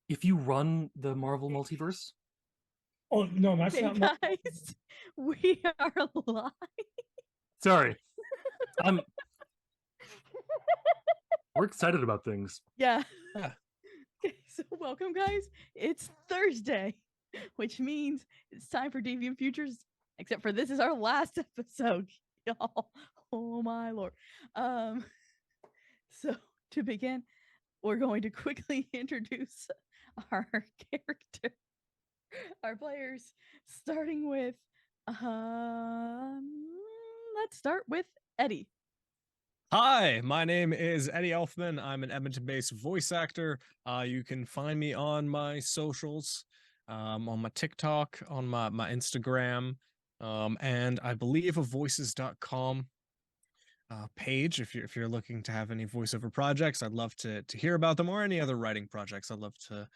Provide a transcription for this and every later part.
if you run the Marvel multiverse. Oh no, that's Hey not. guys, we are live. Sorry, I'm. We're excited about things. Yeah. Yeah. Okay, so welcome guys. It's Thursday, which means it's time for Deviant Futures. Except for this is our last episode, y'all. Oh my lord. Um. So to begin, we're going to quickly introduce our character, our players, starting with let's start with Eddie. Hi, my name is Eddie Elfman. I'm an Edmonton-based voice actor. You can find me on my socials, on my TikTok, on my Instagram, and I believe a voices.com page. If you're looking to have any voiceover projects, I'd love to hear about them, or any other writing projects. I'd love to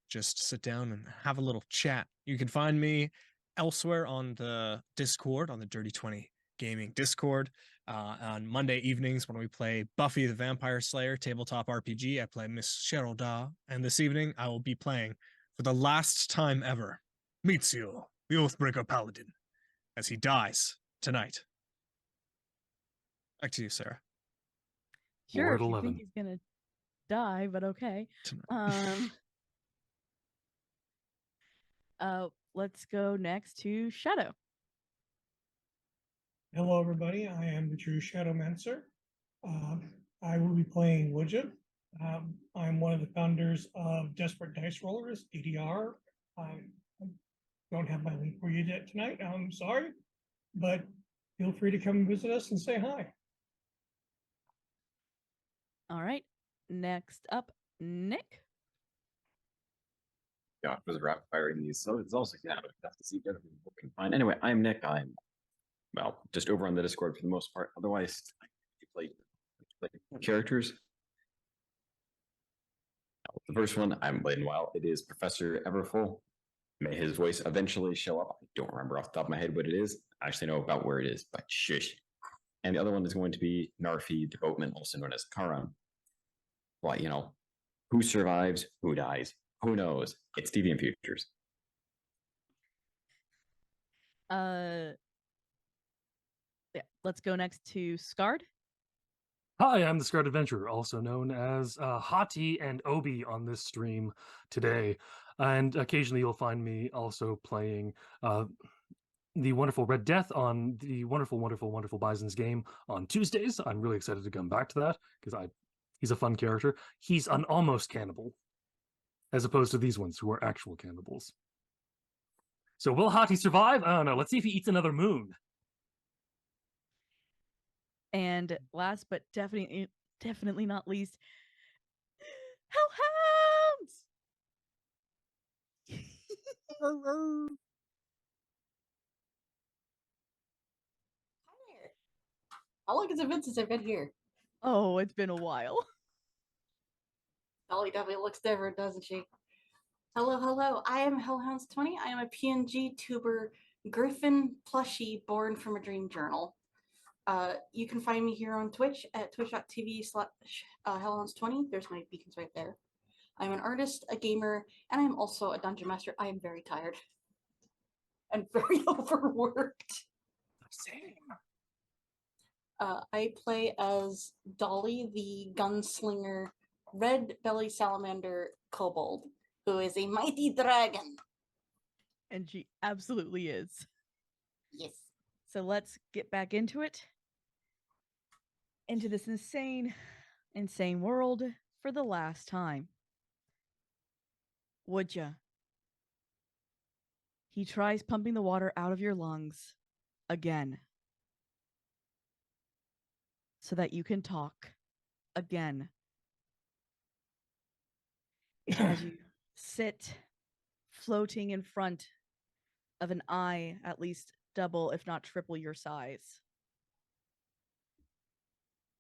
just sit down and have a little chat. You can find me elsewhere on the Discord, on the Dirty 20 Gaming Discord. On Monday evenings when we play Buffy the Vampire Slayer tabletop RPG, I play Miss Cheryl Da, and this evening I will be playing, for the last time ever, Mitsuo, the Oathbreaker Paladin, as he dies tonight. Back to you, Sarah. Sure, Or if at you 11. think he's gonna die, but okay. Tonight. Let's go next to Shadow. Hello, everybody. I am the True Shadowmancer. I will be playing Woodja. I'm one of the founders of Desperate Dice Rollers, DDR. I don't have my link for you yet tonight. I'm sorry, but feel free to come visit us and say hi. All right. Next up, Nick. God, was rapid firing these, so it's also have to see everything we can find. Anyway, I'm Nick. I'm just over on the Discord for the most part. Otherwise, I play characters. The first one I'm playing while it is Professor Everfull. May his voice eventually show up. I don't remember off the top of my head what it is. I actually know about where it is, but shush. And the other one is going to be Narfi the Boatman, also known as Karan. Well, who survives, who dies, who knows? It's Deviant Futures. Yeah, let's go next to Scarred. Hi, I'm the Scarred Adventurer, also known as Hati and Obi on this stream today. And occasionally you'll find me also playing the wonderful Red Death on the wonderful Bison's game on Tuesdays. I'm really excited to come back to that because he's a fun character. He's an almost cannibal, as opposed to these ones who are actual cannibals. So will Hati survive? I don't know. Let's see if he eats another moon. And last but definitely not least, Hellhounds. How long has it been since I've been here? Oh, it's been a while. Dolly definitely looks different, doesn't she? Hello. I am Hellhounds20. I am a PNG tuber Griffin plushie born from a dream journal. You can find me here on Twitch at twitch.tv/Hellhounds20. There's my beacons right there. I'm an artist, a gamer, and I'm also a dungeon master. I am very tired and very overworked. Same. I play as Dolly, the gunslinger, red belly salamander kobold, who is a mighty dragon. And she absolutely is. Yes. So let's get back into it. Into this insane world for the last time. Would ya? He tries pumping the water out of your lungs again. So that you can talk again. As you sit floating in front of an eye at least double, if not triple your size.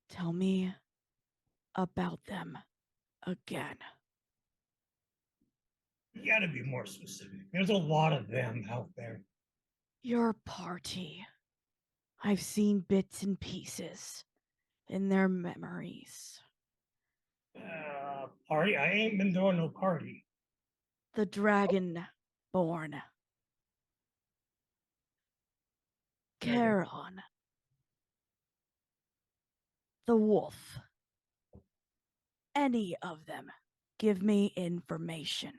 Tell me about them again. You gotta be more specific. There's a lot of them out there. Your party. I've seen bits and pieces in their memories. Party? I ain't been throwing no party. The dragon-born. Charon. The wolf. Any of them. Give me information.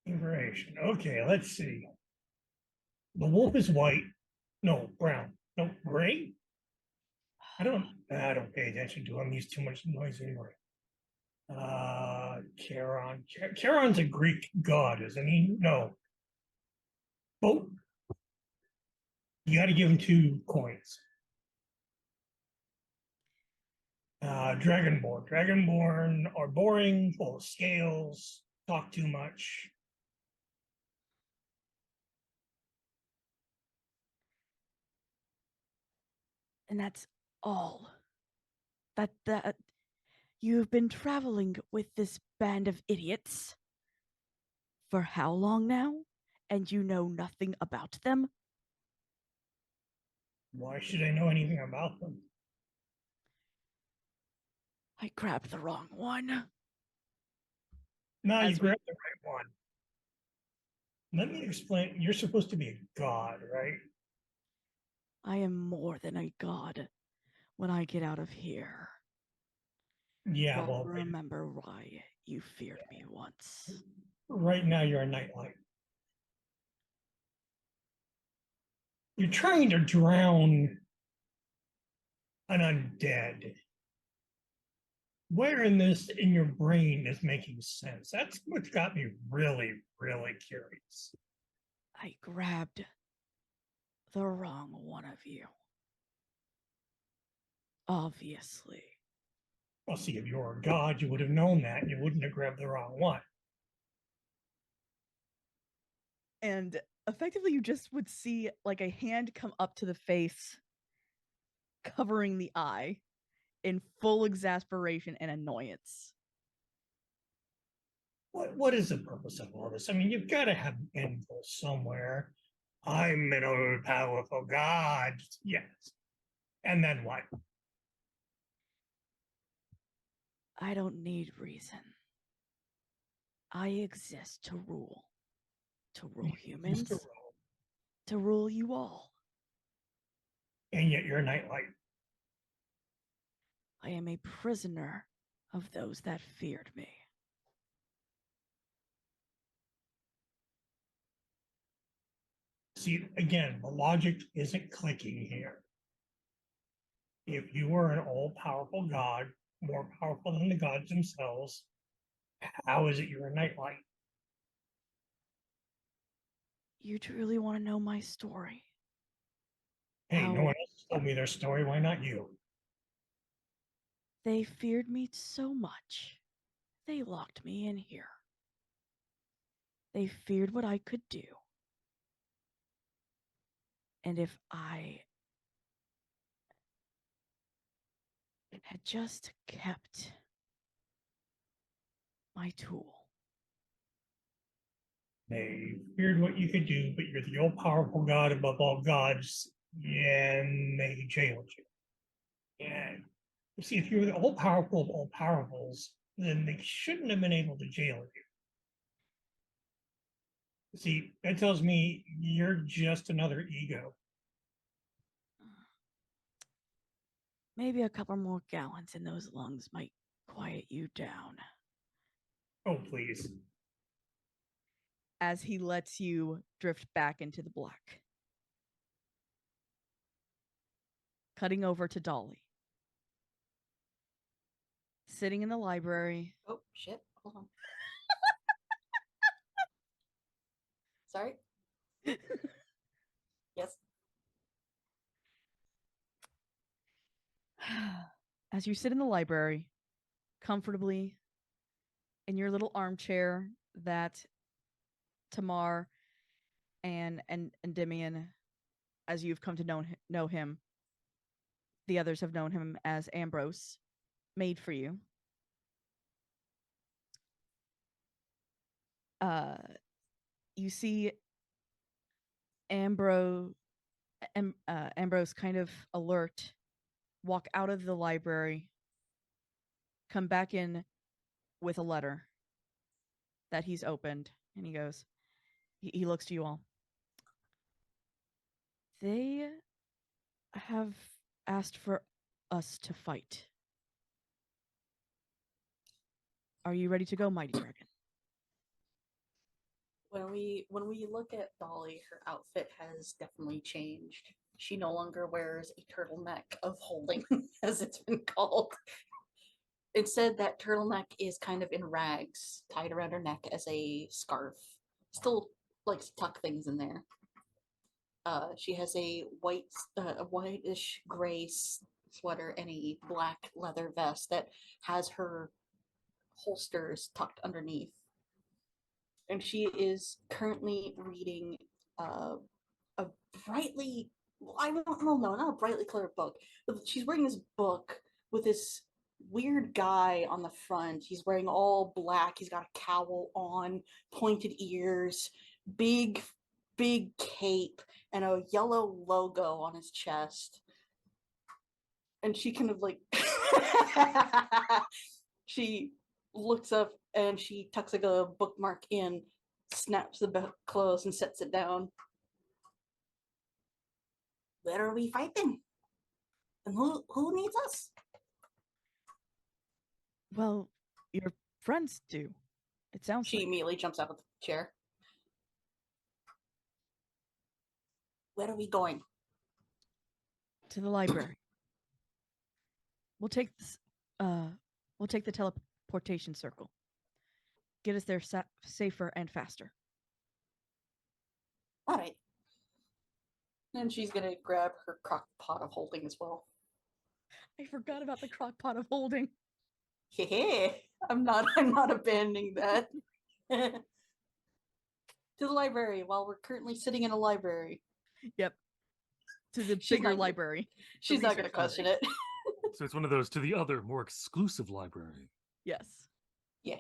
Information. Okay, let's see. The wolf is white. No, brown. No, gray. I don't pay attention to him. He's too much noise anyway. Charon. Charon's a Greek god, isn't he? No. Oh, you got to give him 2 coins. Dragonborn. Dragonborn are boring, full of scales, talk too much. And that's all. That you've been traveling with this band of idiots for how long now? And you know nothing about them? Why should I know anything about them? I grabbed the wrong one. No, you As we- grabbed the right one. Let me explain. You're supposed to be a god, right? I am more than a god when I get out of here. Yeah, But well, remember why you feared me once. right now you're a nightlight. You're trying to drown an undead. Where in this in your brain is making sense? That's what got me really, really curious. I grabbed the wrong one of you. Obviously. Well, see, if you were a god, you would have known that and you wouldn't have grabbed the wrong one. And effectively, you just would see like a hand come up to the face, covering the eye in full exasperation and annoyance. What is the purpose of all this? I mean, you've got to have an end goal somewhere. I'm an all powerful god. Yes. And then what? I don't need reason. I exist to rule. To rule humans. To rule you all. And yet you're a nightlight. I am a prisoner of those that feared me. See, again, the logic isn't clicking here. If you were an all-powerful god, more powerful than the gods themselves, how is it you're a nightlight? You truly want to know my story? Hey, How no one else has told me their story. Why not you? they feared me so much, they locked me in here. They feared what I could do. And if I had just kept my tool. They feared what you could do, but you're the all-powerful god above all gods, and they jailed you. And you see, if you were the all-powerful of all powerfuls, then they shouldn't have been able to jail you. See, that tells me you're just another ego. Maybe a couple more gallons in those lungs might quiet you down. Oh, please. As he lets you drift back into the black. Cutting over to Dolly. Sitting in the library. Oh, shit. Hold on. Sorry. Yes. As you sit in the library, comfortably in your little armchair that Tamar and Endymion, as you've come to know him, the others have known him as Ambrose, made for you. You see Ambrose kind of alert, walk out of the library, come back in with a letter that he's opened, and he goes, he looks to you all. They have asked for us to fight. Are you ready to go, Mighty Dragon? When we look at Dolly, her outfit has definitely changed. She no longer wears a turtleneck of holding, as it's been called. Instead, that turtleneck is kind of in rags, tied around her neck as a scarf. Still likes to tuck things in there. She has a whitish gray sweater and a black leather vest that has her holsters tucked underneath. And she is currently reading a brightly, I don't know, not a brightly colored book, but she's reading this book with this weird guy on the front. He's wearing all black. He's got a cowl on, pointed ears, big cape, and a yellow logo on his chest. And she kind of like she looks up and she tucks like a bookmark in, snaps the book closed, and sets it down. Where are we fighting? And who needs us? Well, your friends do. It sounds She like. immediately jumps out of the chair. Where are we going? To the library. We'll take this. We'll take the teleportation circle. Get us there safer and faster. All right. And she's gonna grab her crock pot of holding as well. I forgot about the crock pot of holding. Hey, I'm not abandoning that. To the library while we're currently sitting in a library. Yep. To the She's bigger not- library. She's not gonna research question library. it. So it's one of those to the other, more exclusive library. Yes. Yeah.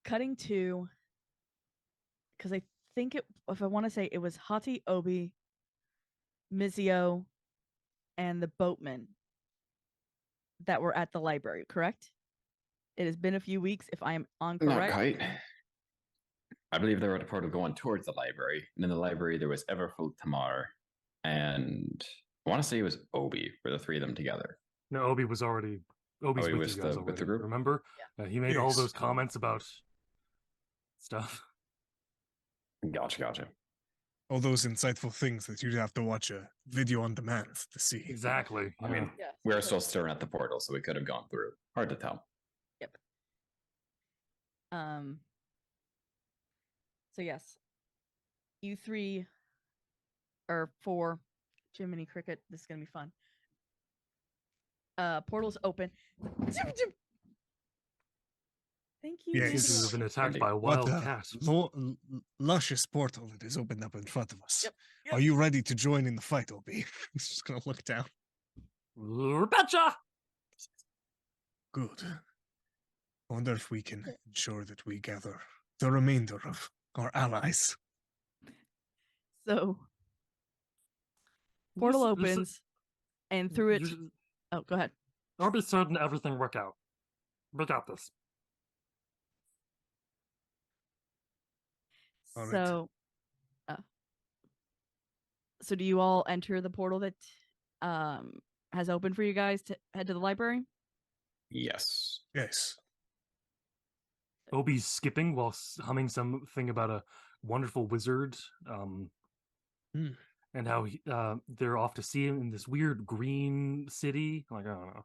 Cutting to, because I think if I want to say it was Hati, Obi, Mizio, and the boatman that were at the library, correct? It has been a few weeks, if I am on Not correct. quite. I believe they were at a part of going towards the library. And in the library, there was Everfull, Tamar, and I want to say it was Obi, for the three of them together. No, Obi's with Obi you was guys with the already. group? Remember? He made all Yes. those comments about stuff. Gotcha. All those insightful things that you'd have to watch a video on demand to see. Exactly. I mean, Yes. we were still staring at the portal, so we could have gone through. Hard to tell. So yes, you three or four, Jiminy Cricket. This is gonna be fun. Portals open. Thank you. Yes. Seems to have been attacked by a What wild a cat. luscious portal that is opened up in front of us. Yep. Are you ready to join in the fight, Obi? He's just gonna look down. Betcha! Good. I wonder if we can ensure that we gather the remainder of our allies. So portal You're s- opens, and through it. you're- Oh, go ahead. I'll be certain everything work out. We got this. All right. So do you all enter the portal that has opened for you guys to head to the library? Yes. Yes. Obi's skipping while humming something about a wonderful wizard, and how they're off to see him in this weird green city. Like, I don't know.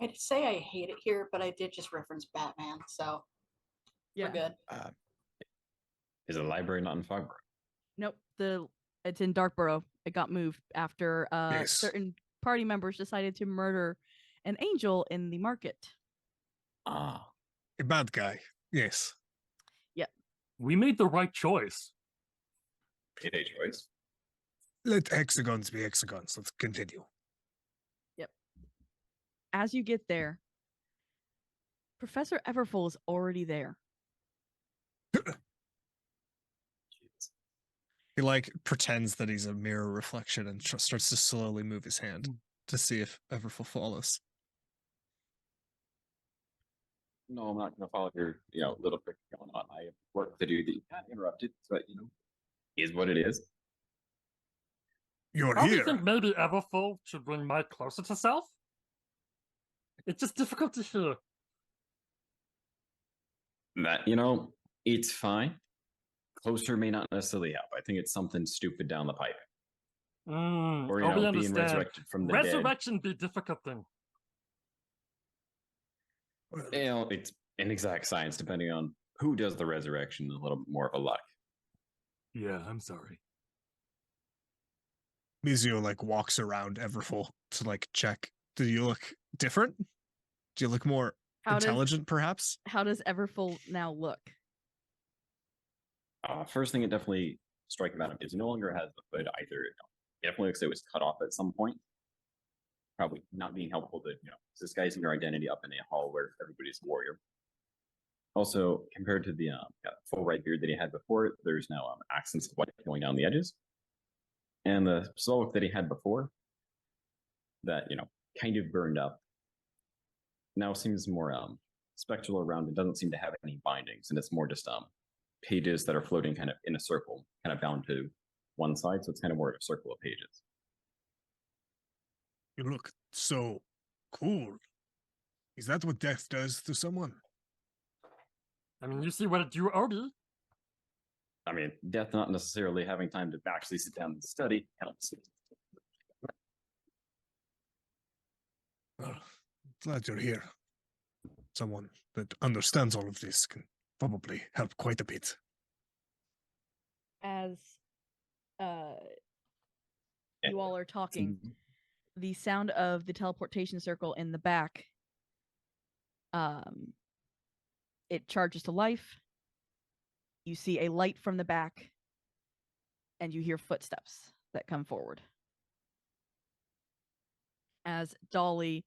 I'd say I hate it here, but I did just reference Batman, so Yeah. we're good. Is the library not in Fogborough? Nope. It's in Darkborough. It got moved after Yes. certain party members decided to murder an angel in the market. Ah. A bad guy. Yes. We made the right choice. Made a choice. Let hexagons be hexagons. Let's continue. As you get there, Professor Everfull is already there. He like pretends that he's a mirror reflection and starts to slowly move his hand. to see if Everfull follows. No, I'm not going to follow your, little trick going on. I have work to do that you can't interrupt it, but is what it is. You're I here. think maybe Everfull should bring Mike closer to self. It's just difficult to hear. That it's fine. Closer may not necessarily help. I think it's something stupid down the pipe, or Obi being understand. resurrected from the dead. Resurrection be difficult thing. Well, It's an exact science depending on who does the resurrection. A little bit more of a luck. Yeah, I'm sorry. Mizio walks around Everfull to check. Do you look different? Do you look more intelligent, perhaps? How does Everfull now look? First thing it definitely striking about him is he no longer has the hood either. It definitely looks like it was cut off at some point. Probably not being helpful to disguising your identity up in a hall where everybody's a warrior. Also, compared to the full red beard that he had before, there's now accents of white going down the edges. And the Slovak that he had before, that kind of burned up, now seems more spectral around. It doesn't seem to have any bindings, and it's more just pages that are floating kind of in a circle, kind of bound to one side. So it's kind of more of a circle of pages. You look so cool. Is that what death does to someone? I mean, you see what it do, Obi. I mean, death not necessarily having time to actually sit down and study helps. Well, glad you're here. Someone that understands all of this can probably help quite a bit. As you all are talking, the sound of the teleportation circle in the back, it charges to life. You see a light from the back, and you hear footsteps that come forward. As Dolly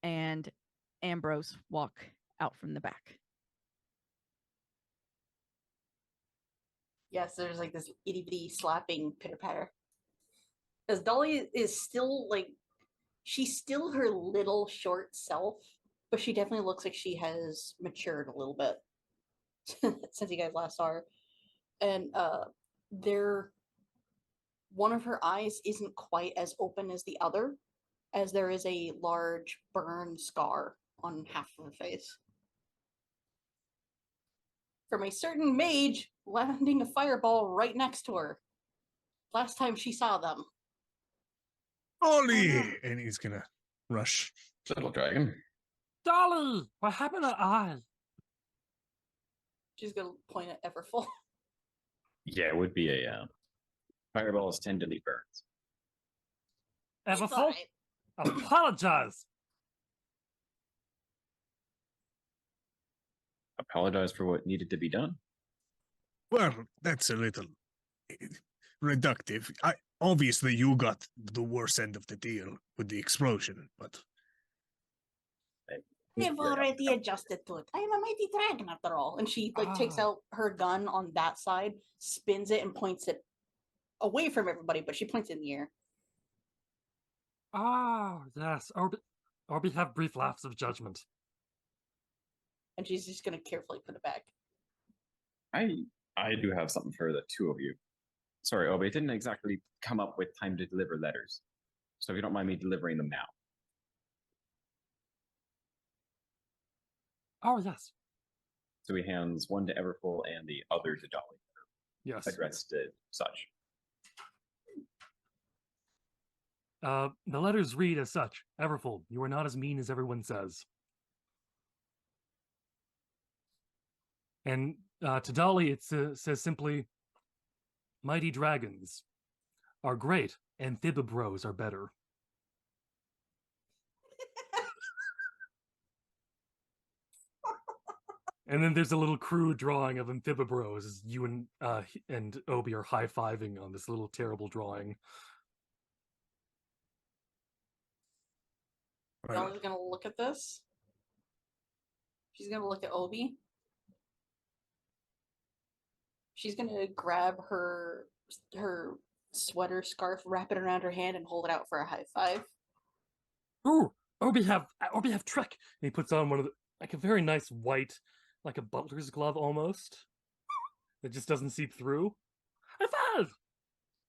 and Ambrose walk out from the back. Yes, there's this itty bitty slapping pitter patter. As Dolly is still she's still her little short self, but she definitely looks like she has matured a little bit since you guys last saw her. And one of her eyes isn't quite as open as the other, as there is a large burn scar on half of her face. From a certain mage landing a fireball right next to her. Last time she saw them. Ollie! And he's gonna rush. Little dragon. Dolly, what happened to eye? She's gonna point at Everfull. Yeah, it would be a fireballs tend to leave burns. Everfull, apologize. Apologize for what needed to be done. Well, that's a little reductive. Obviously, you got the worst end of the deal with the explosion, but I've already adjusted to it. I am a mighty dragon after all. And she takes out her gun on that side, spins it, and points it away from everybody, but she points it in the air. Oh, yes. Orbi have brief laughs of judgment. And she's just gonna carefully put it back. I do have something for the two of you. Sorry, Obi, it didn't exactly come up with time to deliver letters. So if you don't mind me delivering them now. Oh, yes. So he hands one to Everfull and the other to Dolly. Yes. Addressed to such. The letters read as such. Everfull, you are not as mean as everyone says. And to Dolly, it says simply, mighty dragons are great, amphibibros are better. And then there's a little crude drawing of amphibibros as you and Obi are high-fiving on this little terrible drawing. Dolly's gonna look at this. She's gonna look at Obi. She's gonna grab her sweater scarf, wrap it around her hand, and hold it out for a high five. Ooh, Obi have trick. And he puts on one of the like a very nice white, like a butler's glove almost. That just doesn't seep through. High five!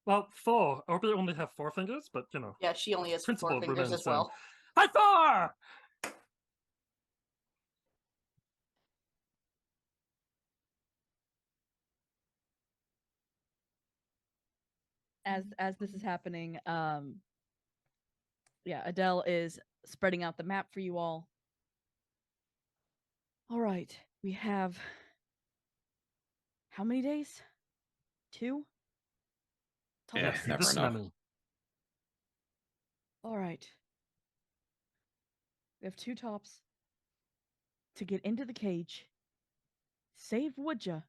Well, four. Obi only have four fingers, but you know, Yeah, she only has four principle fingers remains as the same. well. High four! As this is happening, yeah, Adele is spreading out the map for you all. All right, we have how many days? 2? Tell Yeah, me. Yes, never this enough. many. All right. We have 2 tops to get into the cage, save Woodja,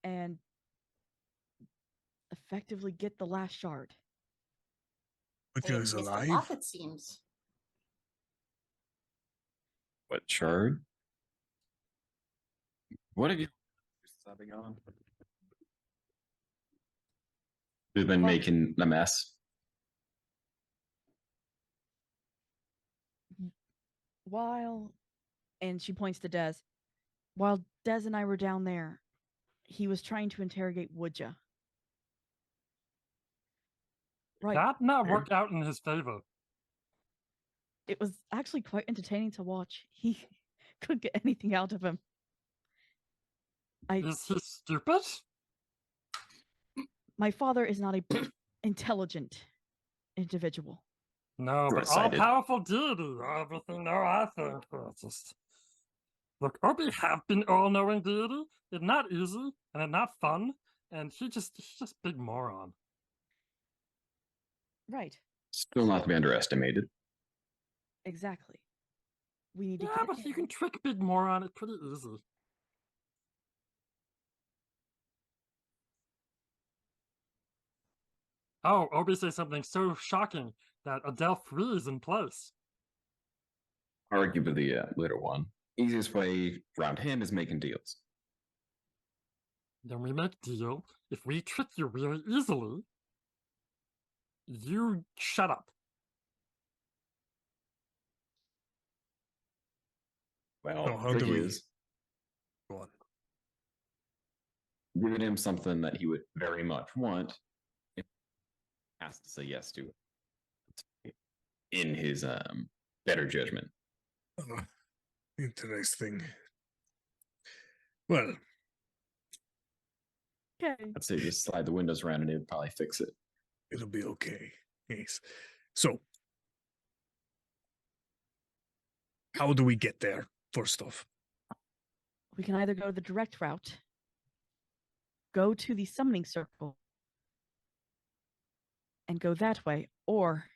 and effectively get the last shard. Which I have is missed a alive? lot, it seems. What shard? What have you subbing on? We've been Well- making a mess. While, and she points to Dez, while Dez and I were down there, he was trying to interrogate Woodja. Right. That not work out in his favor. It was actually quite entertaining to watch. He couldn't get anything out of him. Is he stupid? My father is not a intelligent individual. No, but all Short-sighted. powerful deity. Everything no, I think. It's just look, Obi have been all knowing deity. It's not easy and it's not fun. And he's just big moron. Right. Still not to be underestimated. Exactly. We need to Yeah, get but you can him. trick big moron. It's pretty easy. Oh, Obi says something so shocking that Adele frees in place. Arguably the later one. Easiest way around him is making deals. Then we make deal. If we trick you really easily, you shut up. Well, So how trick do we- is Go on. giving him something that he would very much want. He has to say yes to it in his better judgment. Oh, interesting. Well, Okay. I'd say just slide the windows around and it'd probably fix it. it'll be okay. Yes. So, how do we get there? First off, We can either go the direct route, go to the summoning circle, and go that way, or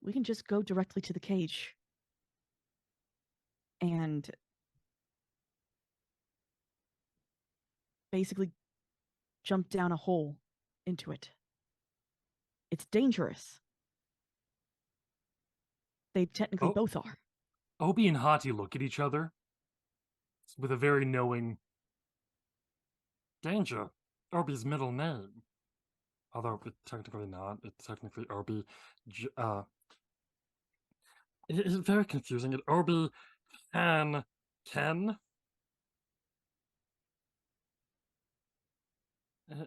we can just go directly to the cage and basically jump down a hole into it. It's dangerous. They technically Oh. both are. Obi and Hati look at each other with a very knowing danger. Obi's middle name. Although it's technically not. It's technically Obi. It is very confusing. It Obi Ken.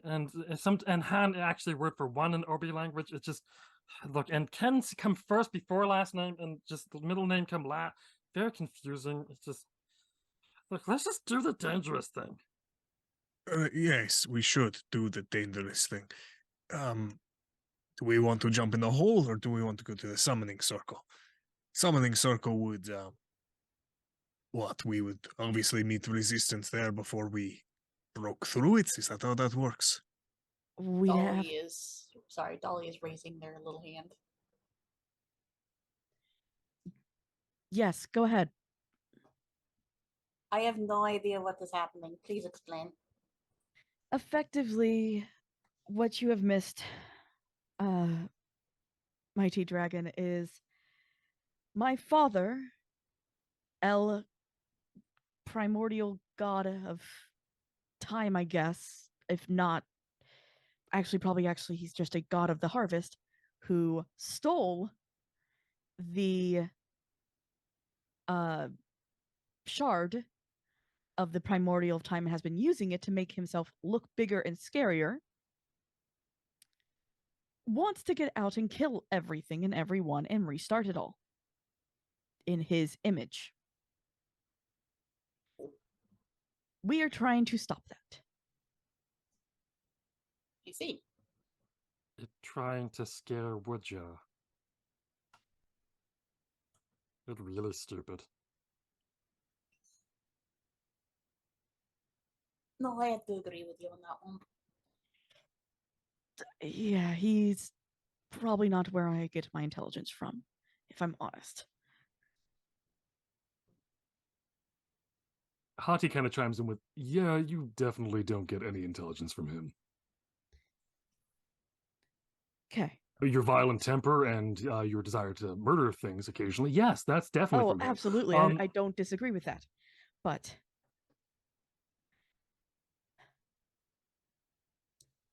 And Han actually word for one in Obi language. It's just look, and Ken's come first before last name, and just the middle name come last. Very confusing. It's just look. Let's just do the dangerous thing. yes, we should do the dangerous thing. Do we want to jump in the hole or do we want to go to the summoning circle? Summoning circle would, what? We would obviously meet resistance there before we broke through it. Is that how that works? We have Dolly is raising their little hand. yes, go ahead. I have no idea what is happening. Please explain. Effectively, what you have missed, Mighty Dragon, is my father, El primordial god of time, I guess, if not actually he's just a god of the harvest, who stole the shard of the primordial of time and has been using it to make himself look bigger and scarier, wants to get out and kill everything and everyone and restart it all in his image. We are trying to stop that. I see. You're trying to scare Woodjaw. It's really stupid. No, I have to agree with you on that one. Yeah, he's probably not where I get my intelligence from, if I'm honest. Hati kind of chimes in with, yeah, you definitely don't get any intelligence from him. Okay. Your violent temper and your desire to murder things occasionally, yes, that's definitely Oh, from him. absolutely. I don't disagree with that. But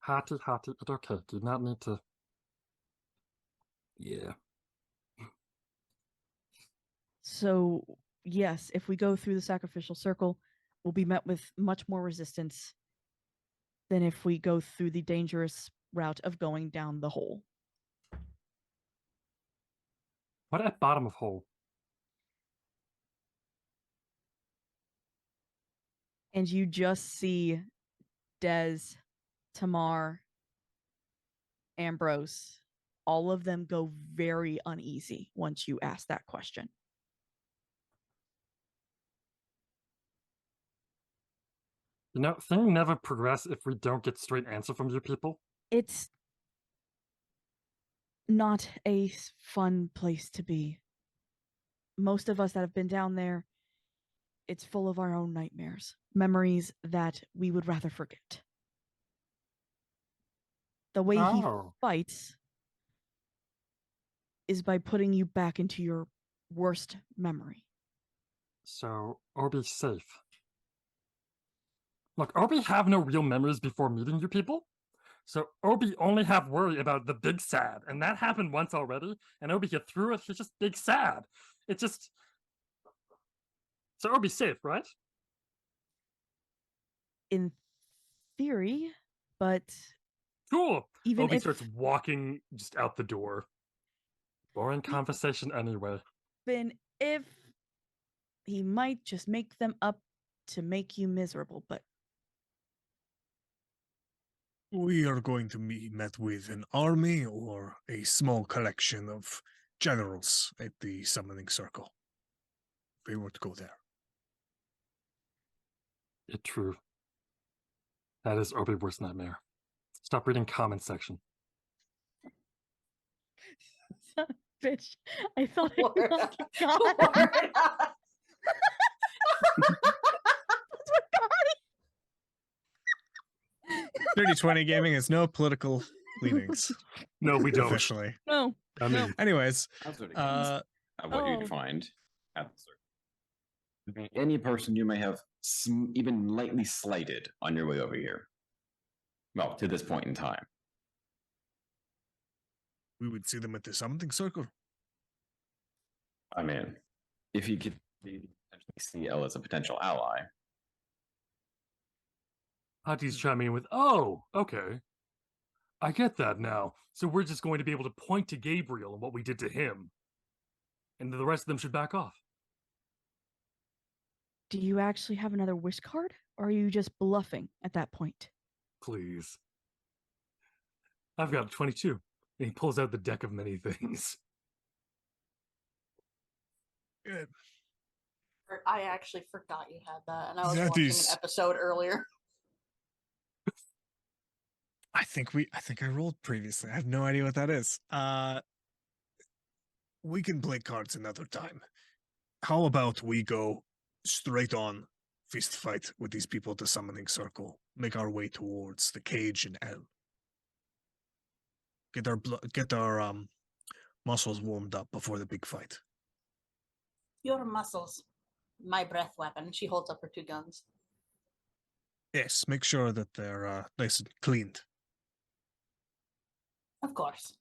Hati, it's okay. Do not need to. Yeah. so, yes, if we go through the sacrificial circle, we'll be met with much more resistance than if we go through the dangerous route of going down the hole. What at bottom of hole? And you just see Des, Tamar, Ambrose, all of them go very uneasy once you ask that question. You know, thing never progress if we don't get straight answer from you people. It's not a fun place to be. Most of us that have been down there, it's full of our own nightmares, memories that we would rather forget. The way he fights is by putting you back into your worst memory. So, Obi's safe. Look, Obi have no real memories before meeting you people. So Obi only have worry about the big sad. And that happened once already. And Obi get through it, he's just big sad. It just... So Obi's safe, right? In theory, but Cool. even Obi if starts walking just out the door. Boring conversation anyway. even if he might just make them up to make you miserable, but We are going to be met with an army or a small collection of generals at the summoning circle. If we were to go there. It's true. That is Obi's worst nightmare. Stop reading comment section. son of a bitch, I thought I Word. lost God. Word. That's what got 3020 Gaming has no political leanings. No, we don't. Officially. No, I no. mean, That's Anyways, what it comes what Oh. you find at the circle. Any person you may have even lightly slighted on your way over here. Well, to this point in time. we would see them at the summoning circle. I mean, if you could see Elle as a potential ally, Hati's chiming in with, oh, okay. I get that now. So we're just going to be able to point to Gabriel and what we did to him. And the rest of them should back off. Do you actually have another wish card? Or are you just bluffing at that point? Please. I've got a 22. And he pulls out the deck of many things. Good. I actually forgot you had that, and I was That watching is- an episode earlier. I think I rolled previously. I have no idea what that is. We can play cards another time. How about we go straight on fist fight with these people at the summoning circle, make our way towards the cage and L. Get our muscles warmed up before the big fight. Your muscles, my breath weapon. She holds up her two guns. Yes, make sure that they're nice and cleaned. Of course.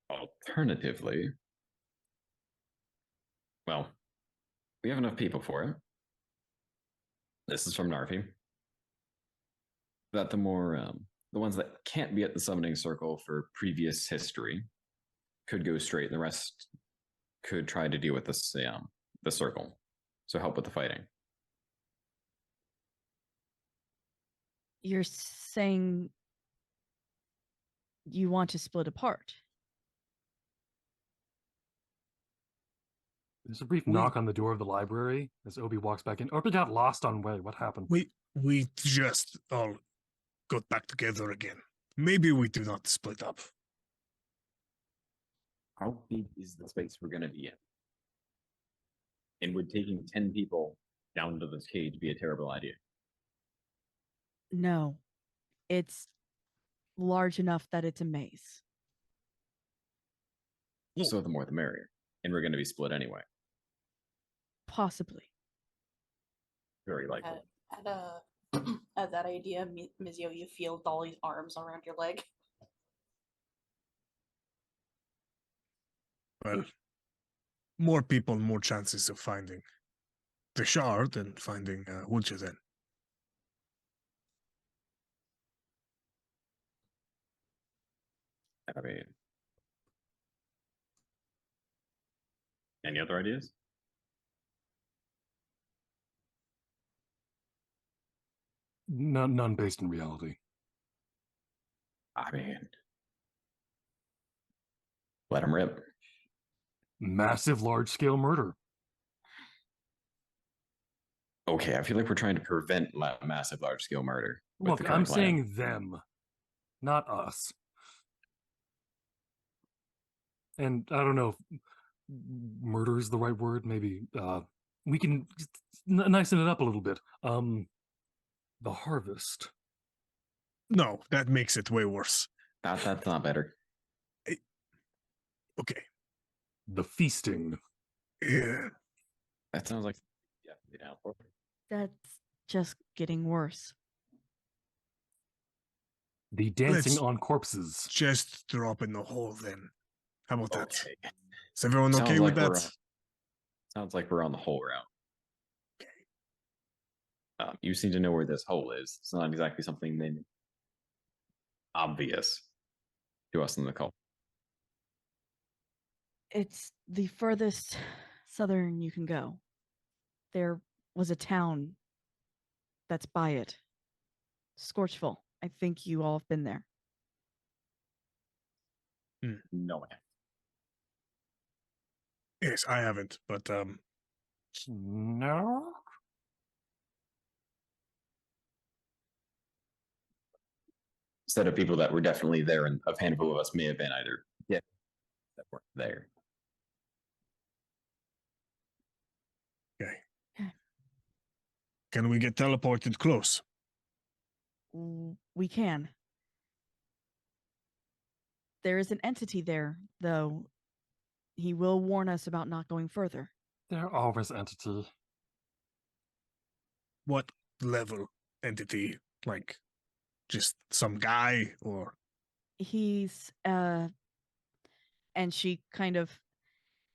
Alternatively, well, we have enough people for it. This is from Narfi. That the ones that can't be at the summoning circle for previous history could go straight, and the rest could try to deal with this the circle. So help with the fighting. You're saying you want to split apart. There's a brief knock on the door of the library as Obi walks back in. Obi got lost on way. What happened? We just all got back together again. Maybe we do not split up. How big is the space we're going to be in? And would taking 10 people down to this cage be a terrible idea? No, it's large enough that it's a maze. So the more the merrier. And we're going to be split anyway. Possibly. Very likely. At that idea, Mizio, you feel Dolly's arms around your leg. Well, more people, more chances of finding the shard and finding Wuja then. I mean, any other ideas? None based in reality. I mean, let him rip. Massive, large-scale murder. Okay, I feel like we're trying to prevent massive, large-scale murder. Look, I'm saying them, not us. And I don't know if murder is the right word. Maybe we can nicen it up a little bit. The harvest. No, that makes it way worse. That's not better. Okay. The feasting. Yeah. That sounds like definitely down for. That's just getting worse. The dancing Let's on corpses. Just drop in the hole then. How about that? Okay. Is everyone Sounds okay like with that? Sounds like we're on the whole route. You seem to know where this hole is. It's not exactly something then obvious to us in the cult. It's the furthest southern you can go. There was a town that's by it. Scorchful. I think you all have been there. No one. Yes, I haven't, but No. Instead of people that were definitely there, and a handful of us may have been either that weren't there. okay. Okay. Can we get teleported close? We can. There is an entity there, though. He will warn us about not going further. They're always entity. What level entity? Like just some guy or He's and she kind of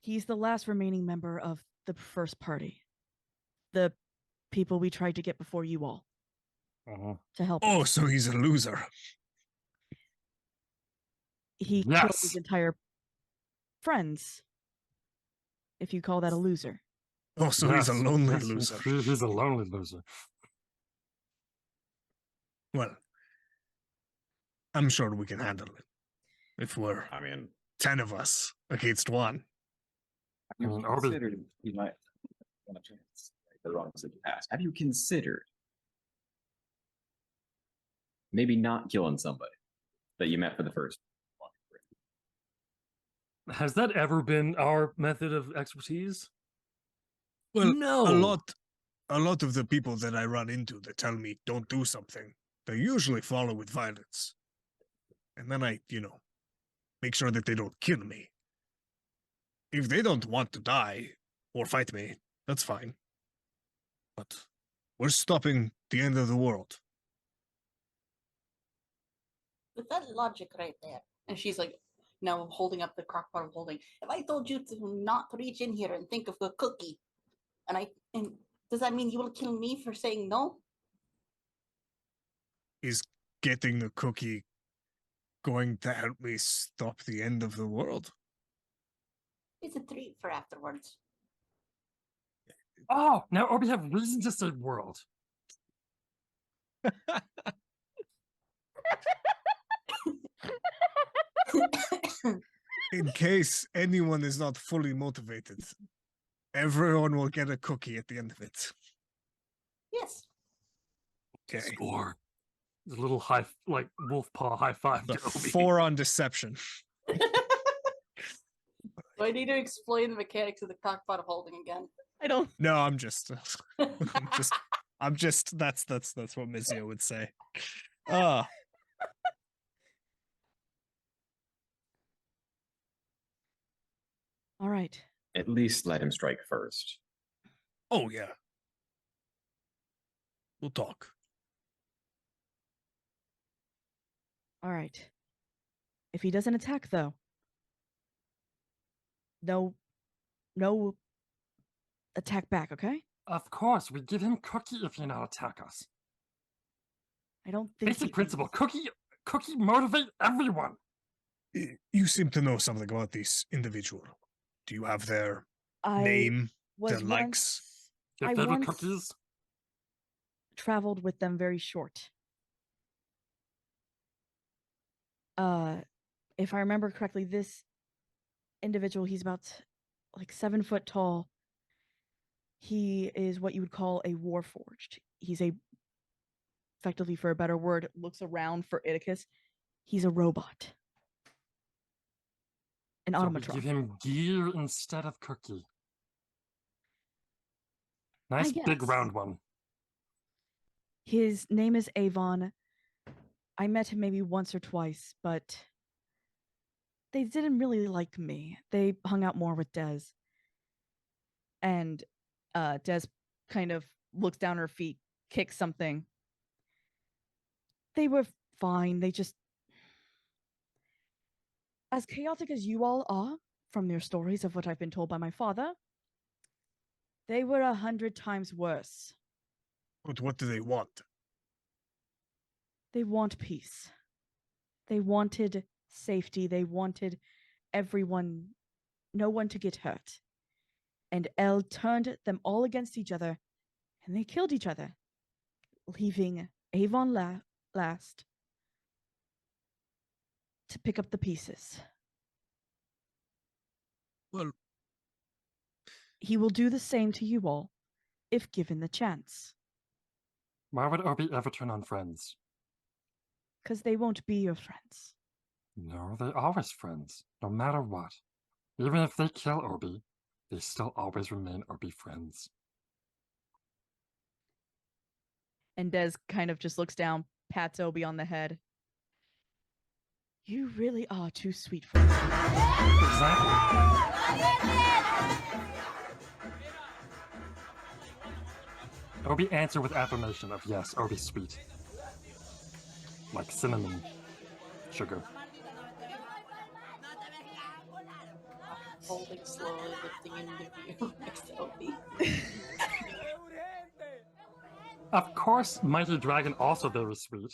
he's the last remaining member of the first party. The people we tried to get before you all to help. Oh, us. so he's a loser. He killed his Yes. entire friends. If you call that a loser. Oh, so he's a Yes, lonely yes, loser. He's a lonely loser. Well, I'm sure we can handle it. If we're I mean, 10 of us against one. have I you mean, Arby- considered you might want to chance the wrong thing to pass? Have you considered maybe not killing somebody that you met for the first one? Has that ever been our method of expertise? Well, No. a lot of the people that I run into that tell me don't do something, they usually follow with violence. And then I, make sure that they don't kill me. If they don't want to die or fight me, that's fine. But we're stopping the end of the world. With that logic right there. And she's like Now holding up the crock pot of holding. If I told you to not reach in here and think of a cookie, and does that mean you will kill me for saying no? Is getting the cookie going to help me stop the end of the world? It's a treat for afterwards. Oh, now Obi have reason to say world. In case anyone is not fully motivated, everyone will get a cookie at the end of it. Yes. Okay. Score. The little high, like wolf paw high five The to Obi. 4 on deception. Do I need to explain the mechanics of the crock pot of holding again? I don't. No, I'm just that's what Mizio would say. Ah, All right. At least let him strike first. Oh, yeah. We'll talk. All right. If he doesn't attack, though, no attack back, okay? Of course, we give him cookie if you not attack us. I don't think Basic he principle: is. cookie motivate everyone. You seem to know something about this individual. Do you have their I name, was their likes? Your I favorite once cookies? traveled with them very short. If I remember correctly, this individual, he's about like 7 foot tall. He is what you would call a warforged. He's effectively, for a better word, looks around for Iticus. He's a robot. An So we automatron. give him gear instead of cookie. Nice big guess. round one. His name is Avon. I met him maybe once or twice, but they didn't really like me. They hung out more with Des. And Des kind of looks down her feet, kicks something. They were fine. They just, as chaotic as you all are from your stories of what I've been told by my father, they were 100 times worse. But what do they want? They want peace. They wanted safety. They wanted everyone, no one to get hurt. And El turned them all against each other, and they killed each other, leaving Avon last to pick up the pieces. Well, He will do the same to you all, if given the chance. Why would Obi ever turn on friends? Because they won't be your friends. No, they're always friends, no matter what. Even if they kill Obi, they still always remain Obi friends. And Des kind of just looks down, pats Obi on the head. You really are too sweet for us. Exactly. Obi answer with affirmation of yes, Obi's sweet. Like cinnamon sugar. Holding slowly, lifting into view next to Opie. Of course, Mighty Dragon also very sweet.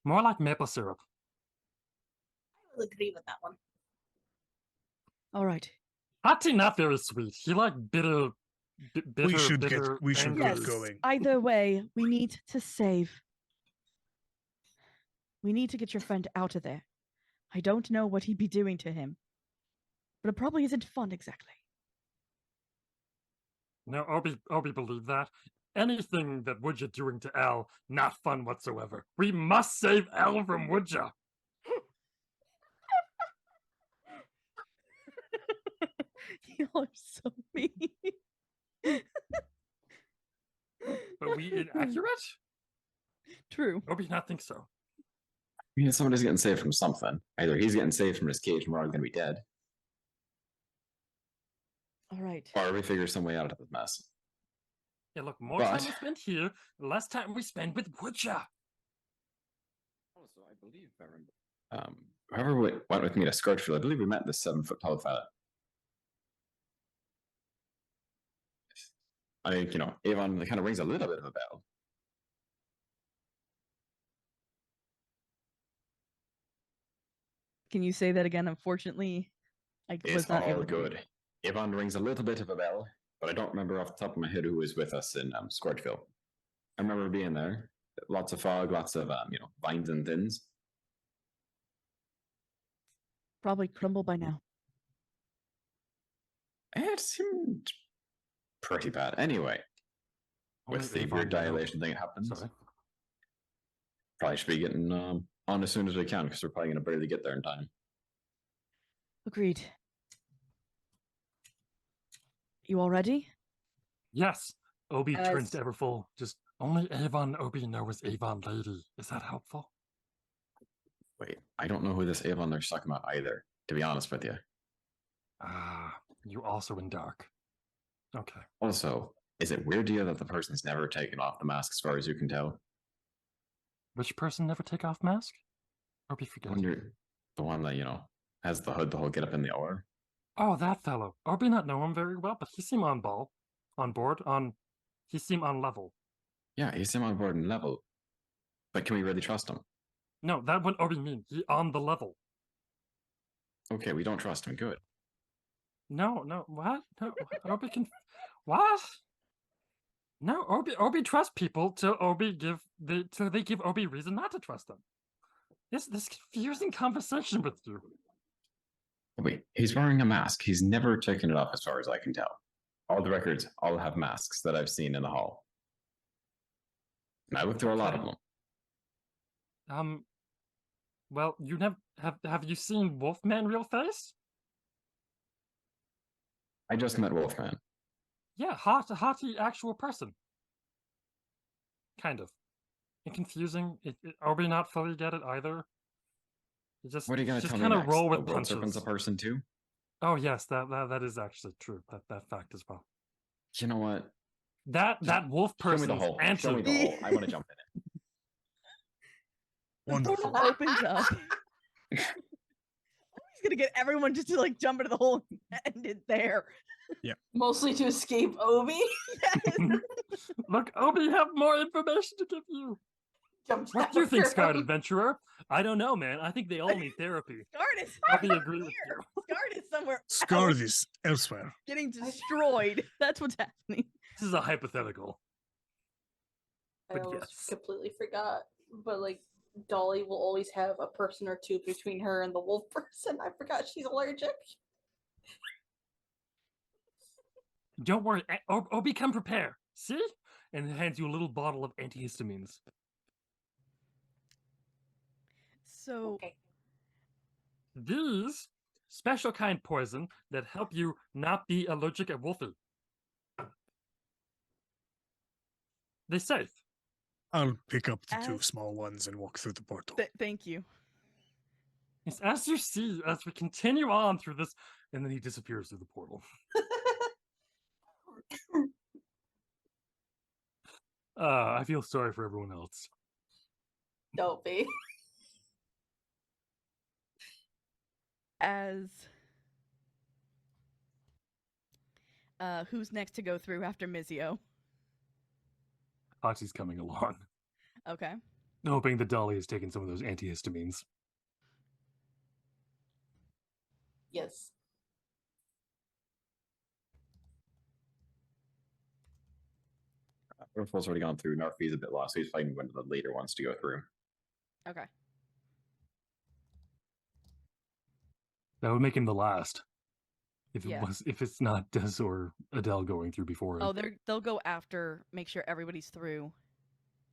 More like maple syrup. I will agree with that one. All right. Hati not very sweet. He like bitter, we should bitter get angry. going. Either way, we need to save. We need to get your friend out of there. I don't know what he'd be doing to him, but it probably isn't fun exactly. No, Obi believed that. Anything that Woodja doing to El, not fun whatsoever. We must save El from Woodja. Y'all are so mean. But we inaccurate? True. Obi not think so. I mean, somebody's getting saved from something. Either he's getting saved from his cage and we're all going to be dead, All right. or we figure some way out of this mess. Yeah, look, more But- time we spend here, less time we spend with Woodja. Also, I believe I remember. Whoever went with me to Scourgefield, I believe we met this 7-foot tall fella. I think, Avon kind of rings a little bit of a bell. Can you say that again? Unfortunately, I It's was not all able to hear. good. Avon rings a little bit of a bell, but I don't remember off the top of my head who was with us in Scourgefield. I remember being there. Lots of fog, lots of vines and thins. Probably crumble by now. It seemed pretty bad. Anyway, Only with the Avon weird would know. dilation thing that happens, Sorry. probably should be getting on as soon as we can because we're probably going to barely get there in time. Agreed. You all ready? Yes. Obi turns to Yes. Everfull. Just only Avon and Obi know is Avon Lady. Is that helpful? Wait, I don't know who this Avon they're talking about either, to be honest with you. Ah, you also in dark. Okay. Also, is it weird to you that the person's never taken off the mask as far as you can tell? Which person never take off mask? Obi I forget. wonder, the one that, has the hood, the whole get up in the or. Oh, that fellow. Obi not know him very well, but he seem on board, he seem on level. Yeah, he's him on board and level. But can we really trust him? No, that what Obi mean. He on the level. Okay, we don't trust him. Good. No, what? No, Obi can. What? No, Obi trust people till they give Obi reason not to trust them. This confusing conversation with you. Wait, he's wearing a mask. He's never taken it off as far as I can tell. All the records all have masks that I've seen in the hall. And I looked through a lot of Okay. them. Well, you have you seen Wolfman real face? I just met Wolfman. Yeah, hotty actual person. Kind of. And confusing. Obi not fully get it either. What are you going to just tell me kind of next? roll The with world serpent's a punches. person too? Oh yes, that is actually true. That fact as well. You know what? That wolf Show me person's the hole. answer. Show me the hole. I want to jump in it. The Wonderful. portal opens up. He's gonna get everyone just to like jump into the hole and end it there. Mostly to escape Obi. Yes. Look, Obi have more information to give you. Jumped What do you think, after Scarred him. Adventurer? I don't know, man. I think they all need therapy. Scarred is Obi not agree with here. you. Scarred is somewhere Scarred else, is elsewhere. getting destroyed. That's what's happening. This is a hypothetical. I But almost yes. completely forgot. But like Dolly will always have a person or two between her and the wolf person. I forgot she's allergic. Don't worry, Obi can prepare. See? And it hands you a little bottle of antihistamines. So Okay. These special kind poison that help you not be allergic at wolfy. They're safe. I'll pick up the two As- small ones and walk through the portal. thank you. Yes, as you see, as we continue on through this, and then he disappears through the portal. I feel sorry for everyone else. Don't be. As who's next to go through after Mizio? Hoxie's coming along, Okay. hoping that Dolly has taken some of those antihistamines. Yes. Riffle's already gone through. Narfi's a bit lost, so he's fighting one of the later ones to go through. Okay. That would make him the last. Yeah. If it's not Des or Adele going through before him. Oh, they'll go after, make sure everybody's through,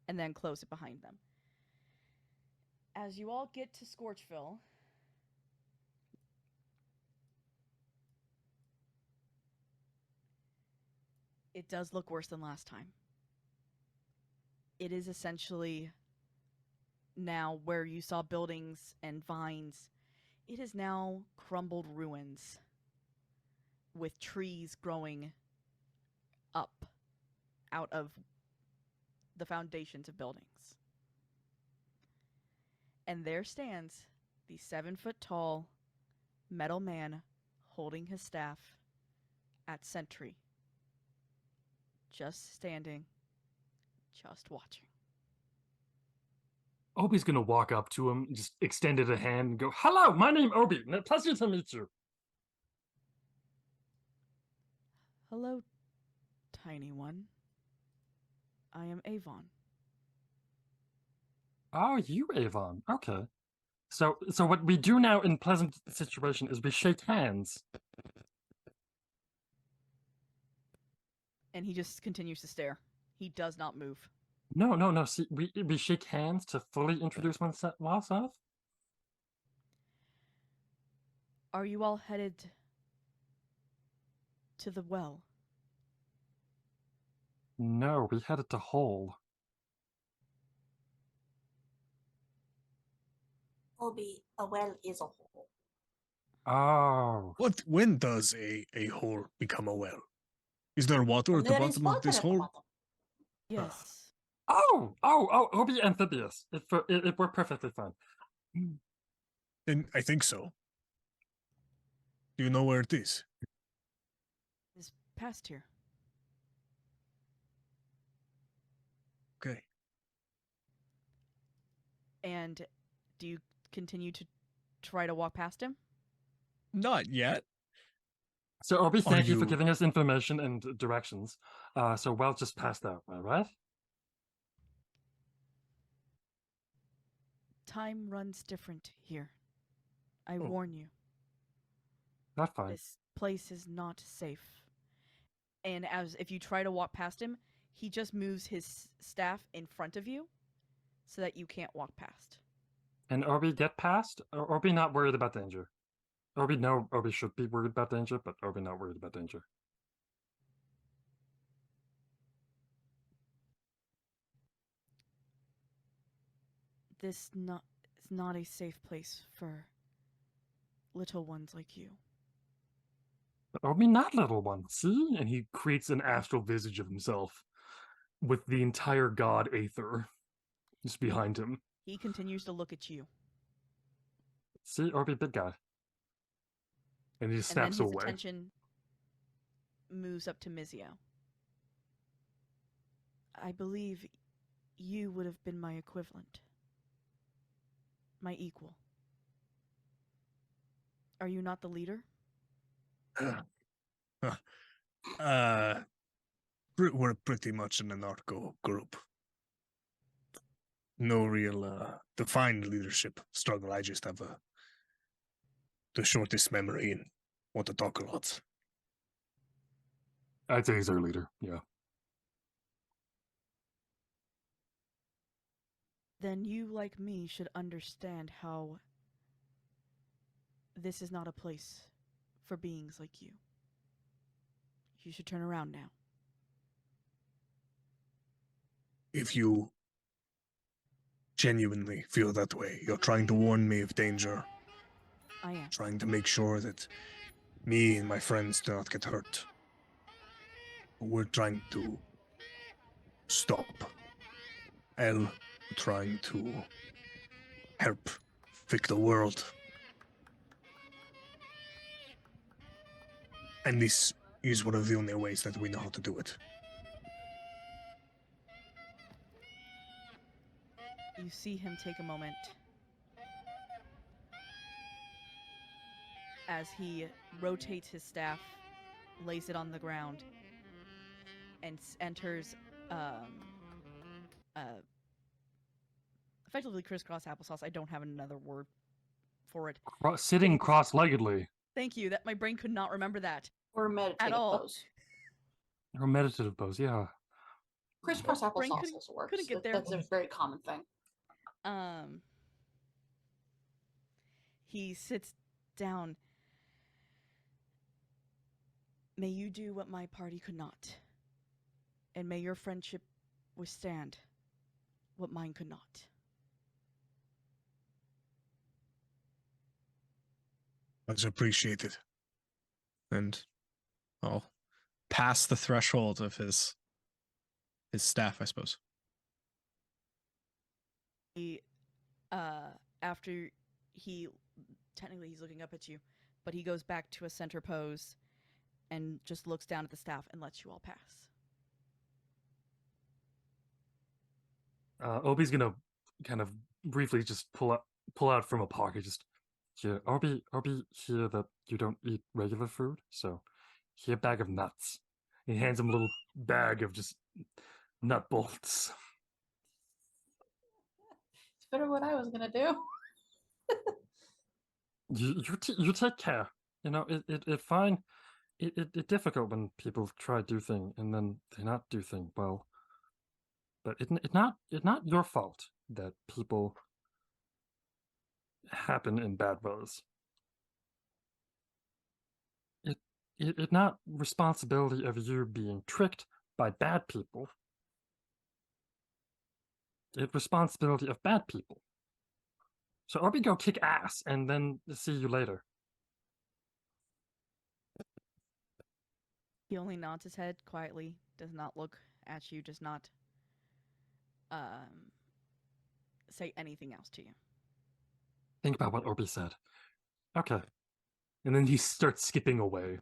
and then close it behind them. As you all get to Scorchville, it does look worse than last time. It is essentially now where you saw buildings and vines. It is now crumbled ruins with trees growing up out of the foundations of buildings. And there stands the 7-foot-tall metal man holding his staff at sentry. Just standing, just watching. Obi's gonna walk up to him, just extended a hand, and go, "Hello, my name Obi. Pleasure to meet you." Hello, tiny one. I am Avon. Oh, you, Avon. Okay. So what we do now in pleasant situation is we shake hands. And he just continues to stare. He does not move. No. See, we shake hands to fully introduce oneself. Are you all headed to the well? No, we headed to Hull. Obi, a well is a hole. Oh, When does a hole become a well? Is there water And at the there is bottom of water this at the hole? bottom. Yes. Obi amphibious. It we're perfectly fine. Then I think so. Do you know where it is? Is past here. Okay. And do you continue to try to walk past him? Not yet. So Obi, thank you for you- giving us information and directions. So well just passed out, all right? Time runs different here. I Oh. warn you. That's fine. This place is not safe. And as if you try to walk past him, he just moves his staff in front of you so that you can't walk past. And Obi get past? Or Obi not worried about danger? Obi should be worried about danger, but Obi not worried about danger. This is not a safe place for little ones like you. But Obi not little one, see? And he creates an astral visage of himself with the entire god Aether just behind him. He continues to look at you. See, Obi big guy. And he just And then snaps his away. attention moves up to Mizio. I believe you would have been my equivalent. My equal. Are you not the leader? We're pretty much an anarcho group. No real defined leadership struggle. I just have the shortest memory and want to talk a lot. I'd say he's our leader, yeah. Then you, like me, should understand how this is not a place for beings like you. You should turn around now. If you genuinely feel that way, you're trying to warn me of danger, I am. trying to make sure that me and my friends do not get hurt. We're trying to stop. El trying to help fix the world. And this is one of the only ways that we know how to do it. You see him take a moment as he rotates his staff, lays it on the ground, and enters effectively crisscross applesauce. I don't have another word for it. Sitting Thanks. cross-leggedly. Thank you. That my brain could not remember that. Or meditative all. pose. Or meditative pose, yeah. Crisscross Brain applesauce couldn't- also works. couldn't get there. That's a very common thing. He sits down. May you do what my party could not, and may your friendship withstand what mine could not. Much appreciated. And I'll pass the threshold of his staff, I suppose. He, after he technically he's looking up at you, but he goes back to a center pose and just looks down at the staff and lets you all pass. Obi's gonna kind of briefly just pull out from a pocket, just here, Obi, here that you don't eat regular food, so here, bag of nuts. He hands him a little bag of just nut bolts. It's better what I was gonna do. You take care. You know, it fine. It difficult when people try to do thing and then they not do thing well. But it not your fault that people happen in bad ways. It not responsibility of you being tricked by bad people. It responsibility of bad people. So Obi go kick ass and then see you later. He only nods his head quietly, does not look at you, does not say anything else to you. Think about what Obi said. Okay. And then he starts skipping away.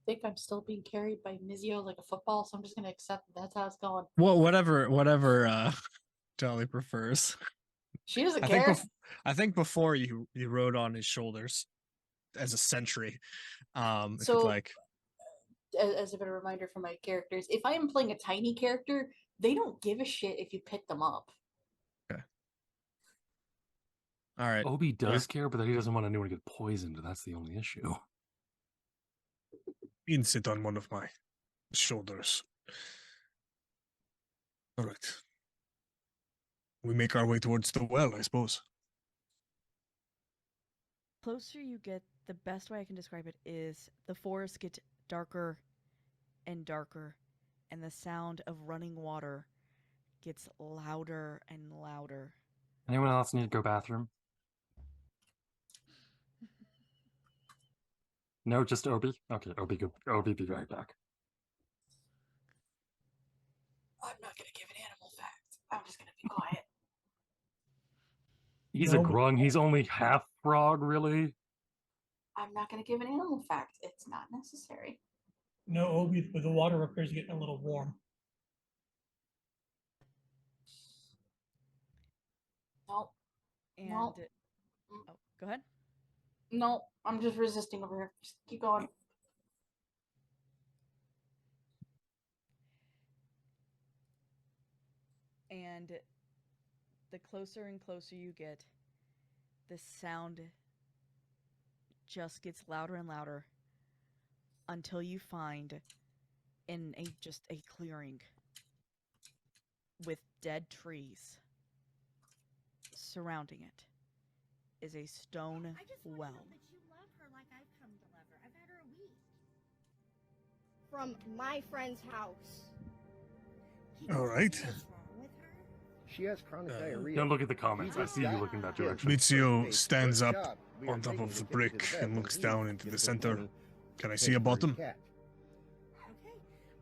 I think I'm still being carried by Mizio like a football, so I'm just gonna accept that's how it's going. Well, whatever Dolly prefers. She doesn't I care. think I think before you rode on his shoulders as a sentry. If So- you'd like. As a bit of a reminder for my characters, if I am playing a tiny character, they don't give a shit if you pick them up. All right. Obi does care, but he doesn't want anyone to get poisoned. That's the only issue. You can sit on one of my shoulders. All right. We make our way towards the well, I suppose. Closer you get, the best way I can describe it is the forest gets darker and darker, and the sound of running water gets louder and louder. Anyone else need to go bathroom? No, just Obi? Okay, Obi be right back. I'm not gonna give an animal fact. I'm just gonna be quiet. He's No, a but- grung, he's only half frog, really? I'm not gonna give an animal fact. It's not necessary. No, Obi, but the water up here is getting a little warm. Nope. And Well, oh, go ahead. No, I'm just resisting over here. Just keep going. And the closer and closer you get, the sound just gets louder and louder until you find in just a clearing with dead trees surrounding it is a stone I just want well. to know that you love her like I've come to love her. I've had her a week. From my friend's house. All right. What's wrong with her? She has chronic diarrhea. Don't look at the comments. I see you looking that direction. Mizio stands up on top of the brick and looks down into the center. Can I see a bottom? Okay.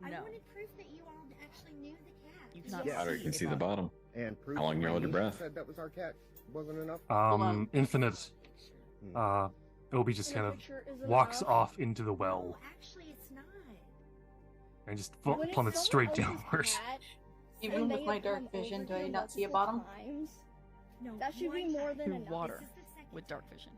I No. wanted proof that you all actually knew the cat. You 'cause cannot you Louder, you can see the said- bottom. And proof How long you hold your Rainey breath? said that was our cat wasn't enough. on. Infinite. Hmm. Obi just And kind a of picture isn't walks enough? off into the well No, actually, it's not. and just When it's plummets someone straight else's downwards. cat, Even and with they my have dark come vision, over do I here not see a multiple bottom? times, No, that should be one more time. than Through enough. water This is the second with time. dark vision.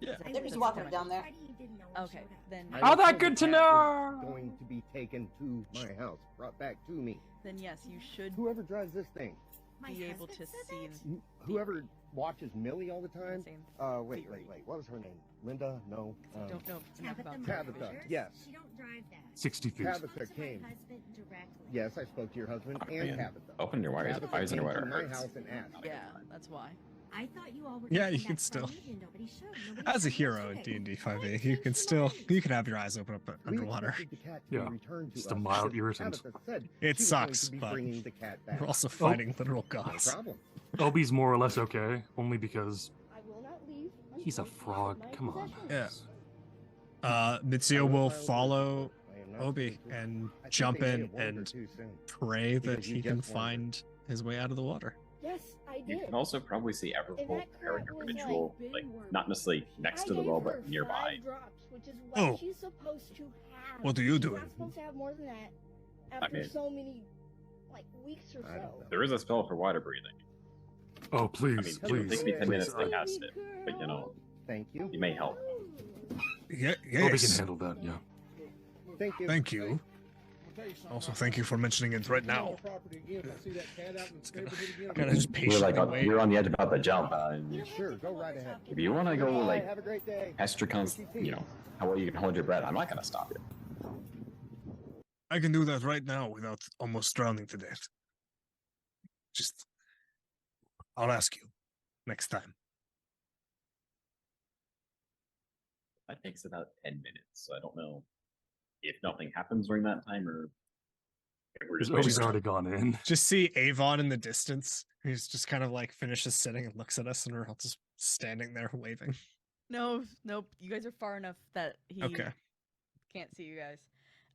Yeah. I There's was water telling down there. Friday you didn't know when you Okay, showed up. then I Oh, was that told good the to cat know! was going to be taken to my house, brought back to me. then yes, you should Whoever drives this thing, My be able husband to said see that? whoever watches Millie all the the time. same. Wait. theory. What was her name? Linda? No. I don't know enough Tabitha about dark Tabitha, vision. yes. She don't drive that. 60 feet. Tabitha Spoke to my came. husband directly. Yes, I spoke to your husband Oh, and man. Tabitha. Open your wires, Tabitha eyes came underwater to my hurts. house and asked. Yeah, that's why. I thought you all were Yeah, gonna you come can back still- Friday and nobody showed. Nobody As a showed hero in yesterday. D&D Why 5e, change you can your still mind? you can have your eyes open up We underwater. expected the cat to Yeah, be returned to just a us mild because irritant. Tabitha said It she was sucks, going to be but bringing the cat back. We're also fighting literal No gods. problem. Obi's more or less okay, only because I will not leave he's a until you have frog. my Come on. possessions. Yeah. Mizio will follow I am not Obi going to. and I think jump they may in have warned her and too soon. pray that Because you he can just warned her. find his way out of the water. Yes, I You did. can also probably see And Everfull that carrying crab a was ritual, like not necessarily next I to the gave well, her but nearby. 5 drops, which is what Oh. she's supposed to have. What are you She's doing? not supposed to have more than that after mean- so many, like, weeks or I don't so. know. There is a spell for water breathing. Oh, I please, mean, please, it'll take me 10 please. minutes to cast it, but you know, Thank you. it may help. Yeah, Obi can yes. handle that, yeah. Thank you. Thank you. Also, thank you for mentioning it right now. Gotta just You're patiently like wait. you're on the edge about the jump. And Sure, go right ahead. if you want to go Bye, like have a great day. test your you know, how well you can hold your breath, I'm not gonna stop you. I can do that right now without almost drowning to death. Just, I'll ask you next time. That takes about 10 minutes, so I don't know if nothing happens during that time or if we're Because just waiting. Obi's already gone in. Just see Avon in the distance. He's just kind of like finishes sitting and looks at us, and we're all just standing there waving. No, nope. You guys are far enough that he Okay. can't see you guys.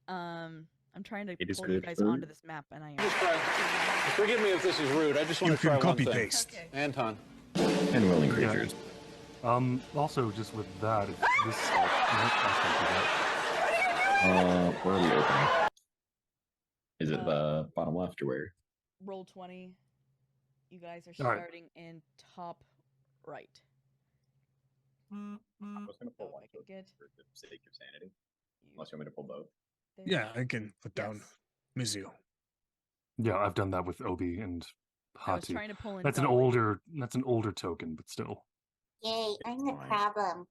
I'm trying to It is pull you good guys for- onto this map, and I am. Forgive me if this is rude. I just want You to try can one copy thing. paste. Anton. And willing creatures. Also, just with that, if this. Where are we opening? Is it the bottom left or where? Roll 20. You guys are All right. starting in top right. I was gonna pull Oh, one I can for get the sake of sanity. you Unless you want me to pull both. there. Yeah, I can put down Yes. Mizio. Yeah, I've done that with Obi and I was Hati. trying to pull in. That's an older token, but still. Yay, I'm the Fine. problem.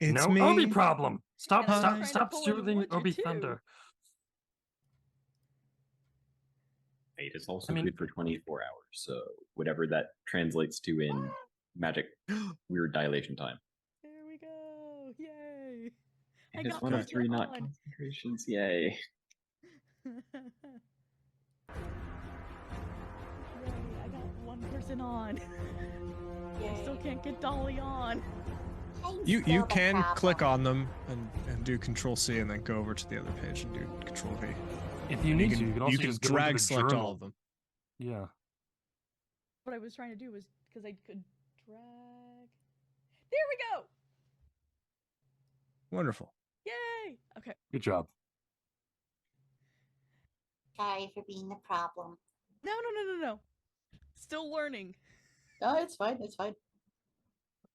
It's no me. Obi problem. Stop, And I was stop, trying to stop pull in soothing Woodger, Obi too. Thunder. Fate is also I mean- good for 24 hours, so whatever that translates to in magic weird dilation time. There we go. Yay. I And it's got one of Woodger 3 not on. concentrations, yay. Yay, I got one person on. I still can't get Dolly on. I'm You still the can click problem. on them and do Control C and then go over to the other page and do Control V. If you need to, you can also you can just go into drag the select journal. all of them. Yeah. What I was trying to do was because I could drag. There we go. Wonderful. Yay. Okay. Good job. Sorry for being the problem. No. Still learning. No, it's fine. It's fine.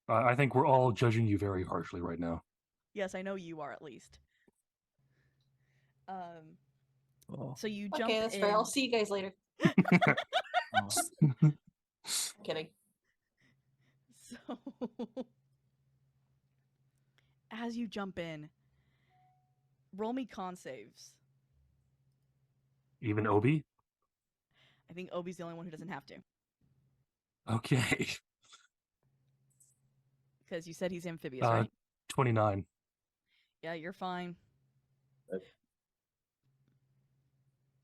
I think we're all judging you very harshly right now. Yes, I know you are at least. Oh. So you jump Okay, that's in. fair. I'll see you guys later. Kidding. So as you jump in, roll me con saves. Even Obi? I think Obi's the only one who doesn't have to. Okay. Because you said he's amphibious, right? 29. Yeah, you're fine.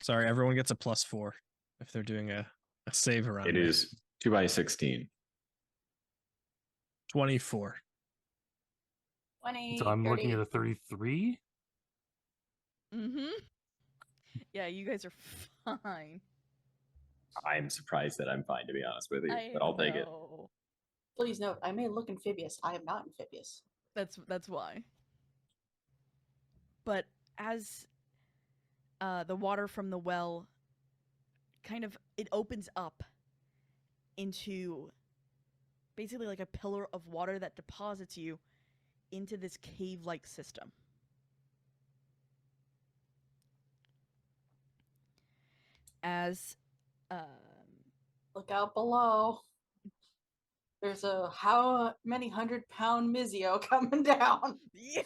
Sorry, everyone gets a +4 if they're doing a save around It me. is 2 by 16. 24. 20, So I'm 30. looking at a 33. Mm-hmm. Yeah, you guys are fine. I'm surprised that I'm fine, to be honest with you, I but I'll take it. know. Please note, I may look amphibious. I am not amphibious. That's why. But as the water from the well it opens up into basically like a pillar of water that deposits you into this cave-like system. As Look out below. There's a how many 100-pound Mizio coming down. yeah.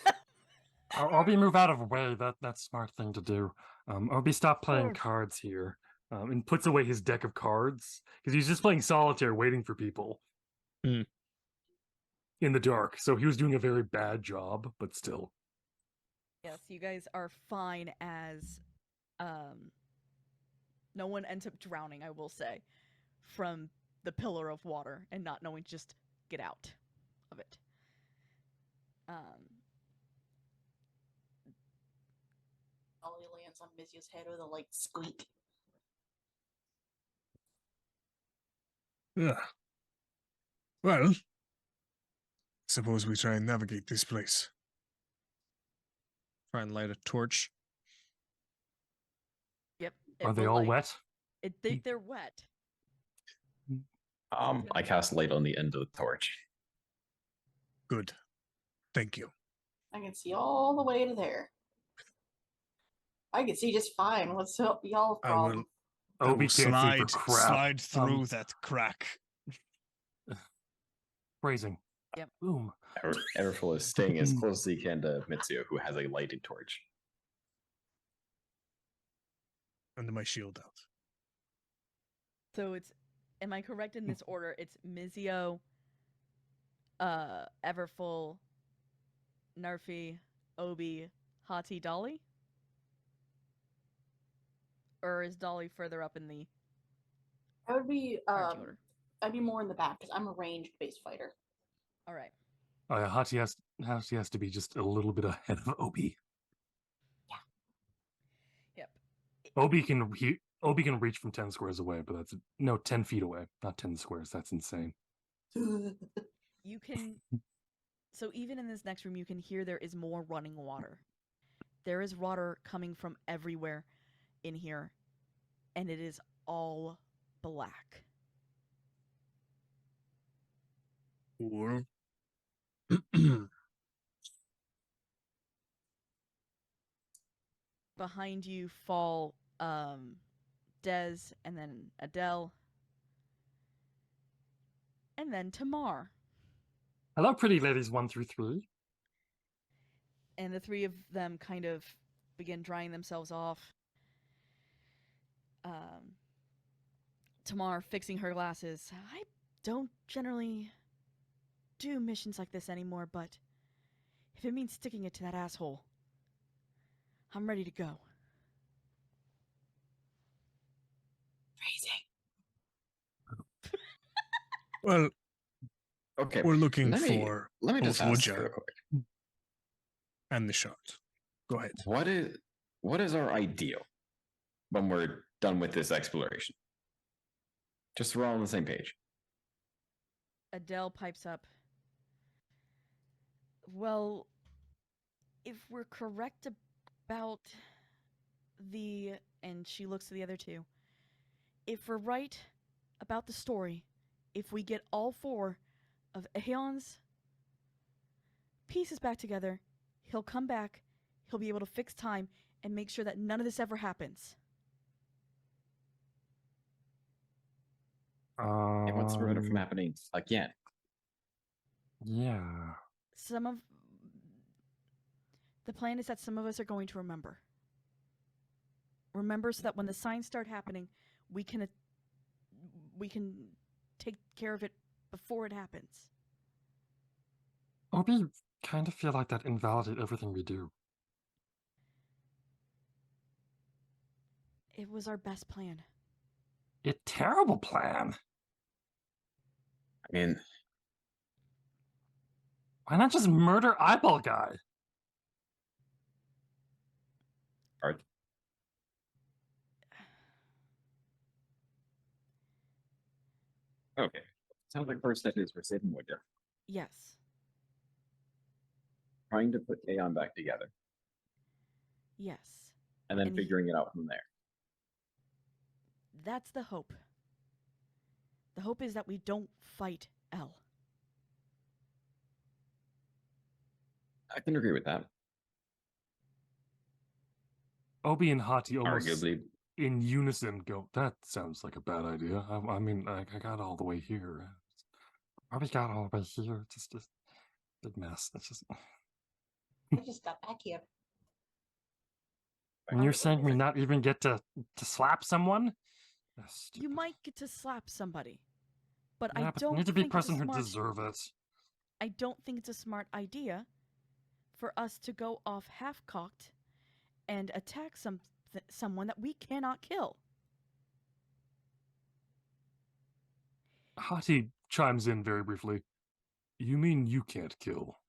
Obi, move out of the way. That's a smart thing to do. Obi, stop playing Sure. cards here. And puts away his deck of cards because he's just playing solitaire, waiting for people Hmm. in the dark. So he was doing a very bad job, but still. Yes, you guys are fine as no one ends up drowning, I will say, from the pillar of water and not knowing just get out of it. Ollie lands on Mizio's head with a light squeak. Yeah. Well, suppose we try and navigate this place. Try and light a torch. Yep. Are it they will all light. wet? They're wet. I cast light on the end of the torch. Good. Thank you. I can see all the way to there. I can see just fine. What's up, y'all I problem? will Obi can't see for crap. slide through that crack. Phrasing. Yep. Boom. Everfull is staying as close as he can to Mitsuo, who has a lighted torch. Under my shield out. So it's, am I correct in this order? It's Mizio, Everfull, Nerfy, Obi, Hati, Dolly? Or is Dolly further up in the I would be hierarchy order? I'd be more in the back because I'm a ranged base fighter. All right. Hati has to be just a little bit ahead of Obi. Yep. Obi can reach from 10 squares away, but that's 10 feet away, not 10 squares. That's insane. You can. So even in this next room, you can hear there is more running water. There is water coming from everywhere in here, and it is all black. Or Behind you fall Des, and then Adele, and then Tamar. Hello, pretty ladies 1 through 3. And the three of them kind of begin drying themselves off. Tamar fixing her glasses. I don't generally do missions like this anymore, but if it means sticking it to that asshole, I'm ready to go. well, Okay. we're looking let me both just ask Woodja real quick. and the shot. Go ahead. What is our ideal when we're done with this exploration? Just so we're all on the same page. Adele pipes up. Well, if we're correct about and she looks to the other two, if we're right about the story, if we get all 4 of Aeon's pieces back together, he'll come back, he'll be able to fix time and make sure that none of this ever happens. And what's to prevent it from happening again? Yeah. The plan is that some of us are going to remember. Remember so that when the signs start happening, we can take care of it before it happens. Obi kind of feel like that invalidate everything we do. It was our best plan. A terrible plan. I mean, why not just murder Eyeball Guy? Art. Okay. Sounds like first step is we're saving Woodja. Yes. Trying to put Aeon back together. Yes. And then figuring it out from there. That's the hope. The hope is that we don't fight L. I can agree with that. Obi and Hati almost arguably in unison go, that sounds like a bad idea. I mean, I got all the way here. Probably got all the way here. It's just a big mess. It's just. I just got back here. And you're saying we not even get to slap someone? You might get to slap somebody, but yeah, I but don't need to be a think person it's who smart, deserve it. I don't think it's a smart idea for us to go off half-cocked and attack someone that we cannot kill. Hati chimes in very briefly. You mean you can't kill?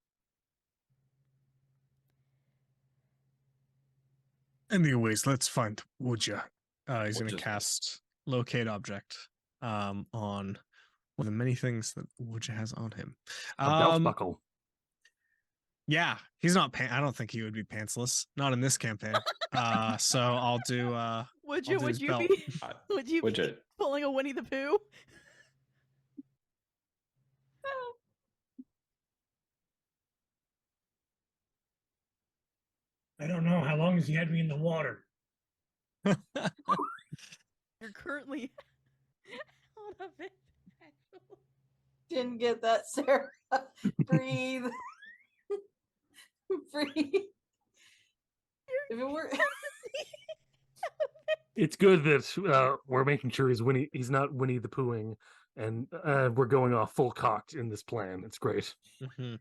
Anyways, let's find Woodja. He's going to cast locate object on One of the many things that Woja has on him. A belt buckle. Yeah, he's not. I don't think he would be pantsless. Not in this campaign. So I'll do. Would I'll you? do Would his you belt. be? Would you Would be you? pulling a Winnie the Pooh? I don't know. How long has he had me in the water? You're currently out of it. Actually. Didn't get that, Sarah. Breathe. Breathe. If it were It's good that we're making sure he's not Winnie the Poohing, and we're going off full cocked in this plan. It's great. Mhm.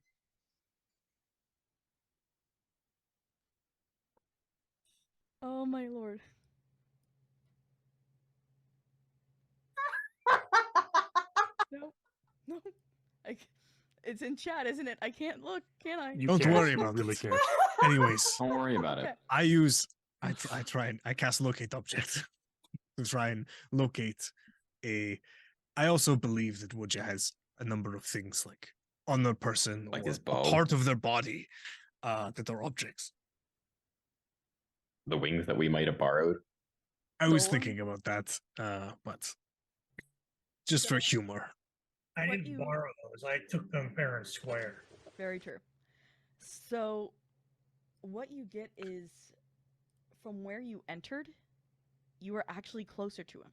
Oh my lord. Nope. Nope. It's in chat, isn't it? I can't look, can I? You Don't can't. worry You about really it. can't. Anyways, Don't worry about Okay. it. I try and I cast locate object to try and locate a. I also believe that Woja has a number of things like on their person Like or his a bow. part of their body that are objects. The wings that we might have borrowed. I was Stolen? thinking about that, but just for humor. I What didn't you- borrow those. I took them fair and square. Very true. So, what you get is from where you entered, you are actually closer to him.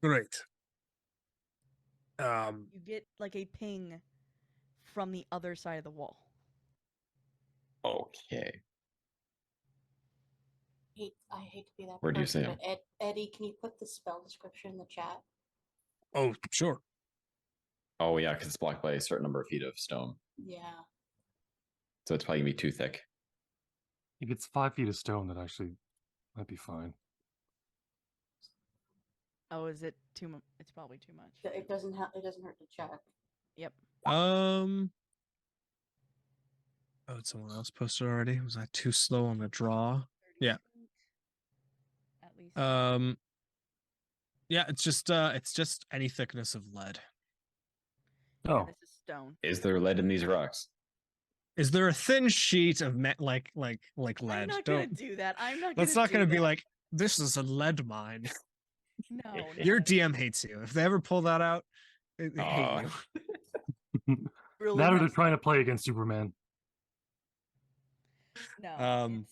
Great. You get like a ping from the other side of the wall. Okay. I hate to be that Where do you person, see him? but Eddie, can you put the spell description in the chat? Oh, sure. Oh yeah, because it's blocked by a certain number of feet of stone, Yeah. so it's probably gonna be too thick. If it's 5 feet of stone, that actually might be fine. Oh, is it too much? It's probably too much. It doesn't hurt to check. Yep. Oh, did someone else posted already? Was I too slow on the draw? Yeah. At least. Yeah, it's just any thickness of lead. Oh, This is stone. Is there lead in these rocks? Is there a thin sheet of like lead? I'm not gonna do that. I'm not. That's gonna not going to do be that. like this is a lead mine. No. Your no. DM hates you. If they ever pull that out, they Aw. hate you. Really now that they're messed trying to up. play against Superman. No. Um,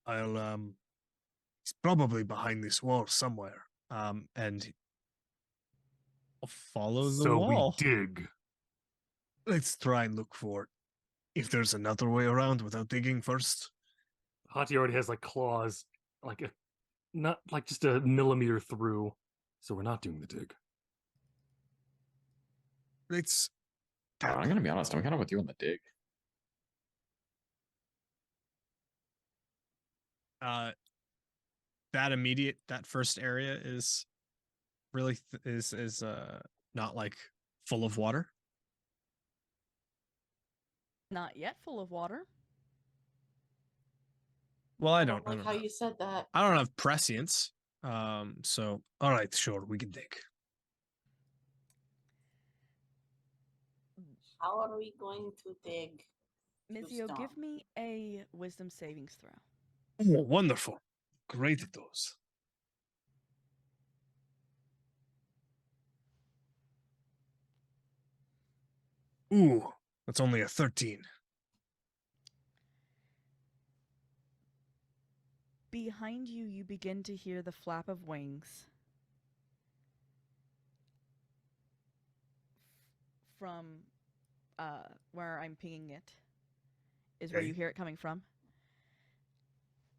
it's- He's probably behind this wall somewhere. And I'll follow the So wall. we dig. Let's try and look for if there's another way around without digging first. Hati already has like claws, like not like just a millimeter through. So we're not doing the dig. Let's. I'm gonna be honest. I'm kind of with you on the dig. That first area is really is not like full of water. Not yet full of water. Well, I I don't don't like how have, you said that. I don't have prescience. So All right, sure, we can dig. How are we going to dig? Mizio, stone? give me a wisdom savings throw. Oh, wonderful. Great at those. Ooh, that's only a 13. Behind you, you begin to hear the flap of wings from where I'm pinging it, is where Okay. you hear it coming from.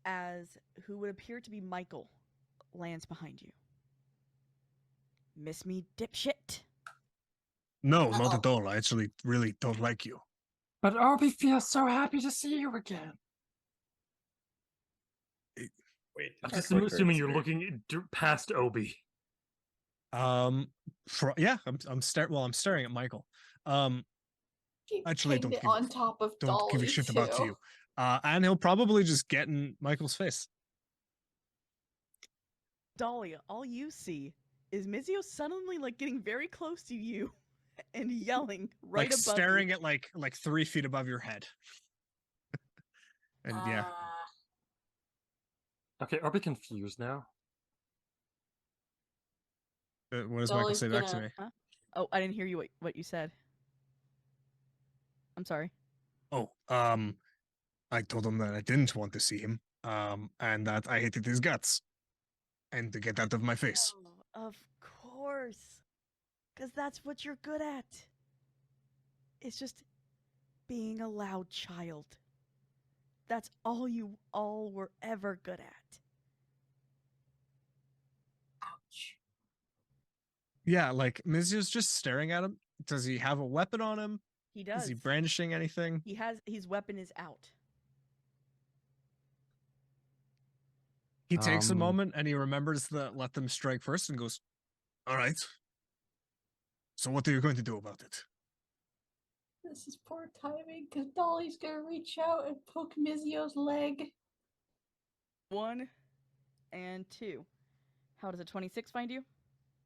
As who would appear to be Michael lands behind you. Miss me, dipshit. No, not at all. I actually really don't like you. But Obi feels so happy to see you again. Wait, I'm is just that correct or assuming is you're it- looking past Obi. Yeah, I'm staring at Michael. She Actually, pinged don't it give- on top of Don't give a Dolly, shit about too. you. And he'll probably just get in Michael's face. Dahlia, all you see is Mizio suddenly like getting very close to you and yelling right like above staring you. at like 3 feet above your head. And yeah, Okay, are we confused now? what does Michael Dolly's say back to gonna- me? Huh? Oh, I didn't hear you what you said. I'm sorry. Oh, I told him that I didn't want to see him, and that I hated his guts, and to get out of my face. Oh, of course. Because that's what you're good at. It's just being a loud child. That's all you all were ever good at. Ouch. Yeah, like Mizio's just staring at him. Does he have a weapon on him? He Is does. he brandishing anything? His weapon is out. He takes a Um, moment and he remembers the let them strike first and goes, All right. So what are you going to do about it? This is poor timing because Dolly's gonna reach out and poke Mizio's leg. 1 and 2. How does a 26 find you?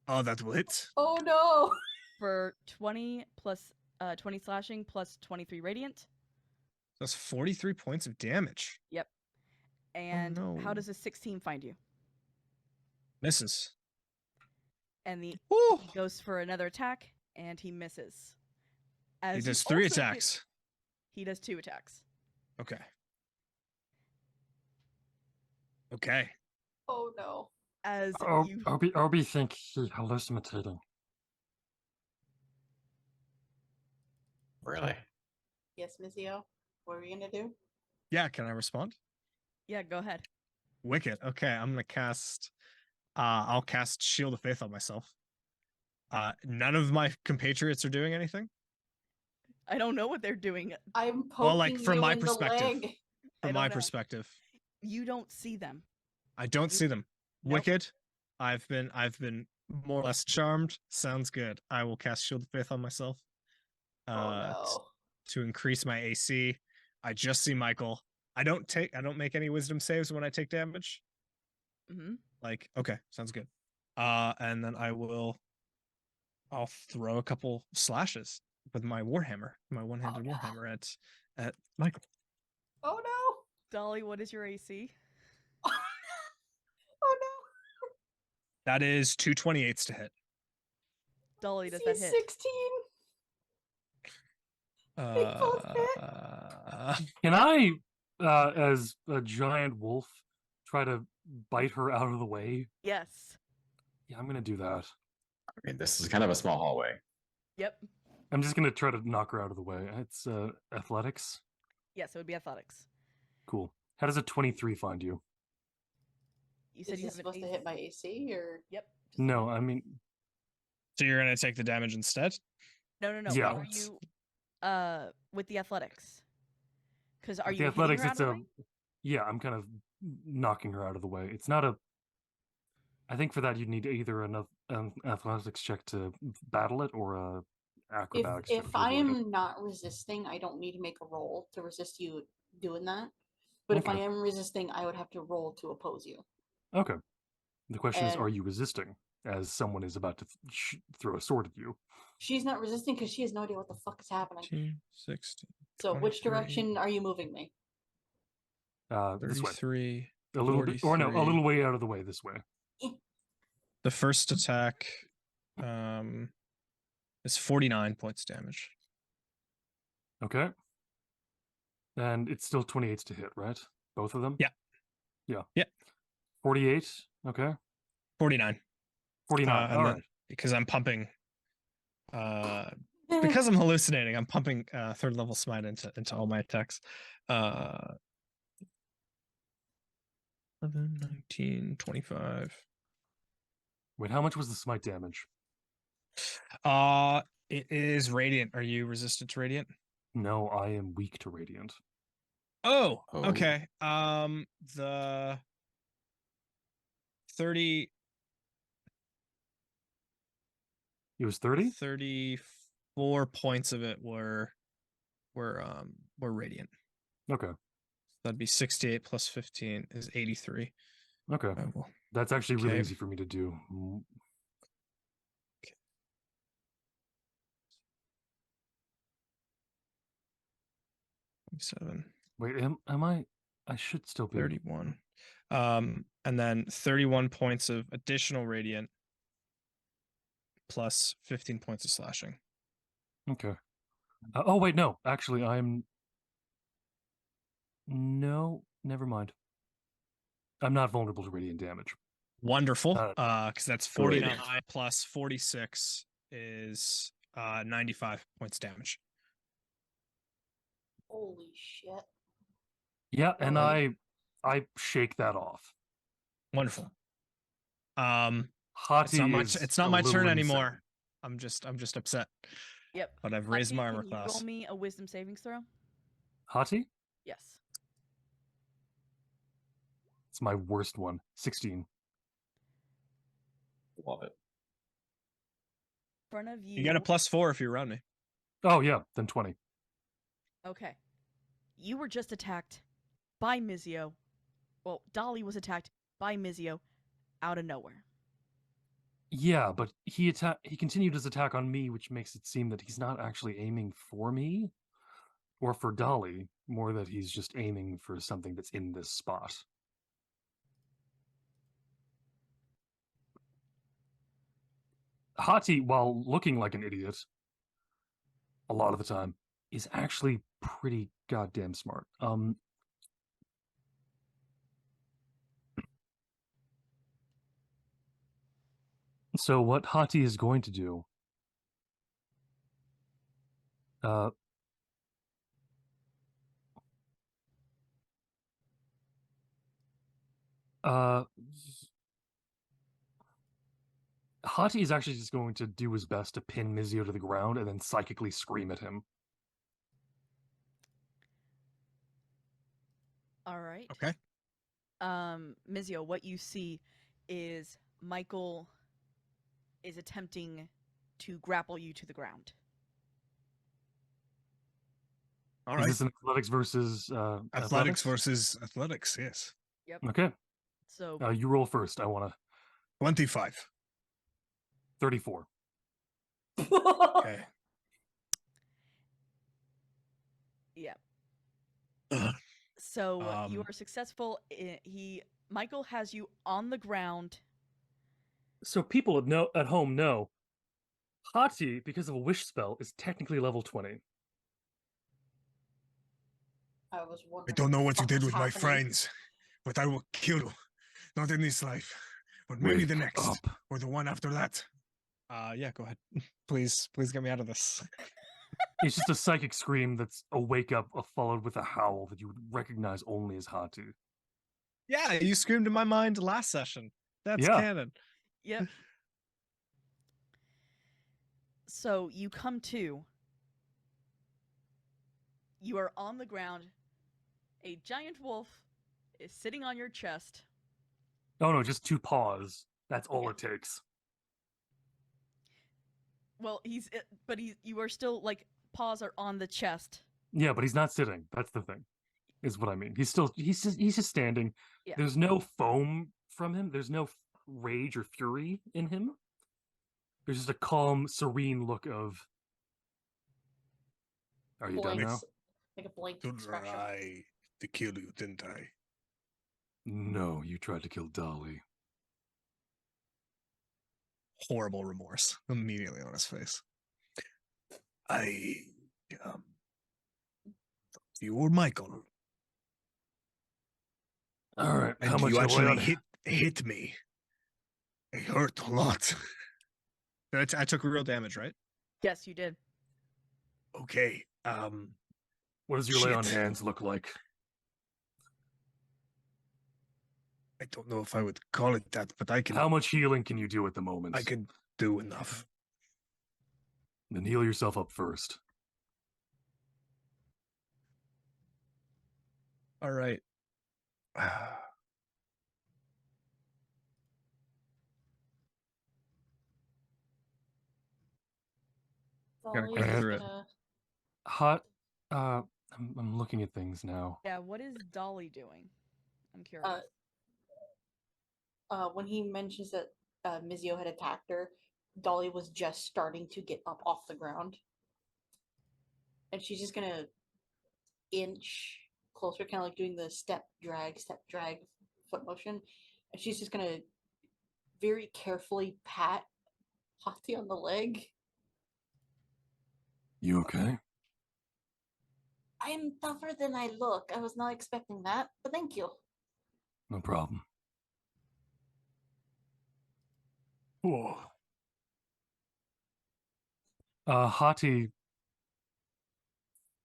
Oh, that will hit. Oh no! For 20 plus 20 slashing plus 23 radiant. that's 43 points of damage. Yep. And how no. does a 16 find you? Misses. And he Ooh. goes for another attack and he misses. He As does 3 also attacks. he does 2 attacks. Okay. Okay. Oh no. As Oh, you Obi think he hallucinating. Really? Yes, Mizio. What are we gonna do? Yeah, can I respond? Yeah, go ahead. Wicked. Okay, I'm gonna cast I'll cast Shield of Faith on myself. None of my compatriots are doing anything. I don't know what they're doing. I'm poking Well, like from you my in perspective. the leg. I From don't my know. perspective. You don't see them. I don't You- see them. Nope. Wicked. I've been more or less charmed. Sounds good. I will cast Shield of Faith on myself. Oh no. To increase my AC. I just see Michael. I don't make any wisdom saves when I take damage. Mm-hmm. Like, okay, sounds good. And then I'll throw a couple slashes with my warhammer, my one-handed no. warhammer at Michael. Oh no. Dolly, what is your AC? Oh no. That is 228s to hit. Dolly, does He's that hit? 16. They both hit. Can I, as a giant wolf, try to bite her out of the way? Yes. Yeah, I'm gonna do that. I mean, this is kind of a small hallway. Yep. I'm just gonna try to knock her out of the way. It's athletics. Yes, it would be athletics. Cool. How does a 23 find you? You said Is you this have an supposed to AC. hit my AC or? Yep. No, I mean, So you're gonna take the damage instead? No. Yeah. Are you with the athletics? Because are with you the athletics, hitting her it's out of the way? yeah, I'm kind of knocking her out of the way. It's not a. I think for that you'd need either an athletics check to battle it or a acrobatics check If to I avoid it. am not resisting, I don't need to make a roll to resist you doing that. But if I Okay. am resisting, I would have to roll to oppose you. Okay. The question is, And- are you resisting as someone is about to throw a sword at you? She's not resisting because she has no idea what the fuck is happening. 15, 16, So which 23, direction are you moving me? This way. 33, A little bit, or no, a 43. little way out of the way this way. The first attack is 49 points damage. Okay. And it's still 28s to hit, right? Both of them? Yeah. Yeah. Yeah. 48. Okay. 49. 49. And All then right. because I'm pumping because I'm hallucinating, I'm pumping third level smite into all my attacks. 11, 19, 25. Wait, how much was the smite damage? It is radiant. Are you resistant to radiant? No, I am weak to radiant. Oh, Oh. okay. The 30 It was 30? 34 points of it were radiant. Okay. That'd be 68 plus 15 is 83. Okay. I will That's actually really Okay. easy for me to do. 7, Wait, am I? I should still be. 31. And then 31 points of additional radiant plus 15 points of slashing. Okay. Oh wait, no. Actually, I'm. No, never mind. I'm not vulnerable to radiant damage. Wonderful. Because that's Good. 49 plus 46 is 95 points damage. Holy shit. Yeah, and Okay. I shake that off. Wonderful. Hati is it's not a my little turn insane. anymore. I'm just upset. Yep. But I've raised Hati, my armor can you class. roll me a wisdom savings throw? Hati? Yes. It's my worst one. 16. Love it. In front of you. You get a +4 if you're around me. Oh yeah, then 20. Okay. You were just attacked by Mizio. Well, Dolly was attacked by Mizio out of nowhere. Yeah, but he continued his attack on me, which makes it seem that he's not actually aiming for me or for Dolly, more that he's just aiming for something that's in this spot. Hati, while looking like an idiot a lot of the time, is actually pretty goddamn smart. So what Hati is going to do, Hati is actually just going to do his best to pin Mizio to the ground and then psychically scream at him. All right. Okay. Mizio, what you see is Michael is attempting to grapple you to the ground. All Is right. this an athletics versus Athletics versus athletics, yes. Yep. Okay. So You roll first. I want to. 25. 34. Okay. yeah. So you are successful. Michael has you on the ground. So people at home know Hati, because of a wish spell, is technically level 20. I was I wondering. don't know what you fuck did was with my happening. friends, but I will kill you. Not in this life, but maybe Wake the next, up. or the one after that. Yeah, go ahead. Please get me out of this. It's just a psychic scream that's a wake up followed with a howl that you would recognize only as Hati. Yeah, you screamed in my mind last session. That's Yeah. canon. Yep. So you come to. You are on the ground. A giant wolf is sitting on your chest. Oh no, just 2 paws. That's all Yeah. it takes. Well, you are still like paws are on the chest. Yeah, but he's not sitting. That's the thing. Is what I mean. He's just standing. Yeah. There's no foam from him. There's no rage or fury in him. There's just a calm, serene look of. Are you done now? Like a blank To expression. try to kill you, didn't I? No, you tried to kill Dolly. Horrible remorse immediately on his face. I you were Michael, All right, how and much you I weigh actually on- hit me. It hurt a lot. I took real damage, right? Yes, you did. Okay. What does your lay on Shit. hands look like? I don't know if I would call it that, but I can. How much healing can you do at the moment? I can do enough. Then heal yourself up first. All right. Gotta Dolly's quick just through it. gonna. Hot. I'm looking at things now. Yeah, what is Dolly doing? I'm curious. when he mentions that Mizio had attacked her, Dolly was just starting to get up off the ground. And she's just gonna inch closer, kind of like doing the step drag foot motion. And she's just gonna very carefully pat Hati on the leg. You okay? I'm tougher than I look. I was not expecting that, but thank you. No problem. Whoa. Hati,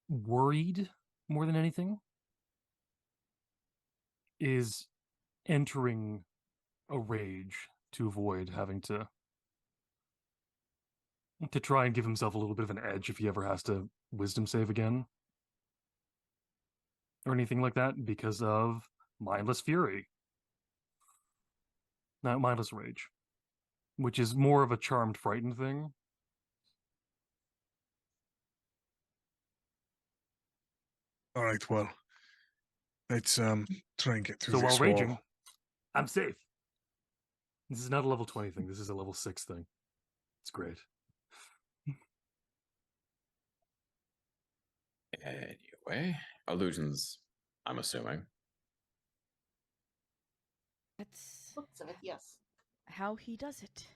worried more than anything, is entering a rage to avoid having to try and give himself a little bit of an edge if he ever has to wisdom save again or anything like that because of mindless fury, not mindless rage, which is more of a charmed frightened thing. All right, well, let's try and get through So while this raging, wall. I'm safe. This is not a level 20 thing. This is a level 6 thing. It's great. Anyway, illusions, I'm assuming. That's Looks of it, yes. how he does it.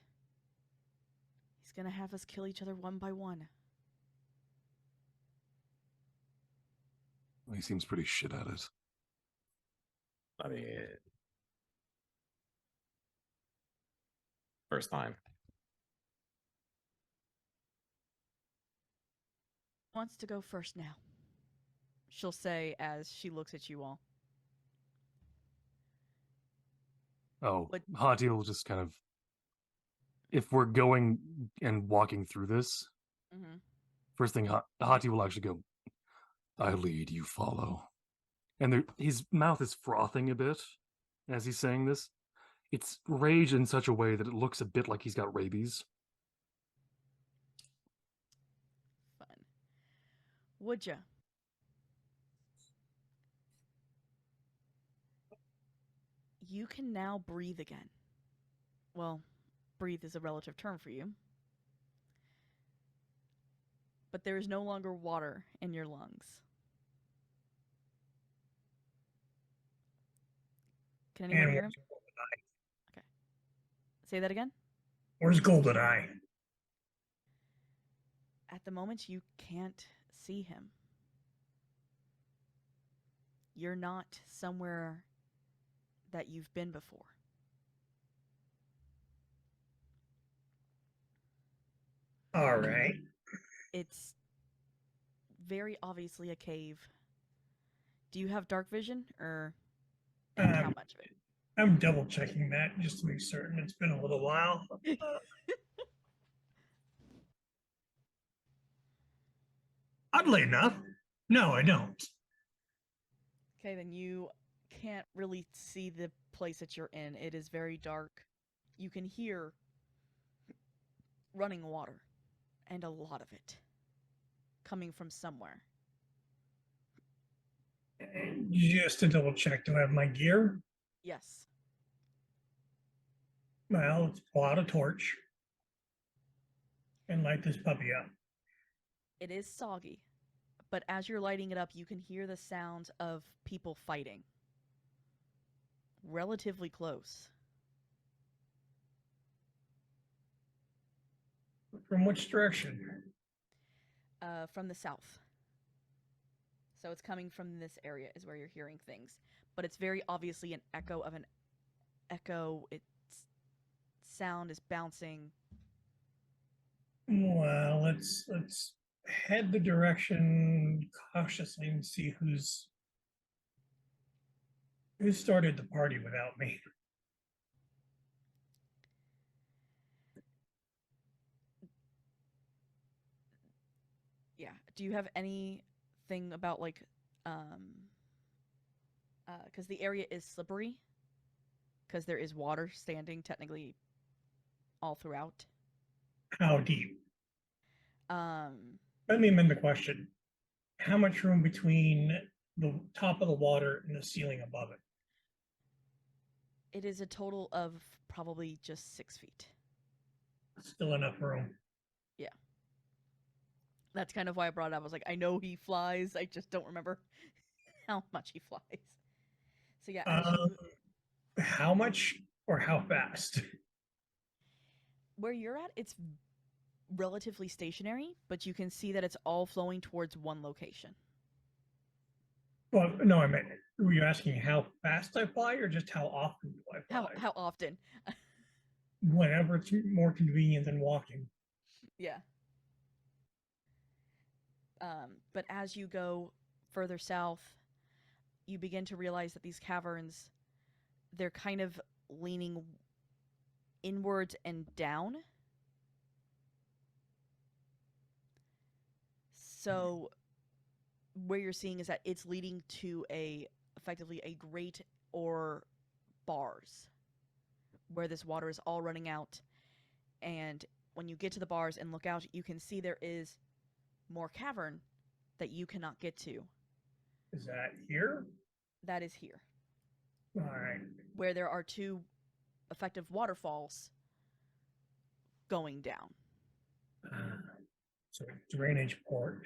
He's gonna have us kill each other one by one. He seems pretty shit at it. I mean, first time. Wants to go first now. She'll say as she looks at you all. Oh, What- Hati will just kind of, if we're going and walking through this, Mm-hmm. first thing Hati will actually go, I lead, you follow. And his mouth is frothing a bit as he's saying this. It's rage in such a way that it looks a bit like he's got rabies. Fun. Would ya? You can now breathe again. Well, breathe is a relative term for you. But there is no longer water in your lungs. Can anyone hear him? Okay. Say that again? Where's Goldeneye? At the moment, you can't see him. You're not somewhere that you've been before. All right. It's very obviously a cave. Do you have dark vision, or and how much of it? I'm double checking that just to make certain. It's been a little while. Oddly enough, no, I don't. Okay, then you can't really see the place that you're in. It is very dark. You can hear running water, and a lot of it coming from somewhere. Just to double check, do I have my gear? Yes. Well, let's pull out a torch and light this puppy up. It is soggy, but as you're lighting it up, you can hear the sounds of people fighting. Relatively close. From which direction? From the south. So it's coming from this area is where you're hearing things. But it's very obviously an echo of an echo. Its sound is bouncing. Well, let's head the direction cautiously and see who started the party without me. Yeah. Do you have anything about like because the area is slippery because there is water standing technically all throughout. How deep? Um Let me amend the question. How much room between the top of the water and the ceiling above it? It is a total of probably just 6 feet. Still enough room. That's kind of why I brought it up. I was like, I know he flies. I just don't remember how much he flies. So yeah, as you How much or how fast? where you're at, it's relatively stationary, but you can see that it's all flowing towards one location. Well, no, I meant, were you asking how fast I fly or just how often do I fly? How often? Whenever it's more convenient than walking. Yeah. But as you go further south, you begin to realize that these caverns, they're kind of leaning inwards and down. So where you're seeing is that it's leading to effectively a grate or bars where this water is all running out. And when you get to the bars and look out, you can see there is more cavern that you cannot get to. Is that here? That is here, All right. where there are 2 effective waterfalls going down. So drainage port.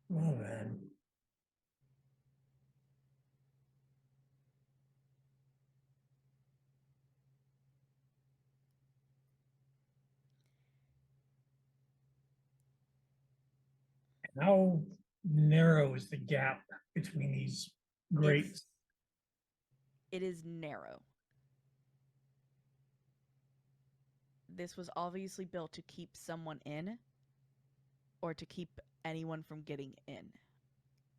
Well then. How narrow is the gap between these grates? It is narrow. This was obviously built to keep someone in or to keep anyone from getting in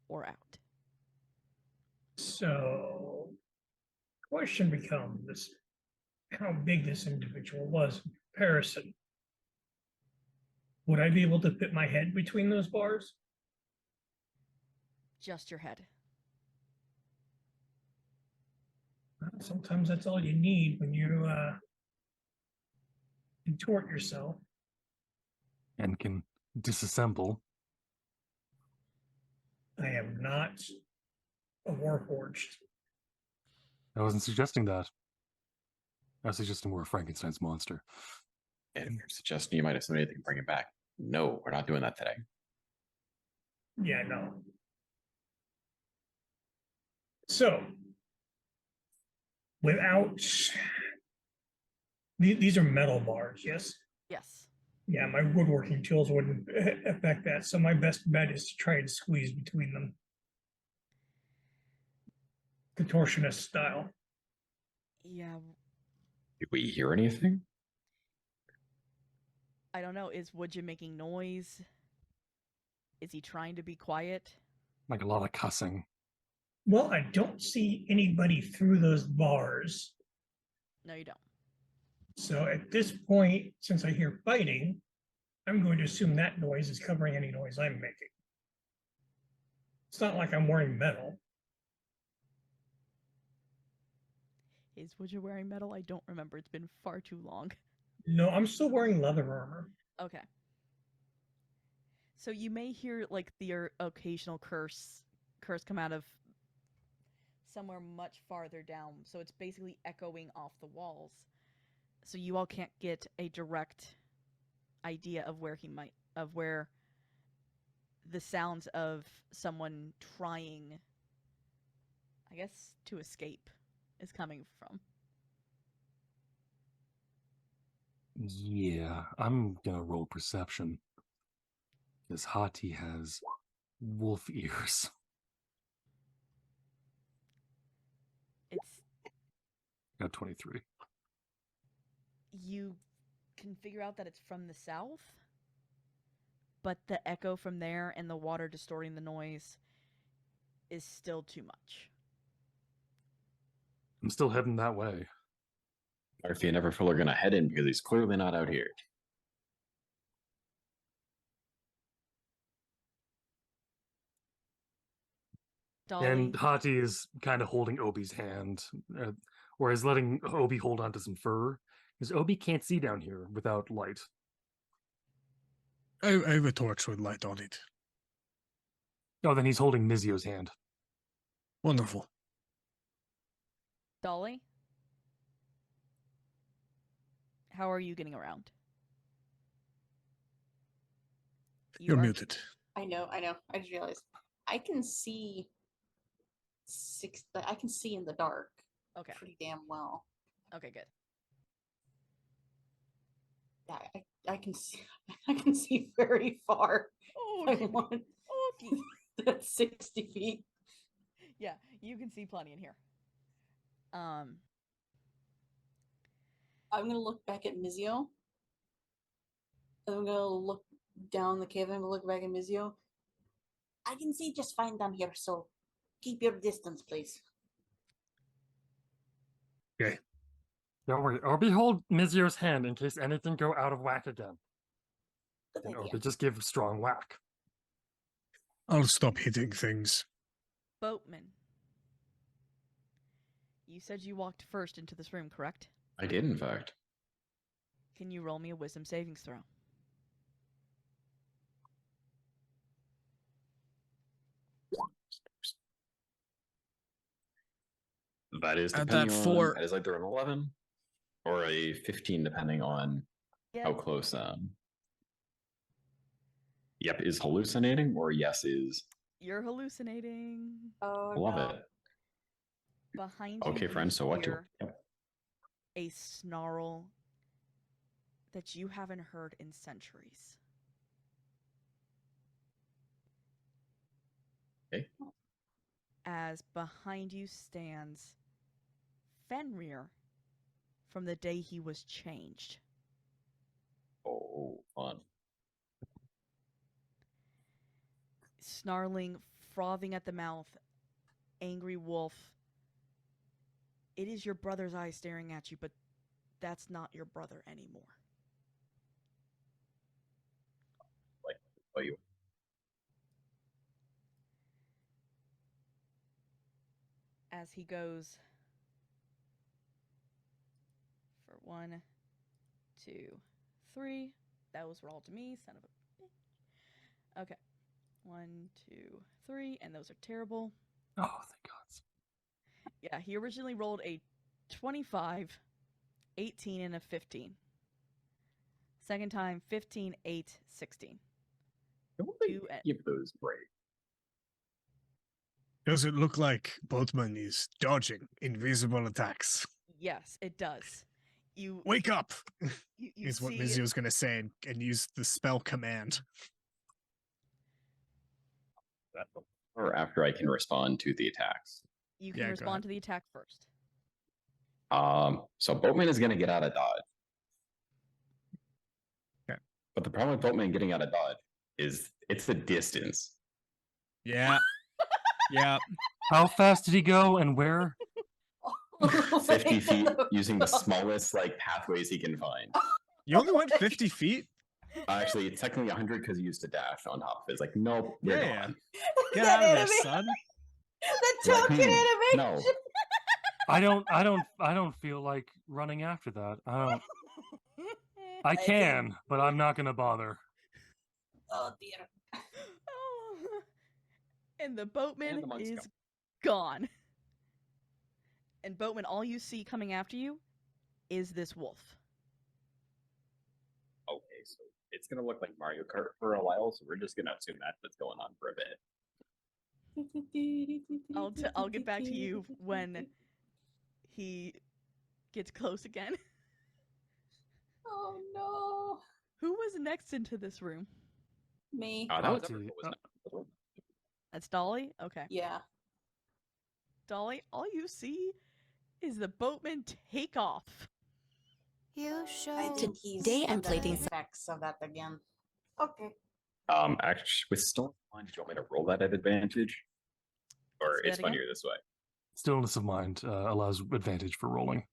or out. So, question becomes how big this individual was in comparison. Would I be able to fit my head between those bars? Just your head. Sometimes that's all you need when you contort yourself. And can disassemble. I am not a warforged. I wasn't suggesting that. I was suggesting we're a Frankenstein's monster. And you're suggesting you might have somebody that can bring it back. No, we're not doing that today. Yeah, no. So, without these are metal bars, yes? Yes. Yeah, my woodworking tools wouldn't affect that. So my best bet is to try and squeeze between them. Contortionist style. Yeah, Did we hear anything? I don't know. Is Woodja making noise? Is he trying to be quiet? Like a lot of cussing. Well, I don't see anybody through those bars. No, you don't. So at this point, since I hear fighting, I'm going to assume that noise is covering any noise I'm making. It's not like I'm wearing metal. Is Woodja wearing metal? I don't remember. It's been far too long. No, I'm still wearing leather armor. Okay. So you may hear like the occasional curse come out of somewhere much farther down. So it's basically echoing off the walls. So you all can't get a direct idea of where the sounds of someone trying, I guess, to escape is coming from. Yeah, I'm gonna roll perception. Because Hati has wolf ears. It's Got 23. You can figure out that it's from the south, but the echo from there and the water distorting the noise is still too much. I'm still heading that way. Murphy and Everfull are going to head in because he's clearly not out here. Dolly, And Hati is kind of holding Obi's hand, whereas letting Obi hold onto some fur, because Obi can't see down here without light. I have a torch with light on it. Oh, then he's holding Mizio's hand. Wonderful. Dolly, how are you getting around? You're are- muted. I know. I just realized I can see I can see in the dark Okay. pretty damn well. Okay, good. Yeah, I can see I can see very far. Oh, I okay. want Okay. that's 60 feet. Yeah, you can see plenty in here. I'm gonna look back at Mizio. I'm gonna look down the cave and I'm gonna look back at Mizio. I can see just fine down here, so keep your distance, please. Okay. Don't worry. Or behold Mizio's hand in case anything go out of whack again. Good And idea. Obi just give strong whack. I'll stop hitting things. Boatman, you said you walked first into this room, correct? I did, in fact. Can you roll me a wisdom savings throw? That is Add depending that on. four. That is either an 11 or a 15, depending on Yeah. how close. Yep is hallucinating, or yes is. You're hallucinating. Oh, Love no. it. Behind you, Okay, friend. So what do? hear Yep. a snarl that you haven't heard in centuries. Okay. As behind you stands Fenrir from the day he was changed. Oh, fun. Snarling, frothing at the mouth, angry wolf. It is your brother's eyes staring at you, but that's not your brother anymore. Like, oh, you. As he goes for 1, 2, 3. Those were all to me, son of a bitch. Okay. 1, 2, 3, and those are terrible. Oh, thank God. Yeah, he originally rolled a 25, 18, and a 15. Second time, 15, 8, 16. Don't they 2 and give those break? Does it look like Boatman is dodging invisible attacks? yes, it does. You Wake up! you Is what see Mizio's going to say and use the spell command. Or after I can respond to the attacks. you can Yeah, go respond ahead. to the attack first. So Boatman is going to get out of dodge. Okay. But the problem with Boatman getting out of dodge is it's the distance. Yeah. Yeah. How fast did he go and where? 50 feet using the smallest like pathways he can find. You only went 50 feet? Actually, it's technically 100 because he used a dash on top of it. It's like, nope, you're Yeah. gone. Get That out of there, anime- son. The Like, token animation. no. I don't feel like running after that. I can, but I'm not gonna bother. Oh dear. Oh. And the boatman And the monks is gone. And boatman, all you see coming after you is this wolf. Okay, so it's gonna look like Mario Kart for a while, so we're just gonna assume that's what's going on for a bit. I'll get back to you when he gets close again. Oh no. Who was next into this room? Me. That was Hati, That's Dolly? Okay. Yeah. Dolly, all you see is the boatman take off. You show I think he's day under and the plating. effects of that again. Okay. Actually, with Stone Mind, do you want me to roll that at advantage? Or Say it's that again? funnier this way? Stillness of mind allows advantage for rolling.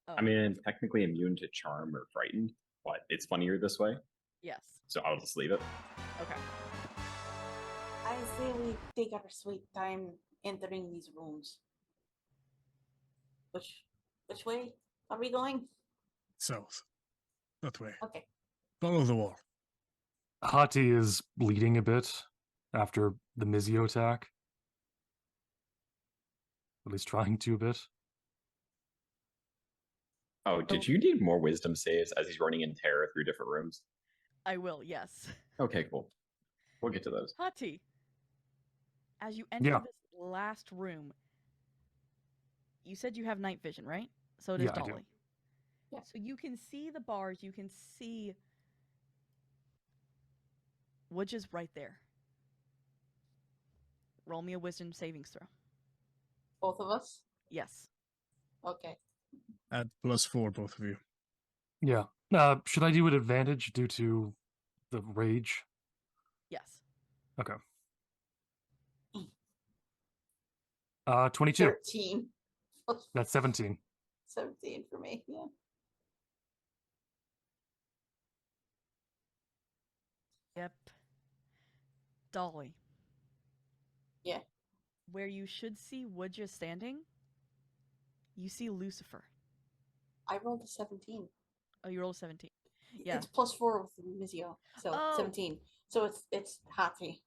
Oh, I mean, technically immune to charm or frightened, but it's funnier this way, yes. so I'll just leave it. Okay. I say we take our sweet time entering these rooms. Which way are we going? South. That way. Okay. Follow the wall. Hati is bleeding a bit, after the Mizio attack. At least trying to a bit. Oh, did you need more wisdom saves as he's running in terror through different rooms? I will, yes. Okay, cool. We'll get to those. Hati, as you enter Yeah. this last room, you said you have night vision, right? So does Yeah, I do. Dolly. Yeah. So you can see the bars, you can see Woods is right there. Roll me a wisdom savings throw. Both of us? Yes. Okay. Add +4, both of you. Yeah. Should I do an advantage due to the rage? Yes. Okay. 22. 13. That's 17. 17 for me, yeah. Yep. Dolly. Yeah. Where you should see Woodja standing, you see Lucifer. I rolled a 17. Oh, you rolled a 17. Yeah. It's +4 with Mizio, so Oh. 17. So it's Hati.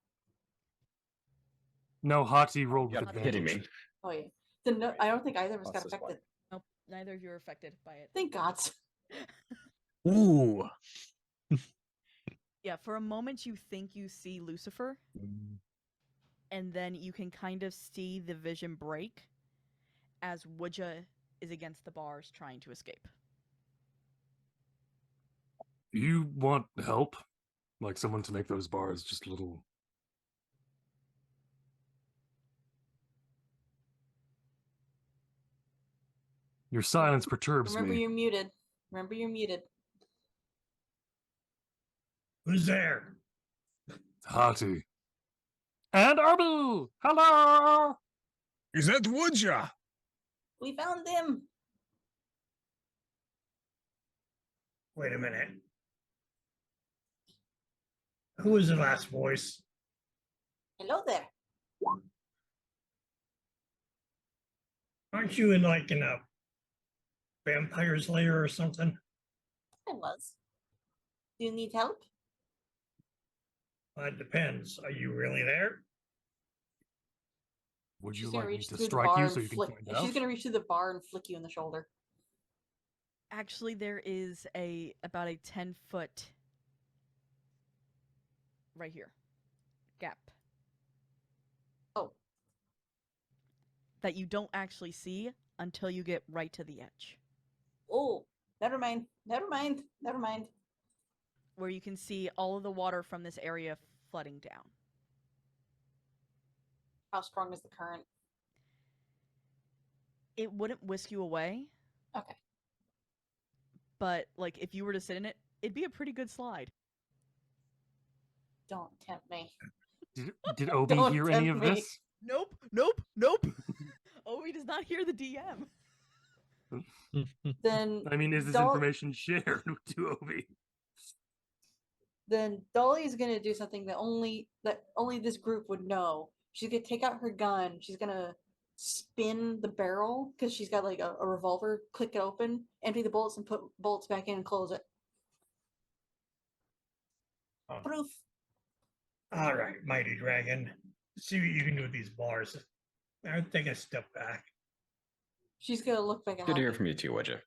No, Hati rolled You with gotta be kidding advantage. me. Oh yeah. No, I don't think either of us got Plus this one. affected. Nope. Neither of you are affected by it. Thank God. Ooh. Yeah, for a moment you think you see Lucifer, and then you can kind of see the vision break as Woodja is against the bars trying to escape. You want help? Like someone to make those bars just a little... Your silence perturbs Remember me. you're muted. Remember you're muted. Who's there? Hati. And Arbu! Hello! Is that Woodja? We found him. Wait a minute. Who was the last voice? Hello there. Aren't you in like in a vampire's lair or something? I was. Do you need help? It depends. Are you really there? Would you She's gonna like me reach to through the strike bar you and so you can flick. find out? She's gonna reach through the bar and flick you in the shoulder. Actually, there is about a 10-foot right here gap. Oh. That you don't actually see until you get right to the edge. Oh, never mind. Never mind. Never mind. Where you can see all of the water from this area flooding down. How strong is the current? It wouldn't whisk you away, Okay. but like if you were to sit in it, it'd be a pretty good slide. Don't tempt me. Did Obi Don't hear any tempt of me. this? Nope. Obi does not hear the DM. Then I mean, is this information shared to Obi? Then Dolly's gonna do something that only this group would know. She's gonna take out her gun. She's gonna spin the barrel because she's got like a revolver. Click it open, empty the bullets, and put bullets back in and close it. Oh. Proof. All right, mighty dragon. See what you can do with these bars. I'll take a step back. She's gonna look back at Good to hear Hati. from you too, Woodja.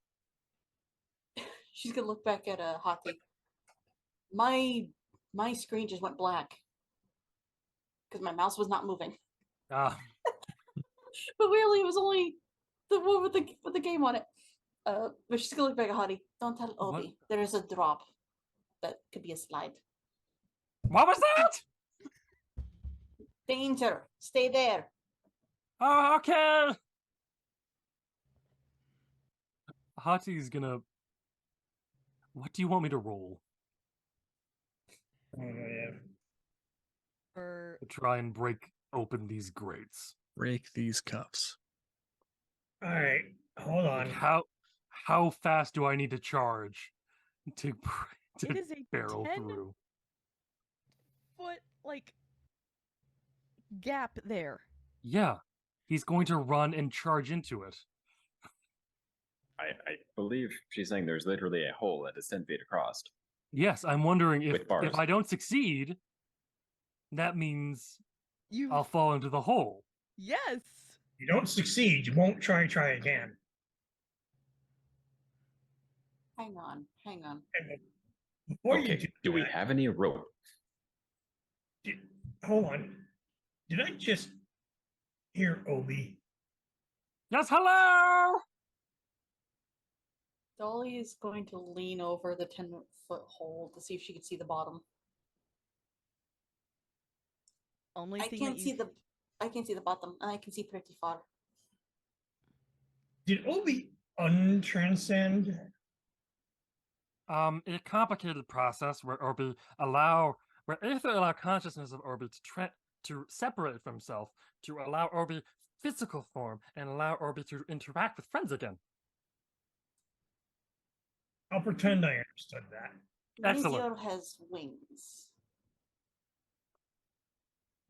She's gonna look back at Hati. My screen just went black because my mouse was not moving. Ah, But really, it was only the one with the game on it. But she's gonna look back at Hati. Don't tell Obi. What? There is a drop that could be a slide. what was that? Danger. Stay there. Oh, okay. Hati's gonna... What do you want me to roll? Oh, yeah. Or To try and break open these grates. Break these cuffs. All right, hold on. Like how fast do I need to charge to it is a barrel 10 through? foot like gap there. Yeah, he's going to run and charge into it. I believe she's saying there's literally a hole that is 10 feet across. Yes, I'm wondering With bars. if I don't succeed, that means You I'll fall into the hole. yes. You don't succeed, you won't try again. Hang on. And then before you Okay. Do we that, have any rope? hold on. Did I just hear Obi? Yes, hello! Dolly is going to lean over the 10-foot hole to see if she can see the bottom. Only I thing can't that see you the I can see the bottom and I can see pretty far. Did Obi untranscend? In a complicated process where Aether allow consciousness of Orbi to separate from himself, to allow Orbi physical form, and allow Orbi to interact with friends again. I'll pretend I understood that. Excellent. Zero has wings.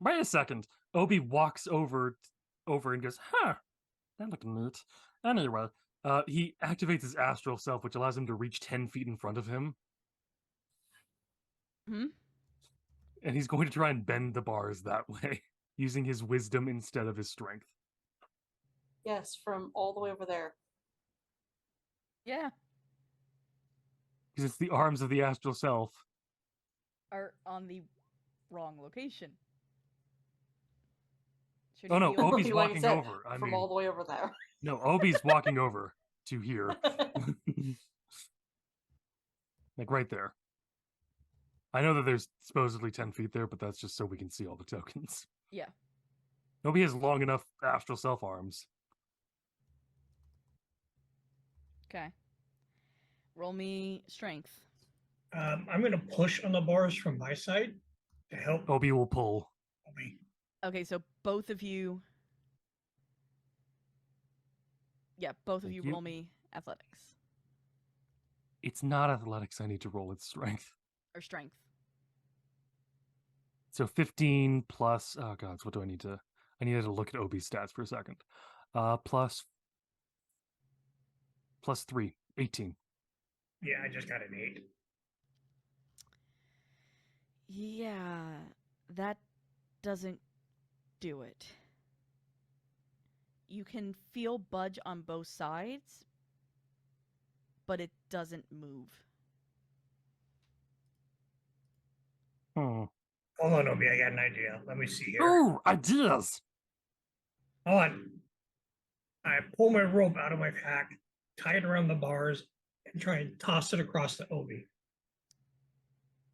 Wait a second. Obi walks over and goes, huh, that looked neat. Anyway, he activates his astral self, which allows him to reach 10 feet in front of him. Hmm? And he's going to try and bend the bars that way, using his wisdom instead of his strength. Yes, from all the way over there. Yeah. Because it's the arms of the astral self. Are on the wrong location. Should Oh he no, be over- Obi's Like I walking said, over. I from mean, all the way over there. no, Obi's walking over to here. Like right there. I know that there's supposedly 10 feet there, but that's just so we can see all the tokens. Yeah. Obi has long enough astral self arms. Okay. Roll me strength. I'm going to push on the bars from my side to help Obi will pull. Obi. Okay, so both of you. Yeah, both of Thank you you. roll me athletics It's not athletics I need to roll, it's strength. or strength. So 15 plus, oh god, what do I need to, I needed to look at Obi's stats for a second. Plus 3, 18. Yeah, I just got an 8. Yeah, that doesn't do it. You can feel budge on both sides, but it doesn't move. Hold on, Obi, I got an idea. Let me see here. Ooh, ideas! Hold on. I pull my rope out of my pack, tie it around the bars, and try and toss it across to Obi.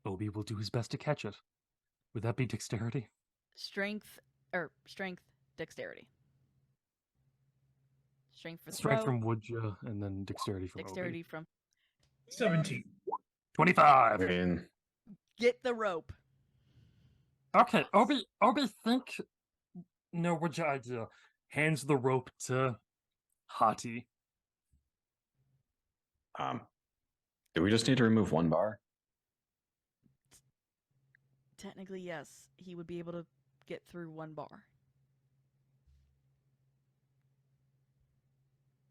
Obi will do his best to catch it. Would that be dexterity? Strength, dexterity. Strength for Strength throw, from Woodja, and then dexterity from dexterity Obi. from 17. 25! In. get the rope. Okay, Obi, think, no, Woodja idea. Hands the rope to Hati. Do we just need to remove one bar? Technically, yes, he would be able to get through one bar.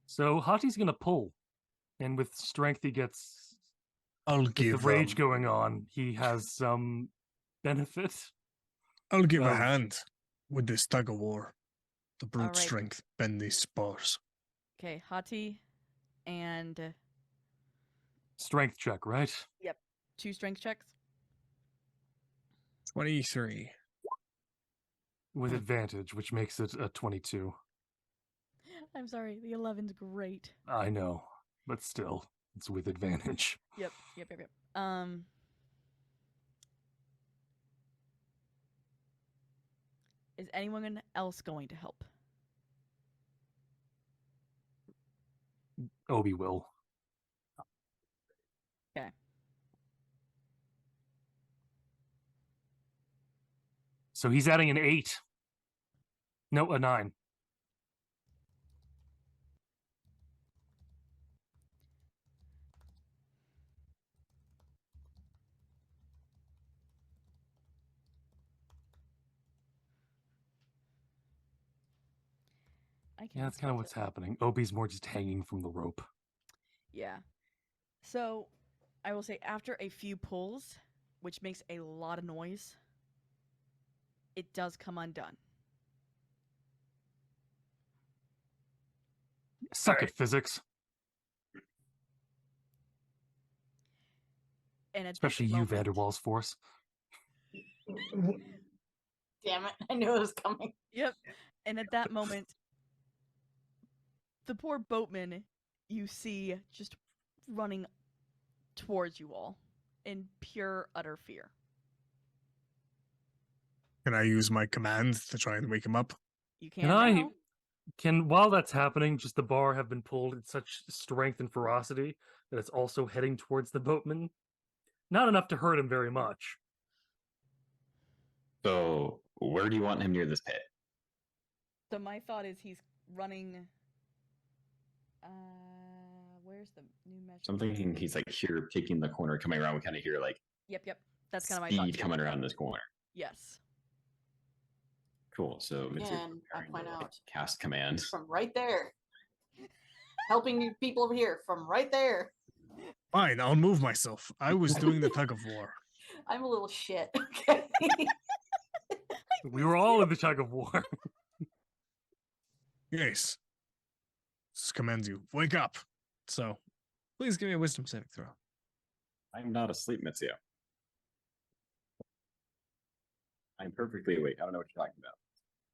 So Hati's gonna pull. And with strength he gets, I'll with the give rage going on, he has some benefit. I'll give a of- hand with this tug of war. The brute Alright. strength bend these spars. Okay, Hati and Strength check, right? 2 strength checks. 23. With advantage, which makes it a 22. I'm sorry, the 11's great. I know, but still, it's with advantage. Yep. Is anyone else going to help? Obi will. Okay. So he's adding an 8. No, a 9. I can't Yeah, that's kind of spell what's it. happening. Obi's more just hanging from the rope. Yeah. So, I will say after a few pulls, which makes a lot of noise, it does come undone. Suck Alright. at physics, And at especially this you, moment, Vanderwall's force. Damn it! I knew it was coming. Yep. And at that moment, the poor boatman you see just running towards you all in pure, utter fear. Can I use my command to try and wake him up? You Can can I? now. Can while that's happening, just the bar have been pulled at such strength and ferocity that it's also heading towards the boatman. Not enough to hurt him very much. So, where do you want him near this pit? So my thought is he's running. Where's the new measure? So I'm thinking he's like here, taking the corner, coming around. We kind of hear like Yep. That's kind of my thought. speed too. coming around this corner. Yes. Cool. So Mitsu Again, I preparing point to, like, out cast command. from right there, helping you people over here from right there. Fine, I'll move myself. I was doing the tug of war. I'm a little shit. Okay. We were all in the tug of war. Yes. This commands you. Wake up. So, please give me a wisdom saving throw. I'm not asleep, Mitsuo. I'm perfectly awake. I don't know what you're talking about.